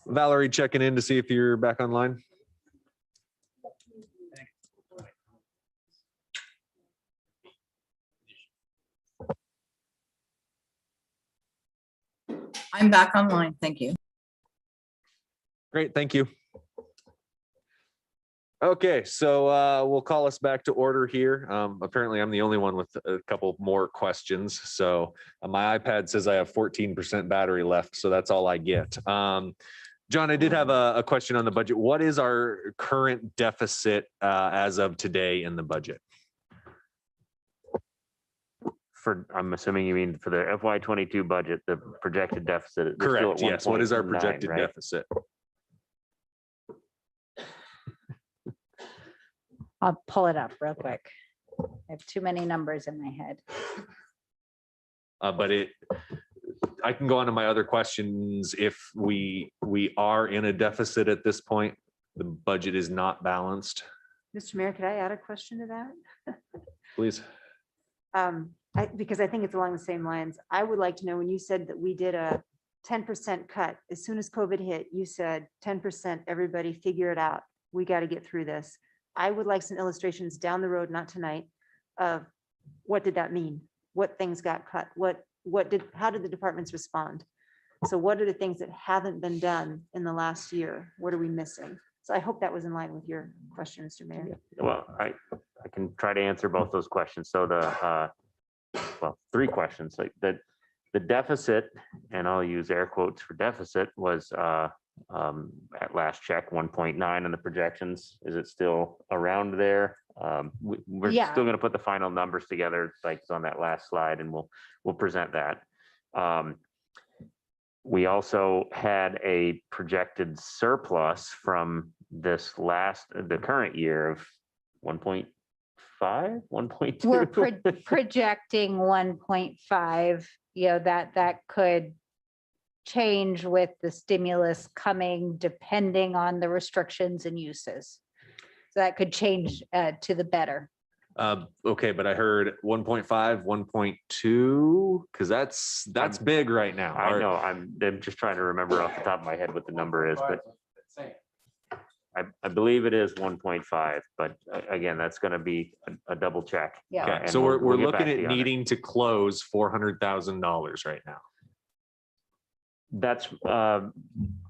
Valerie checking in to see if you're back online. I'm back online. Thank you. Great, thank you. Okay, so we'll call us back to order here. Apparently, I'm the only one with a couple more questions. So my iPad says I have 14% battery left, so that's all I get. John, I did have a question on the budget. What is our current deficit as of today in the budget? I'm assuming you mean for the FY22 budget, the projected deficit. we're still at Correct, yes. What is our 1.9, projected right? deficit? I'll pull it up real quick. I have too many numbers in my head. But I can go on to my other questions. If we are in a deficit at this point, the budget is not balanced, Mr. Mayor, could I add a question to that? please. Because I think it's along the same lines. I would like to know, when you said that we did a 10% cut, as soon as COVID hit, you said 10%, everybody figure it out. We got to get through this. I would like some illustrations down the road, not tonight, of what did that mean? What things got cut? How did the departments respond? So what are the things that haven't been done in the last year? What are we missing? So I hope that was in line with your question, Mr. Mayor. Well, I can try to answer both those questions. So well, three questions. Like the deficit, and I'll use air quotes for deficit, was at last check 1.9 in the projections. Is it still around there? We're Yeah. still going to put the final numbers together, like it's on that last slide, and we'll present that. We also had a projected surplus from the current year of 1.5, 1.2. We're projecting 1.5, that could change with the stimulus coming, depending on the restrictions and uses. So that could change to the better. Okay, but I heard 1.5, 1.2, because that's big right now. I know, I'm just trying to remember off the top of my head what the number is, but I believe it is 1.5, but again, that's going to be a double check. Yeah. Okay, And so we'll we're get back looking to at you on it. needing to close $400,000 right now. That's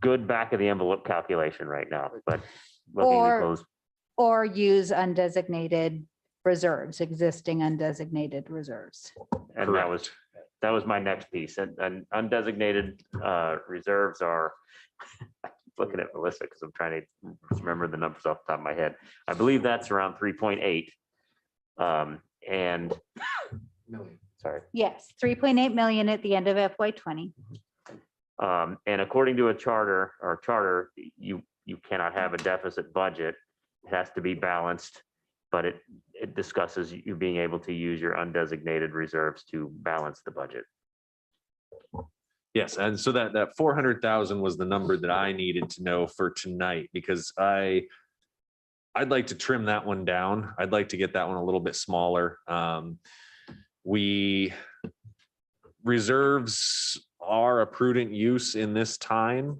good back of the envelope calculation right now, but looking to close. Or use undesignated reserves, existing undesignated reserves. And that was my next piece. And undesignated reserves are, I keep looking at Melissa because I'm trying to remember the numbers off the top of my head. I believe that's around 3.8. And sorry. Yes, 3.8 million at the end of FY20. And according to a charter, you cannot have a deficit budget. It has to be balanced, but it discusses you being able to use your undesignated reserves to balance the budget. Yes, and so that 400,000 was the number that I needed to know for tonight, because I'd like to trim that one down. I'd like to get that one a little bit smaller. Reserves are a prudent use in this time.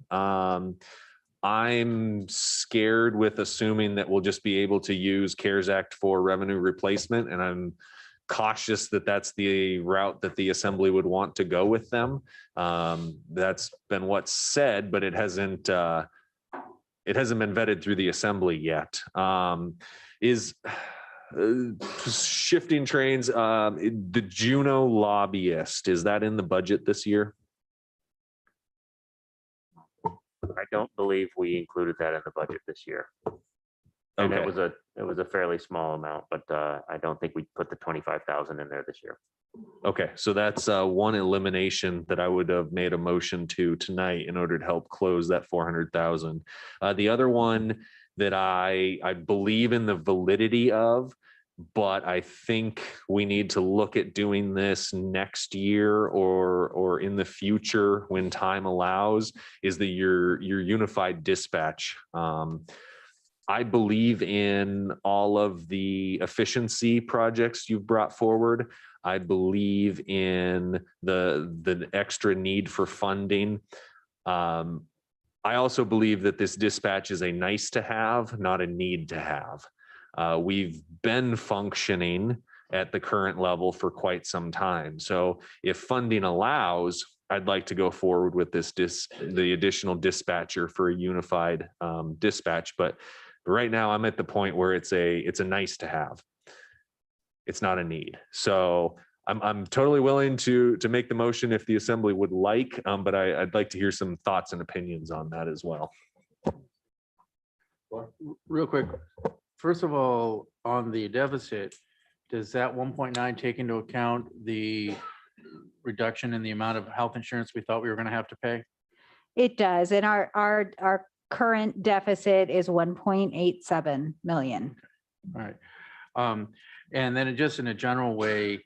I'm scared with assuming that we'll just be able to use CARES Act for revenue replacement, and I'm cautious that that's the route that the assembly would want to go with them. That's been what's said, but it hasn't been vetted through the assembly yet. Shifting trains, the Juneau lobbyist, is that in the budget this year? I don't believe we included that in the budget this year. And Okay. it was a fairly small amount, but I don't think we put the 25,000 in there this year. Okay, so that's one elimination that I would have made a motion to tonight in order to help close that 400,000. The other one that I believe in the validity of, but I think we need to look at doing this next year or in the future when time allows, is your unified dispatch. I believe in all of the efficiency projects you've brought forward. I believe in the extra need for funding. I also believe that this dispatch is a nice to have, not a need to have. We've been functioning at the current level for quite some time. So if funding allows, I'd like to go forward with the additional dispatcher for a unified dispatch. But right now I'm at the point where it's a nice to have. It's not a need. So I'm totally willing to make the motion if the assembly would like, but I'd like to hear some thoughts and opinions on that as well. Real quick, first of all, on the deficit, does that 1.9 take into account the reduction in the amount of health insurance we thought we were going to have to pay? It does. And our current deficit is 1.87 million. All right. And then just in a general way,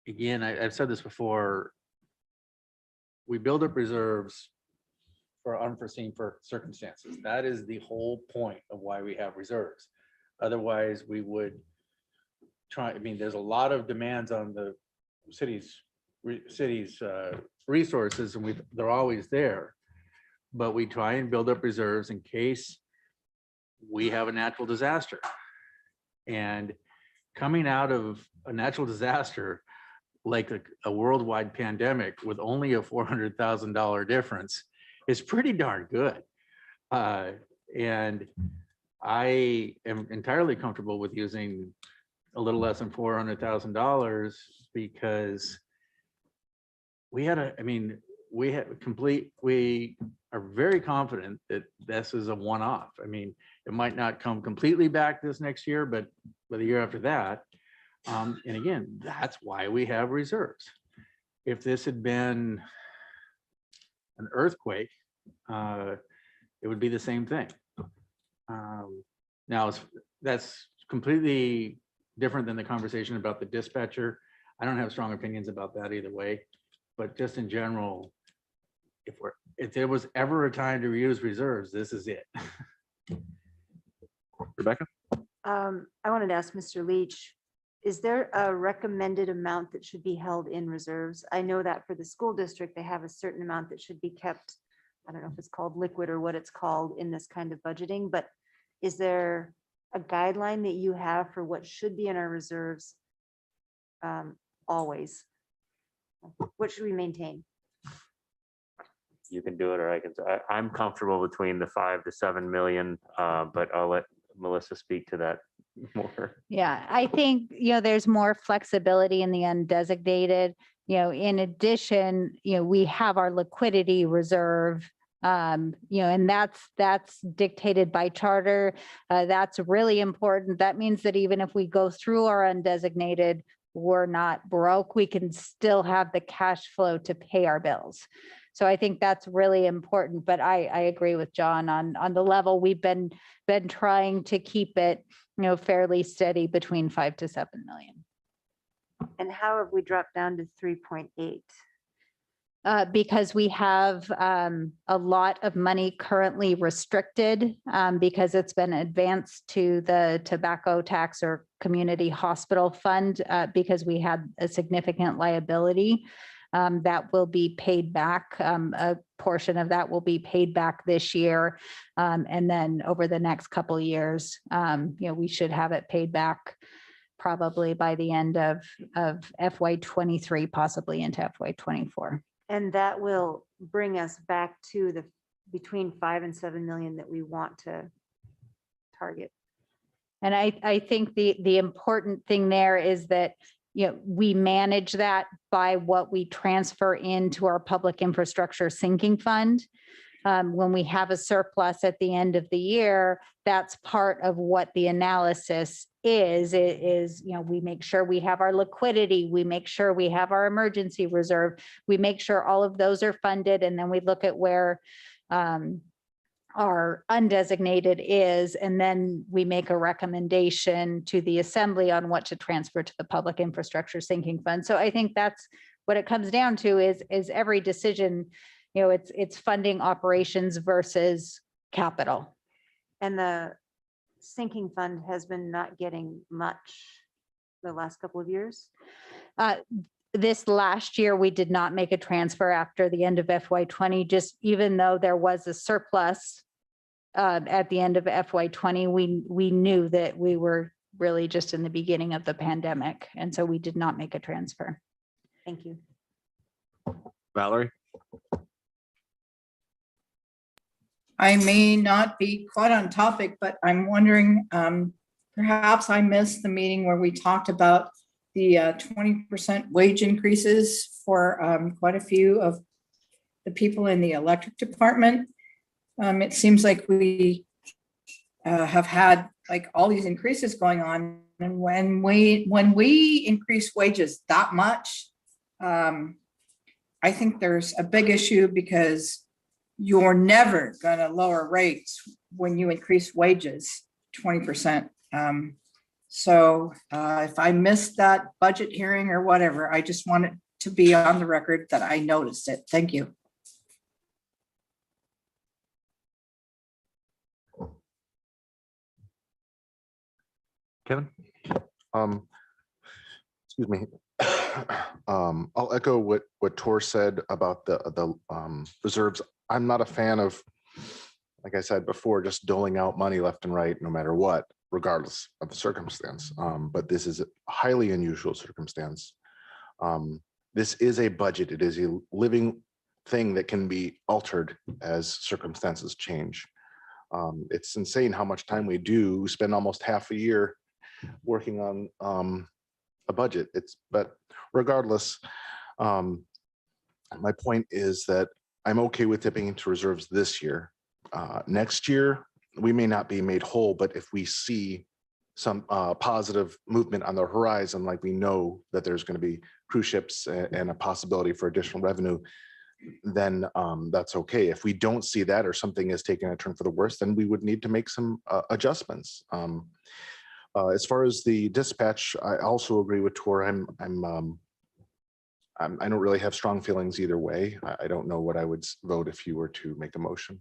again, I've said this before, we build up reserves for unforeseen circumstances. That is the whole point of why we have reserves. Otherwise, we would try, I mean, there's a lot of demands on the city's resources, and they're always there. But we try and build up reserves in case we have a natural disaster. And coming out of a natural disaster, like a worldwide pandemic with only a $400,000 difference, is pretty darn good. And I am entirely comfortable with using a little less than $400,000 because we are very confident that this is a one-off. I mean, it might not come completely back this next year, but the year after that. And again, that's why we have reserves. If this had been an earthquake, it would be the same thing. Now, that's completely different than the conversation about the dispatcher. I don't have strong opinions about that either way, but just in general, if there was ever a time to reuse reserves, this is it. Rebecca? I wanted to ask Mr. Leach, is there a recommended amount that should be held in reserves? I know that for the school district, they have a certain amount that should be kept. I don't know if it's called liquid or what it's called in this kind of budgeting, but is there a guideline that you have for what should be in our reserves always? What should we maintain? You can do it, or I can. I'm comfortable between the 5 to 7 million, but I'll let Melissa speak to that more. Yeah, I think, there's more flexibility in the undesignated. In addition, we have our liquidity reserve, and that's dictated by charter. That's really important. That means that even if we go through our undesignated, we're not broke. We can still have the cash flow to pay our bills. So I think that's really important, but I agree with John on the level. We've been trying to keep it, fairly steady between 5 to 7 million. And how have we dropped down to 3.8? Because we have a lot of money currently restricted because it's been advanced to the tobacco tax or community hospital fund because we had a significant liability. That will be paid back. A portion of that will be paid back this year. And then over the next couple of years, we should have it paid back probably by the end of FY23, possibly into FY24. And that will bring us back to the between 5 and 7 million that we want to target. And I think the important thing there is that we manage that by what we transfer into our public infrastructure sinking fund. When we have a surplus at the end of the year, that's part of what the analysis is, we make sure we have our liquidity, we make sure we have our emergency reserve, we make sure all of those are funded, and then we look at where our undesignated is, and then we make a recommendation to the assembly on what to transfer to the public infrastructure sinking fund. So I think that's what it comes down to is every decision, it's funding operations versus capital. And the sinking fund has been not getting much the last couple of years. this last year, we did not make a transfer after the end of FY20, just even though there was a surplus at the end of FY20, we knew that we were really just in the beginning of the pandemic. And so we did not make a transfer. Thank you. Valerie? I may not be quite on topic, but I'm wondering, perhaps I missed the meeting where we talked about the 20% wage increases for quite a few of the people in the electric department. It seems like we have had like all these increases going on, and when we increase wages that much, I think there's a big issue, because you're never going to lower rates when you increase wages 20%. So if I missed that budget hearing or whatever, I just wanted to be on the record that I noticed it. Thank you. Kevin? Excuse me. I'll echo what Tor said about the reserves. I'm not a fan of, like I said before, just doling out money left and right, no matter what, regardless of the circumstance. But this is a highly unusual circumstance. This is a budget. It is a living thing that can be altered as circumstances change. It's insane how much time we do spend, almost half a year working on a budget. But regardless, my point is that I'm okay with dipping into reserves this year. Next year, we may not be made whole, but if we see some positive movement on the horizon, like we know that there's going to be cruise ships and a possibility for additional revenue, then that's okay. If we don't see that, or something is taking a turn for the worse, then we would need to make some adjustments. As far as the dispatch, I also agree with Tor. I don't really have strong feelings either way. I don't know what I would vote if you were to make a motion.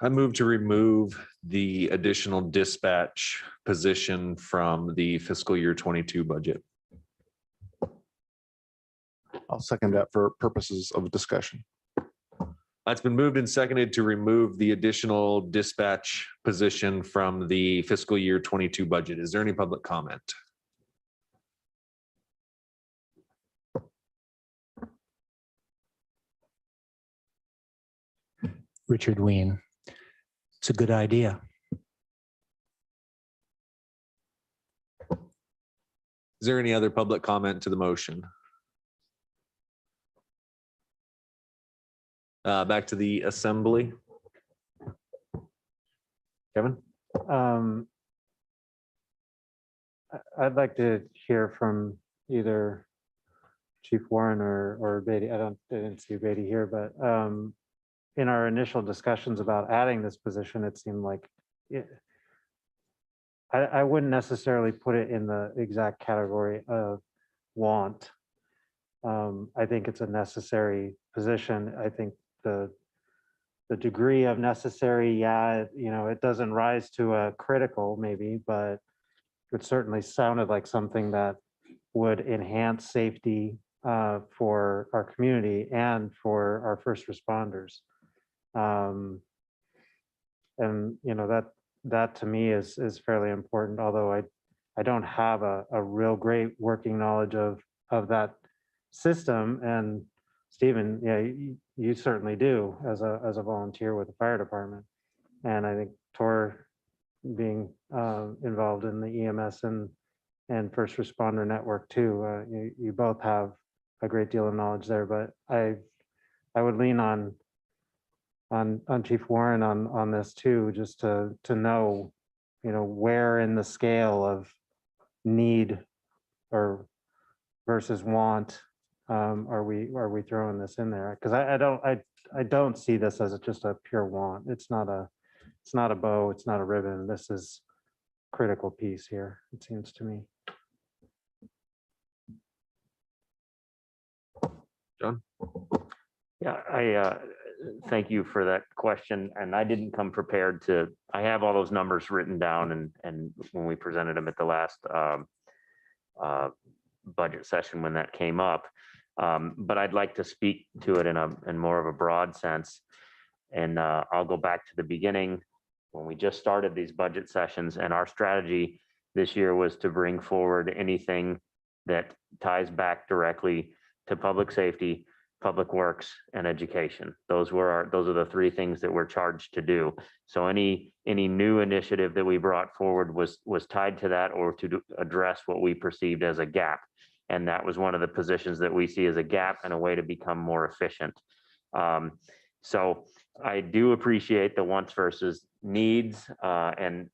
I move to remove the additional dispatch position from the fiscal year 22 budget. I'll second that for purposes of discussion. It's been moved and seconded to remove the additional dispatch position from the fiscal year 22 budget. Is there any public comment? Richard Ween. It's a good idea. Is there any other public comment to the motion? Back to the assembly. Kevin? I'd like to hear from either Chief Warren or Beatty. I didn't see Beatty here, but in our initial discussions about adding this position, it seemed like I wouldn't necessarily put it in the exact category of want. I think it's a necessary position. I think the degree of necessary, yeah, it doesn't rise to a critical maybe, but it certainly sounded like something that would enhance safety for our community and for our first responders. And that to me is fairly important, although I don't have a real great working knowledge of that system. And Stephen, yeah, you certainly do as a volunteer with the fire department. And I think Tor being involved in the EMS and first responder network too, you both have a great deal of knowledge there. But I would lean on Chief Warren on this too, just to know, where in the scale of need or versus want are we throwing this in there? Because I don't see this as just a pure want. It's not a bow, it's not a ribbon. This is a critical piece here, it seems to me. John? Yeah, thank you for that question. And I didn't come prepared I have all those numbers written down and when we presented them at the last budget session when that came up. But I'd like to speak to it in more of a broad sense. And I'll go back to the beginning when we just started these budget sessions, and our strategy this year was to bring forward anything that ties back directly to public safety, public works, and education. Those are the three things that we're charged to do. So any new initiative that we brought forward was tied to that, or to address what we perceived as a gap. And that was one of the positions that we see as a gap and a way to become more efficient. So I do appreciate the wants versus needs, and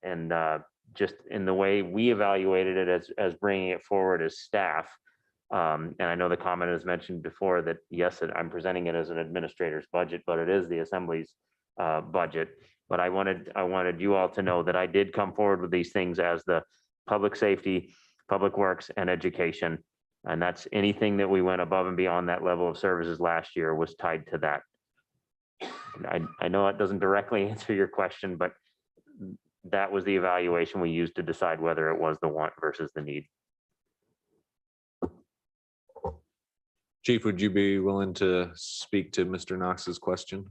just in the way we evaluated it as bringing it forward as staff. And I know the comment has mentioned before that, yes, I'm presenting it as an administrator's budget, but it is the assembly's budget. But I wanted you all to know that I did come forward with these things as the public safety, public works, and education. And that's anything that we went above and beyond that level of services last year was tied to that. I know it doesn't directly answer your question, but that was the evaluation we used to decide whether it was the want versus the need. Chief, would you be willing to speak to Mr. Knox's question?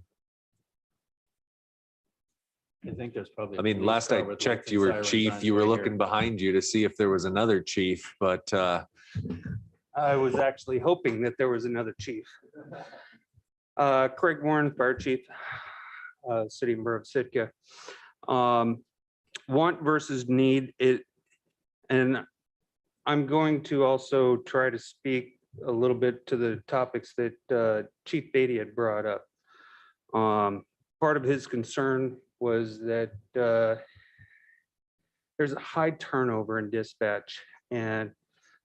I think there's probably. I mean, last I checked, you were chief. You were looking behind you to see if there was another chief, but I was actually hoping that there was another chief. Craig Warren, Fire Chief, City and Borough of Sitka. Want versus need, and I'm going to also try to speak a little bit to the topics that Chief Beatty had brought up. Part of his concern was that there's a high turnover in dispatch, and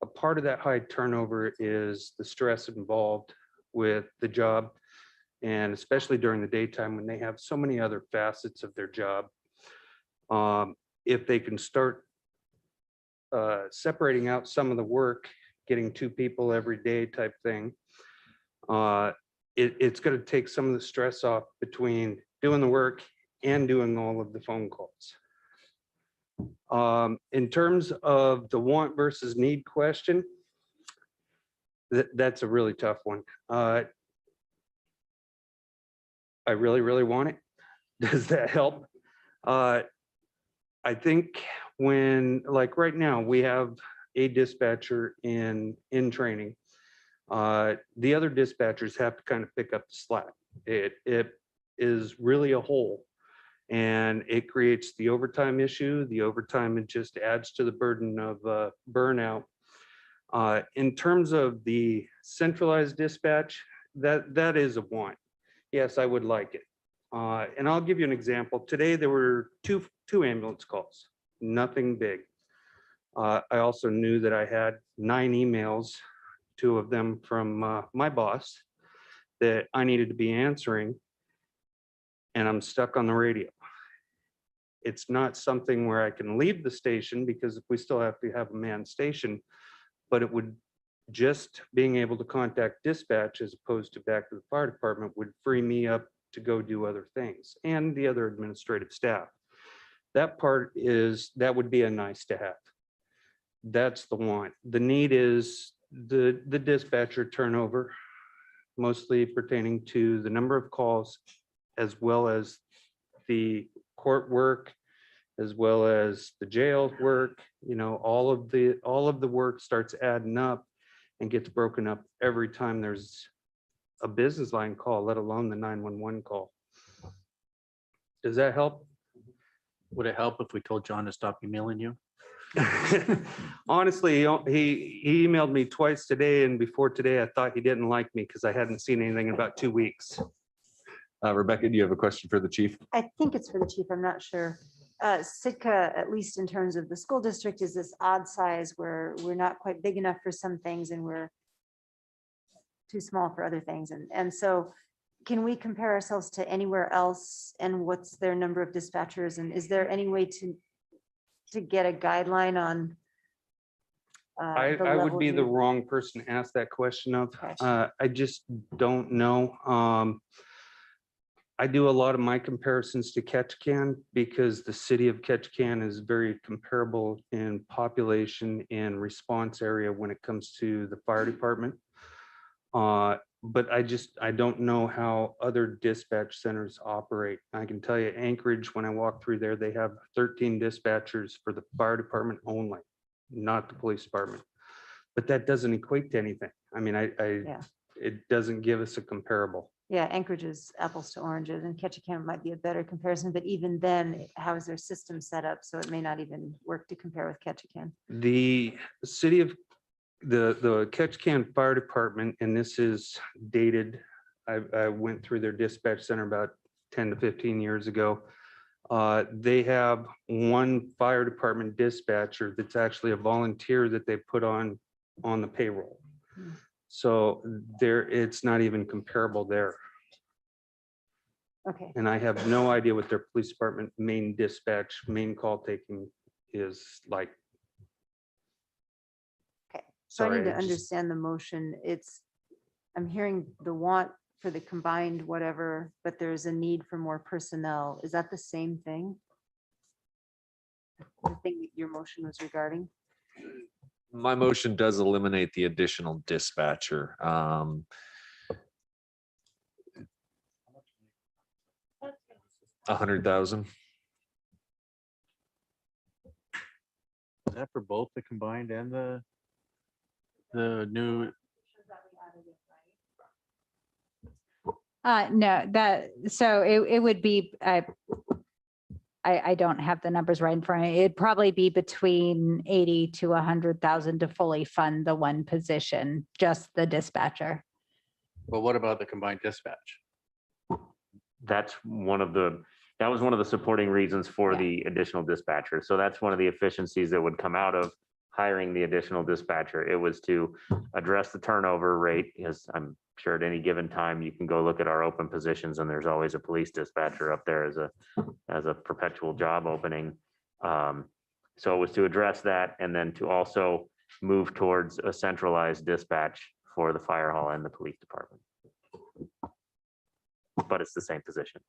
a part of that high turnover is the stress involved with the job, and especially during the daytime when they have so many other facets of their job. If they can start separating out some of the work, getting 2 people every day type thing, it's going to take some of the stress off between doing the work and doing all of the phone calls. In terms of the want versus need question, that's a really tough one. I really, really want it. Does that help? I think when, like right now, we have a dispatcher in training. The other dispatchers have to kind of pick up the slack. It is really a hole, and it creates the overtime issue. The overtime, it just adds to the burden of burnout. In terms of the centralized dispatch, that is a want. Yes, I would like it. And I'll give you an example. Today, there were two ambulance calls, nothing big. I also knew that I had 9 emails, 2 of them from my boss, that I needed to be answering, and I'm stuck on the radio. It's not something where I can leave the station, because we still have to have a manned station, but it would just being able to contact dispatch as opposed to back to the fire department would free me up to go do other things, and the other administrative staff. That part that would be a nice to have. That's the want. The need is the dispatcher turnover, mostly pertaining to the number of calls, as well as the court work, as well as the jail work. You know, all of the work starts adding up and gets broken up every time there's a business line call, let alone the 911 call. Does that help? Would it help if we told John to stop emailing you? Honestly, he emailed me twice today, and before today, I thought he didn't like me because I hadn't seen anything in about 2 weeks. Rebecca, do you have a question for the chief? I think it's for the chief, I'm not sure. Sitka, at least in terms of the school district, is this odd size where we're not quite big enough for some things and we're too small for other things. And so can we compare ourselves to anywhere else, and what's their number of dispatchers? And is there any way to get a guideline on? I would be the wrong person to ask that question of. Gotcha. I just don't know. I do a lot of my comparisons to Ketchikan because the city of Ketchikan is very comparable in population and response area when it comes to the fire department. But I don't know how other dispatch centers operate. I can tell you Anchorage, when I walk through there, they have 13 dispatchers for the fire department only, not the police department. But that doesn't equate to anything. I mean, Yeah. it doesn't give us a comparable. Yeah, Anchorage is apples to oranges, and Ketchikan might be a better comparison, but even then, how is their system set up? So it may not even work to compare with Ketchikan. The city of, the Ketchikan Fire Department, and this is dated, I went through their dispatch center about 10 to 15 years ago. They have one fire department dispatcher that's actually a volunteer that they put on the payroll. So there, it's not even comparable there. Okay, And I have no idea what their police department main dispatch, main call taking is like. so I Sorry, need to I just- understand the motion. I'm hearing the want for the combined whatever, but there's a need for more personnel. Is that the same thing? The thing that your motion was regarding? My motion does eliminate the additional dispatcher. 100,000. Is that for both the combined and the new? No, so it would be, I don't have the numbers right in front of me. It'd probably be between 80 to 100,000 to fully fund the one position, just the dispatcher. But what about the combined dispatch? That was one of the supporting reasons for the additional dispatcher. So that's one of the efficiencies that would come out of hiring the additional dispatcher. It was to address the turnover rate, because I'm sure at any given time you can go look at our open positions and there's always a police dispatcher up there as a perpetual job opening. So it was to address that, and then to also move towards a centralized dispatch for the fire hall and the police department. But it's the same position.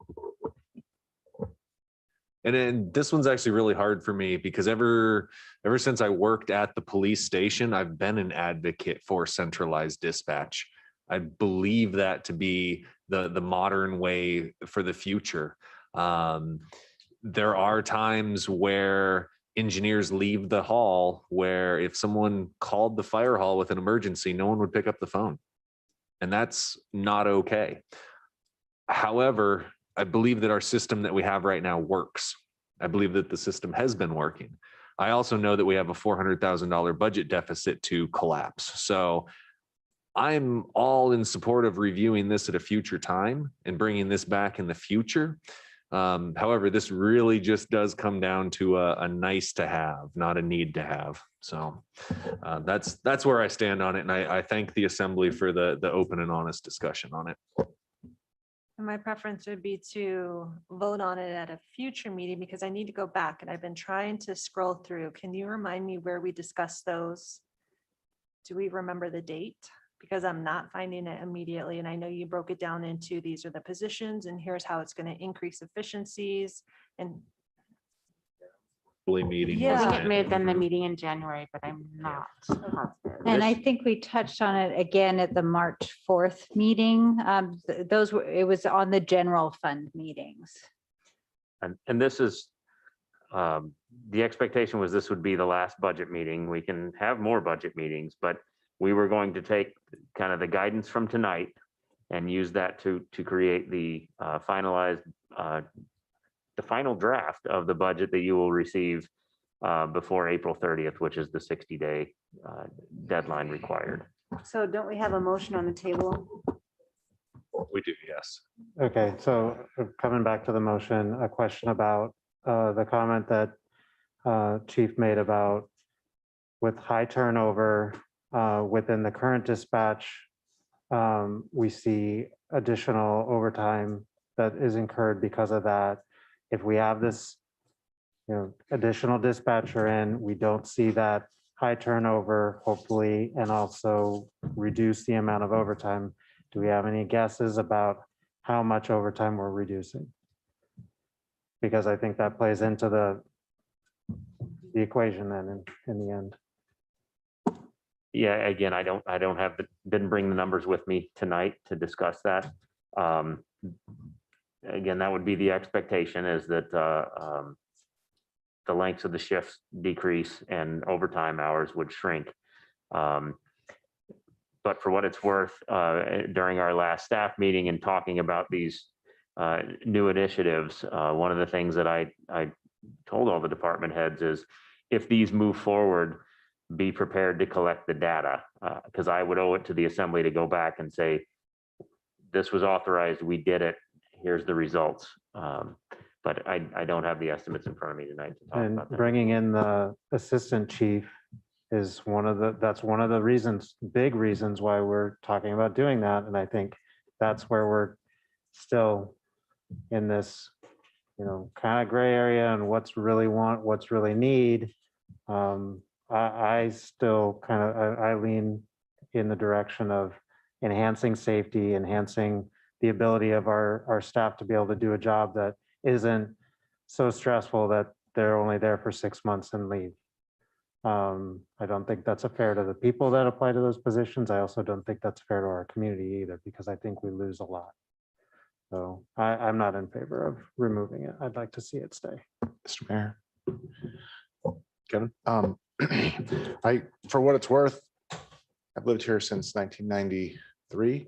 And then this one's actually really hard for me because ever since I worked at the police station, I've been an advocate for centralized dispatch. I believe that to be the modern way for the future. There are times where engineers leave the hall where if someone called the fire hall with an emergency, no one would pick up the phone. And that's not okay. However, I believe that our system that we have right now works. I believe that the system has been working. I also know that we have a $400,000 budget deficit to collapse. So I'm all in support of reviewing this at a future time and bringing this back in the future. However, this really just does come down to a nice to have, not a need to have. So that's where I stand on it. And I thank the assembly for the open and honest discussion on it. And my preference would be to vote on it at a future meeting because I need to go back and I've been trying to scroll through. Can you remind me where we discussed those? Do we remember the date? Because I'm not finding it immediately. And I know you broke it down into these are the positions and here's how it's going to increase efficiencies and Meeting. Yeah. I think wasn't it may have been the Mhm. meeting in January, but I'm not positive. And I think we touched on it again at the March 4th meeting. It was on the general fund meetings. And this is, the expectation was this would be the last budget meeting. We can have more budget meetings, but we were going to take kind of the guidance from tonight and use that to create the finalized, the final draft of the budget that you will receive before April 30th, which is the 60-day deadline required. So don't we have a motion on the table? We do, yes. Okay, so coming back to the motion, a question about the comment that Chief made about with high turnover within the current dispatch, we see additional overtime that is incurred because of that. If we have this, additional dispatcher in, we don't see that high turnover, hopefully, and also reduce the amount of overtime. Do we have any guesses about how much overtime we're reducing. Because I think that plays into the equation then in the end. Yeah, again, I don't have didn't bring the numbers with me tonight to discuss that. Again, that would be the expectation, is that the lengths of the shifts decrease and overtime hours would shrink. But for what it's worth, during our last staff meeting and talking about these new initiatives, one of the things that I told all the department heads is, if these move forward, be prepared to collect the data, because I would owe it to the assembly to go back and say, this was authorized, we did it, here's the results. But I don't have the estimates in front of me tonight to talk And about that. bringing in the assistant chief is that's one of the reasons, big reasons why we're talking about doing that. And I think that's where we're still in this, kind of gray area and what's really need. I still I lean in the direction of enhancing safety, enhancing the ability of our staff to be able to do a job that isn't so stressful that they're only there for 6 months and leave. I don't think that's fair to the people that apply to those positions. I also don't think that's fair to our community either, because I think we lose a lot. So I'm not in favor of removing it. I'd like to see it stay. Mr. Mayor. Kevin, for what it's worth, I've lived here since 1993.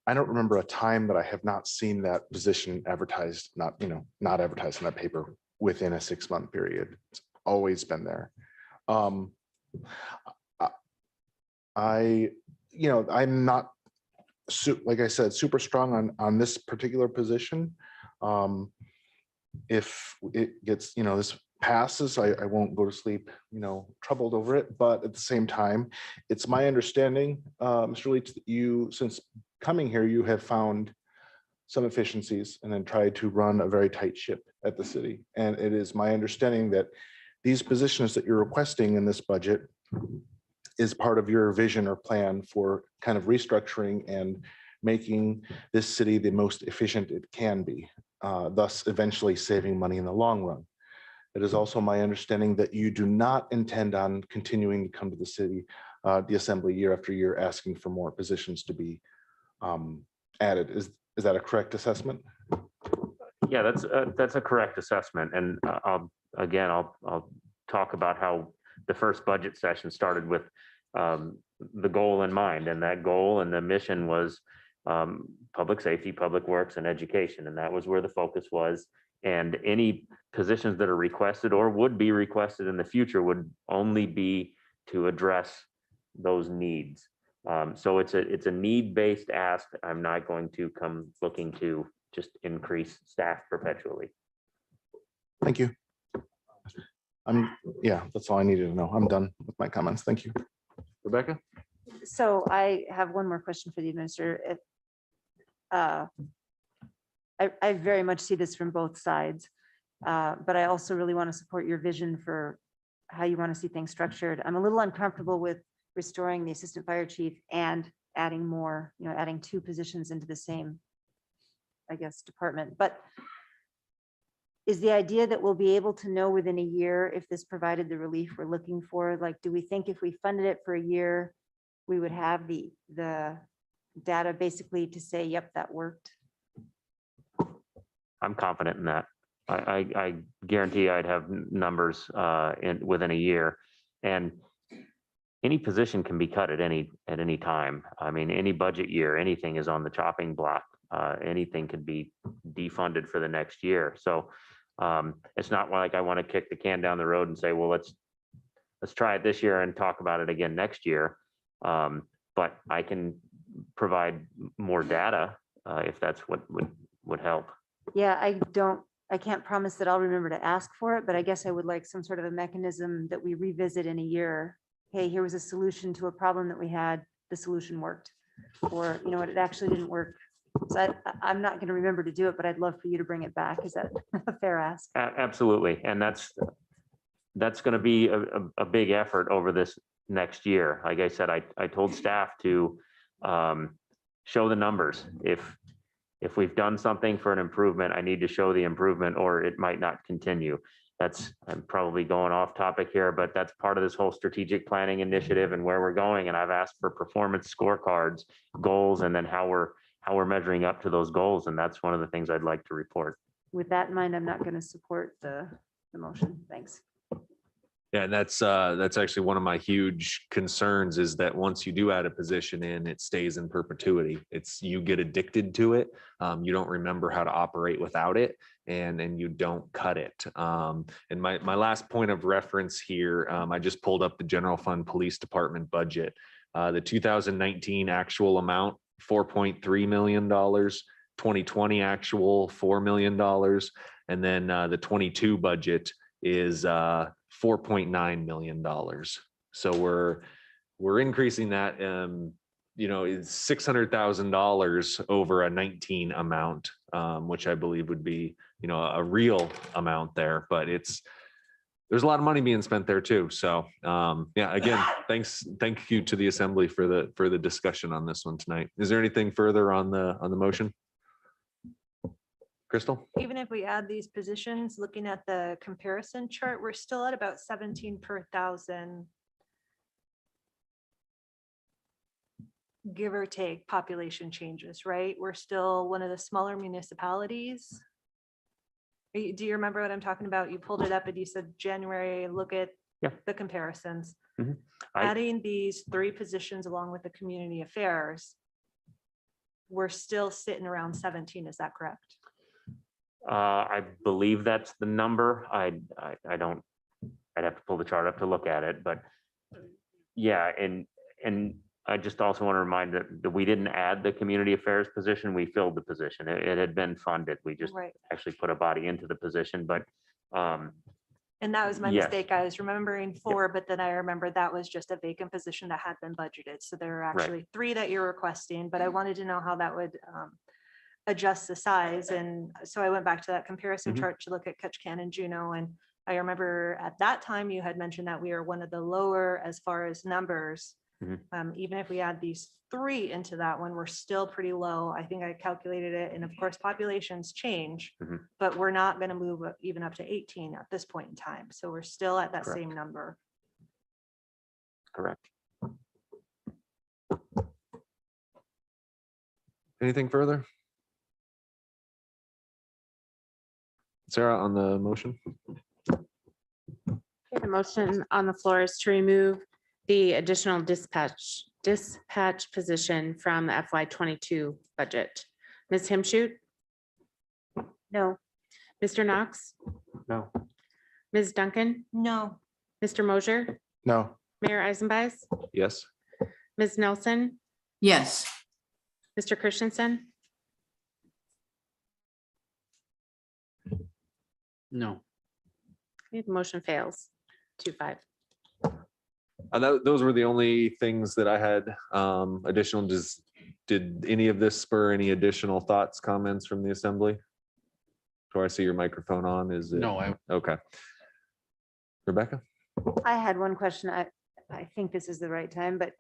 I don't remember a time that I have not seen that position advertised, not advertised in that paper within a 6-month period. It's always been there. I'm not, like I said, super strong on this particular position. If it gets, this passes, I won't go to sleep, troubled over it. But at the same time, it's my understanding, Mr. Leach, that you, since coming here, you have found some efficiencies and then tried to run a very tight ship at the city. And it is my understanding that these positions that you're requesting in this budget is part of your vision or plan for kind of restructuring and making this city the most efficient it can be, thus eventually saving money in the long run. It is also my understanding that you do not intend on continuing to come to the city, the assembly year after year, asking for more positions to be added. Is that a correct assessment? Yeah, that's a correct assessment. And I'll talk about how the first budget session started with the goal in mind, and that goal and the mission was public safety, public works, and education. And that was where the focus was. And any positions that are requested or would be requested in the future would only be to address those needs. So it's a need-based ask. I'm not going to come looking to just increase staff perpetually. Thank you. Yeah, that's all I needed to know. I'm done with my comments. Thank you. Rebecca? So I have one more question for the administrator. I very much see this from both sides, but I also really want to support your vision for how you want to see things structured. I'm a little uncomfortable with restoring the assistant fire chief and adding more, adding 2 positions into the same, I guess, department. But is the idea that we'll be able to know within a year if this provided the relief we're looking for? Like, do we think if we funded it for a year, we would have the data basically to say, yep, that worked? I'm confident in that. I guarantee I'd have numbers within a year. And any position can be cut at any time. I mean, any budget year, anything is on the chopping block. Anything could be defunded for the next year. So it's not like I want to kick the can down the road and say, well, let's try it this year and talk about it again next year. But I can provide more data if that's what would help. Yeah, I can't promise that I'll remember to ask for it, but I guess I would like some sort of a mechanism that we revisit in a year. Hey, here was a solution to a problem that we had. The solution worked. Or, what, it actually didn't work. So I'm not going to remember to do it, but I'd love for you to bring it back. Is that a fair ask? Absolutely. And that's going to be a big effort over this next year. Like I said, I told staff to show the numbers. If we've done something for an improvement, I need to show the improvement or it might not continue. I'm probably going off topic here, but that's part of this whole strategic planning initiative and where we're going. And I've asked for performance scorecards, goals, and then how we're measuring up to those goals. And that's one of the things I'd like to report. With that in mind, I'm not going to support the motion. Thanks. Yeah, and that's actually one of my huge concerns is that once you do add a position in, it stays in perpetuity. You get addicted to it. You don't remember how to operate without it, and you don't cut it. And my last point of reference here, I just pulled up the general fund police department budget. The 2019 actual amount, $4.3 million, 2020 actual, $4 million. And then the 22 budget is $4.9 million. So we're increasing that, it's $600,000 over a 19 amount, which I believe would be, a real amount there, but there's a lot of money being spent there too. So yeah, again, thank you to the assembly for the discussion on this one tonight. Is there anything further on the motion? Crystal? Even if we add these positions, looking at the comparison chart, we're still at about 17 per thousand. Give or take population changes, right? We're still one of the smaller municipalities. Do you remember what I'm talking about? You pulled it up and you said January, look at the comparisons. Adding these 3 positions along with the community affairs, we're still sitting around 17. Is that correct? I believe that's the number. I'd have to pull the chart up to look at it, but yeah, and I just also want to remind that we didn't add the community affairs position. We filled the position. It had been funded. We just actually put a body into the position, but and that was my yes. mistake. I was remembering 4, but then I remember that was just a vacant position that had been budgeted. So there are actually 3 that you're requesting, but I wanted to know how that would adjust the size. And so I went back to that comparison chart to look at Ketchikan and Juneau. And I remember at that time you had mentioned that we are one of the lower as far as numbers. Even if we add these 3 into that one, we're still pretty low. I think I calculated it. And of course, populations change, but we're not going to move even up to 18 at this point in time. So we're still at that same number. Correct. Anything further? Sarah, on the motion? Okay, the motion on the floor is to remove the additional dispatch position from the FY22 budget. Ms. Himshoot? No. Mr. Knox? No. Ms. Duncan? No. Mr. Mosher? No. Mayor Eisenbeis? Yes. Ms. Nelson? Yes. Mr. Christensen? No. Okay, the motion fails. 2-5. Those were the only things that I had additional. Did any of this spur any additional thoughts, comments from the assembly? Do I see your microphone on? Is it? No, Okay. Rebecca? I had one question. I think this is the right time, but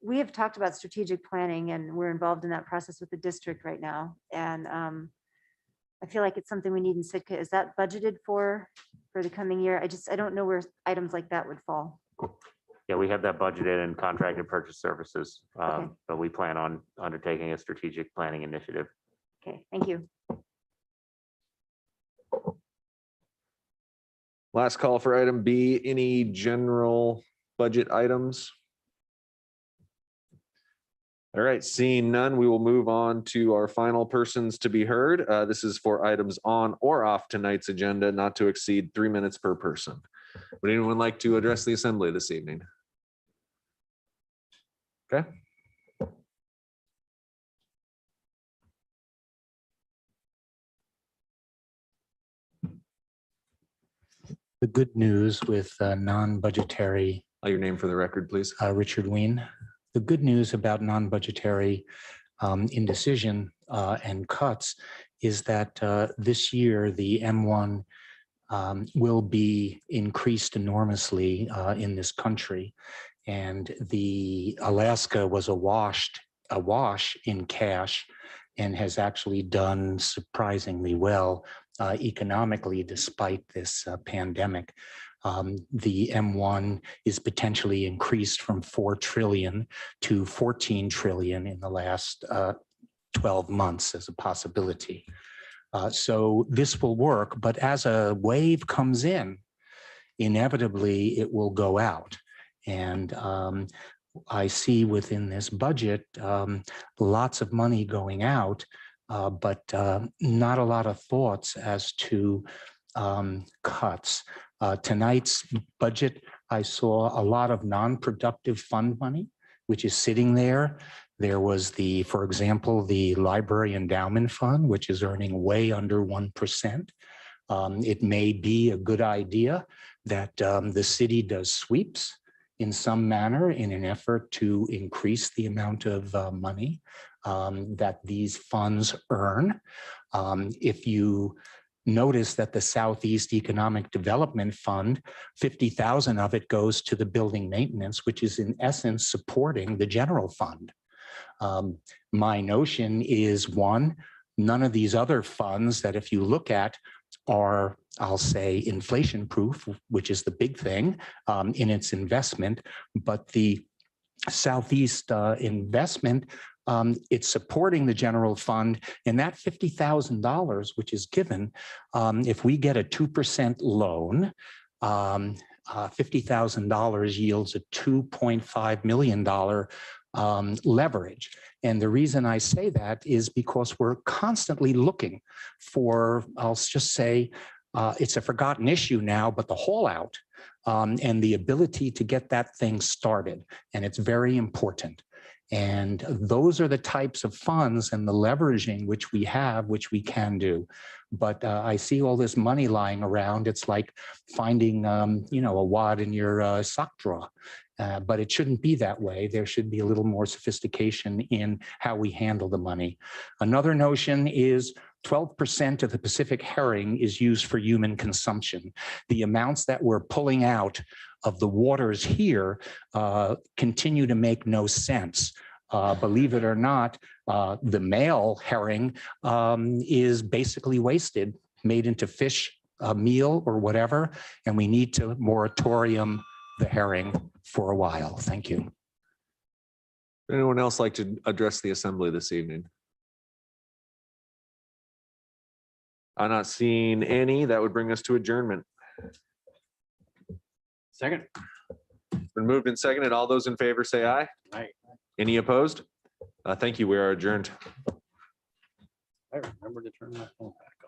we have talked about strategic planning and we're involved in that process with the district right now. And I feel like it's something we need in Sitka. Is that budgeted for the coming year? I don't know where items like that would fall. Yeah, we have that budgeted in contracted purchase services, but we plan on undertaking a strategic planning initiative. Okay, thank you. Last call for item B, any general budget items? All right, seeing none, we will move on to our final persons to be heard. This is for items on or off tonight's agenda, not to exceed 3 minutes per person. Would anyone like to address the assembly this evening? Okay. The good news with non-budgetary. Your name for the record, please. Richard Wien. The good news about non-budgetary indecision and cuts is that this year the M1 will be increased enormously in this country. And the Alaska was a wash in cash. and has actually done surprisingly well economically despite this pandemic. The M1 is potentially increased from 4 trillion to 14 trillion in the last 12 months as a possibility. So this will work, but as a wave comes in, inevitably it will go out. And I see within this budget lots of money going out, but not a lot of thoughts as to cuts. Tonight's budget, I saw a lot of non-productive fund money, which is sitting there. There was for example, the Library Endowment Fund, which is earning way under 1%. It may be a good idea that the city does sweeps in some manner in an effort to increase the amount of money that these funds earn. If you notice that the Southeast Economic Development Fund, 50,000 of it goes to the building maintenance, which is in essence supporting the general fund. My notion is, one, none of these other funds that if you look at are, I'll say, inflation proof, which is the big thing in its investment, but the Southeast investment, it's supporting the general fund, and that $50,000, which is given, if we get a 2% loan, $50,000 yields a $2.5 million leverage. And the reason I say that is because we're constantly looking for, I'll just say, it's a forgotten issue now, but the haul out and the ability to get that thing started. And it's very important. And those are the types of funds and the leveraging which we have, which we can do. But I see all this money lying around. It's like finding, you know, a wad in your sock drawer. But it shouldn't be that way. There should be a little more sophistication in how we handle the money. Another notion is 12% of the Pacific herring is used for human consumption. The amounts that we're pulling out of the waters here continue to make no sense. Believe it or not, the male herring is basically wasted, made into fish meal or whatever, and we need to moratorium the herring for a while. Thank you. Anyone else like to address the assembly this evening? I'm not seeing any. That would bring us to adjournment. Second. Been moved and seconded. All those in favor say aye. Aye. Any opposed? Thank you. We are adjourned. I remember to turn my phone back on.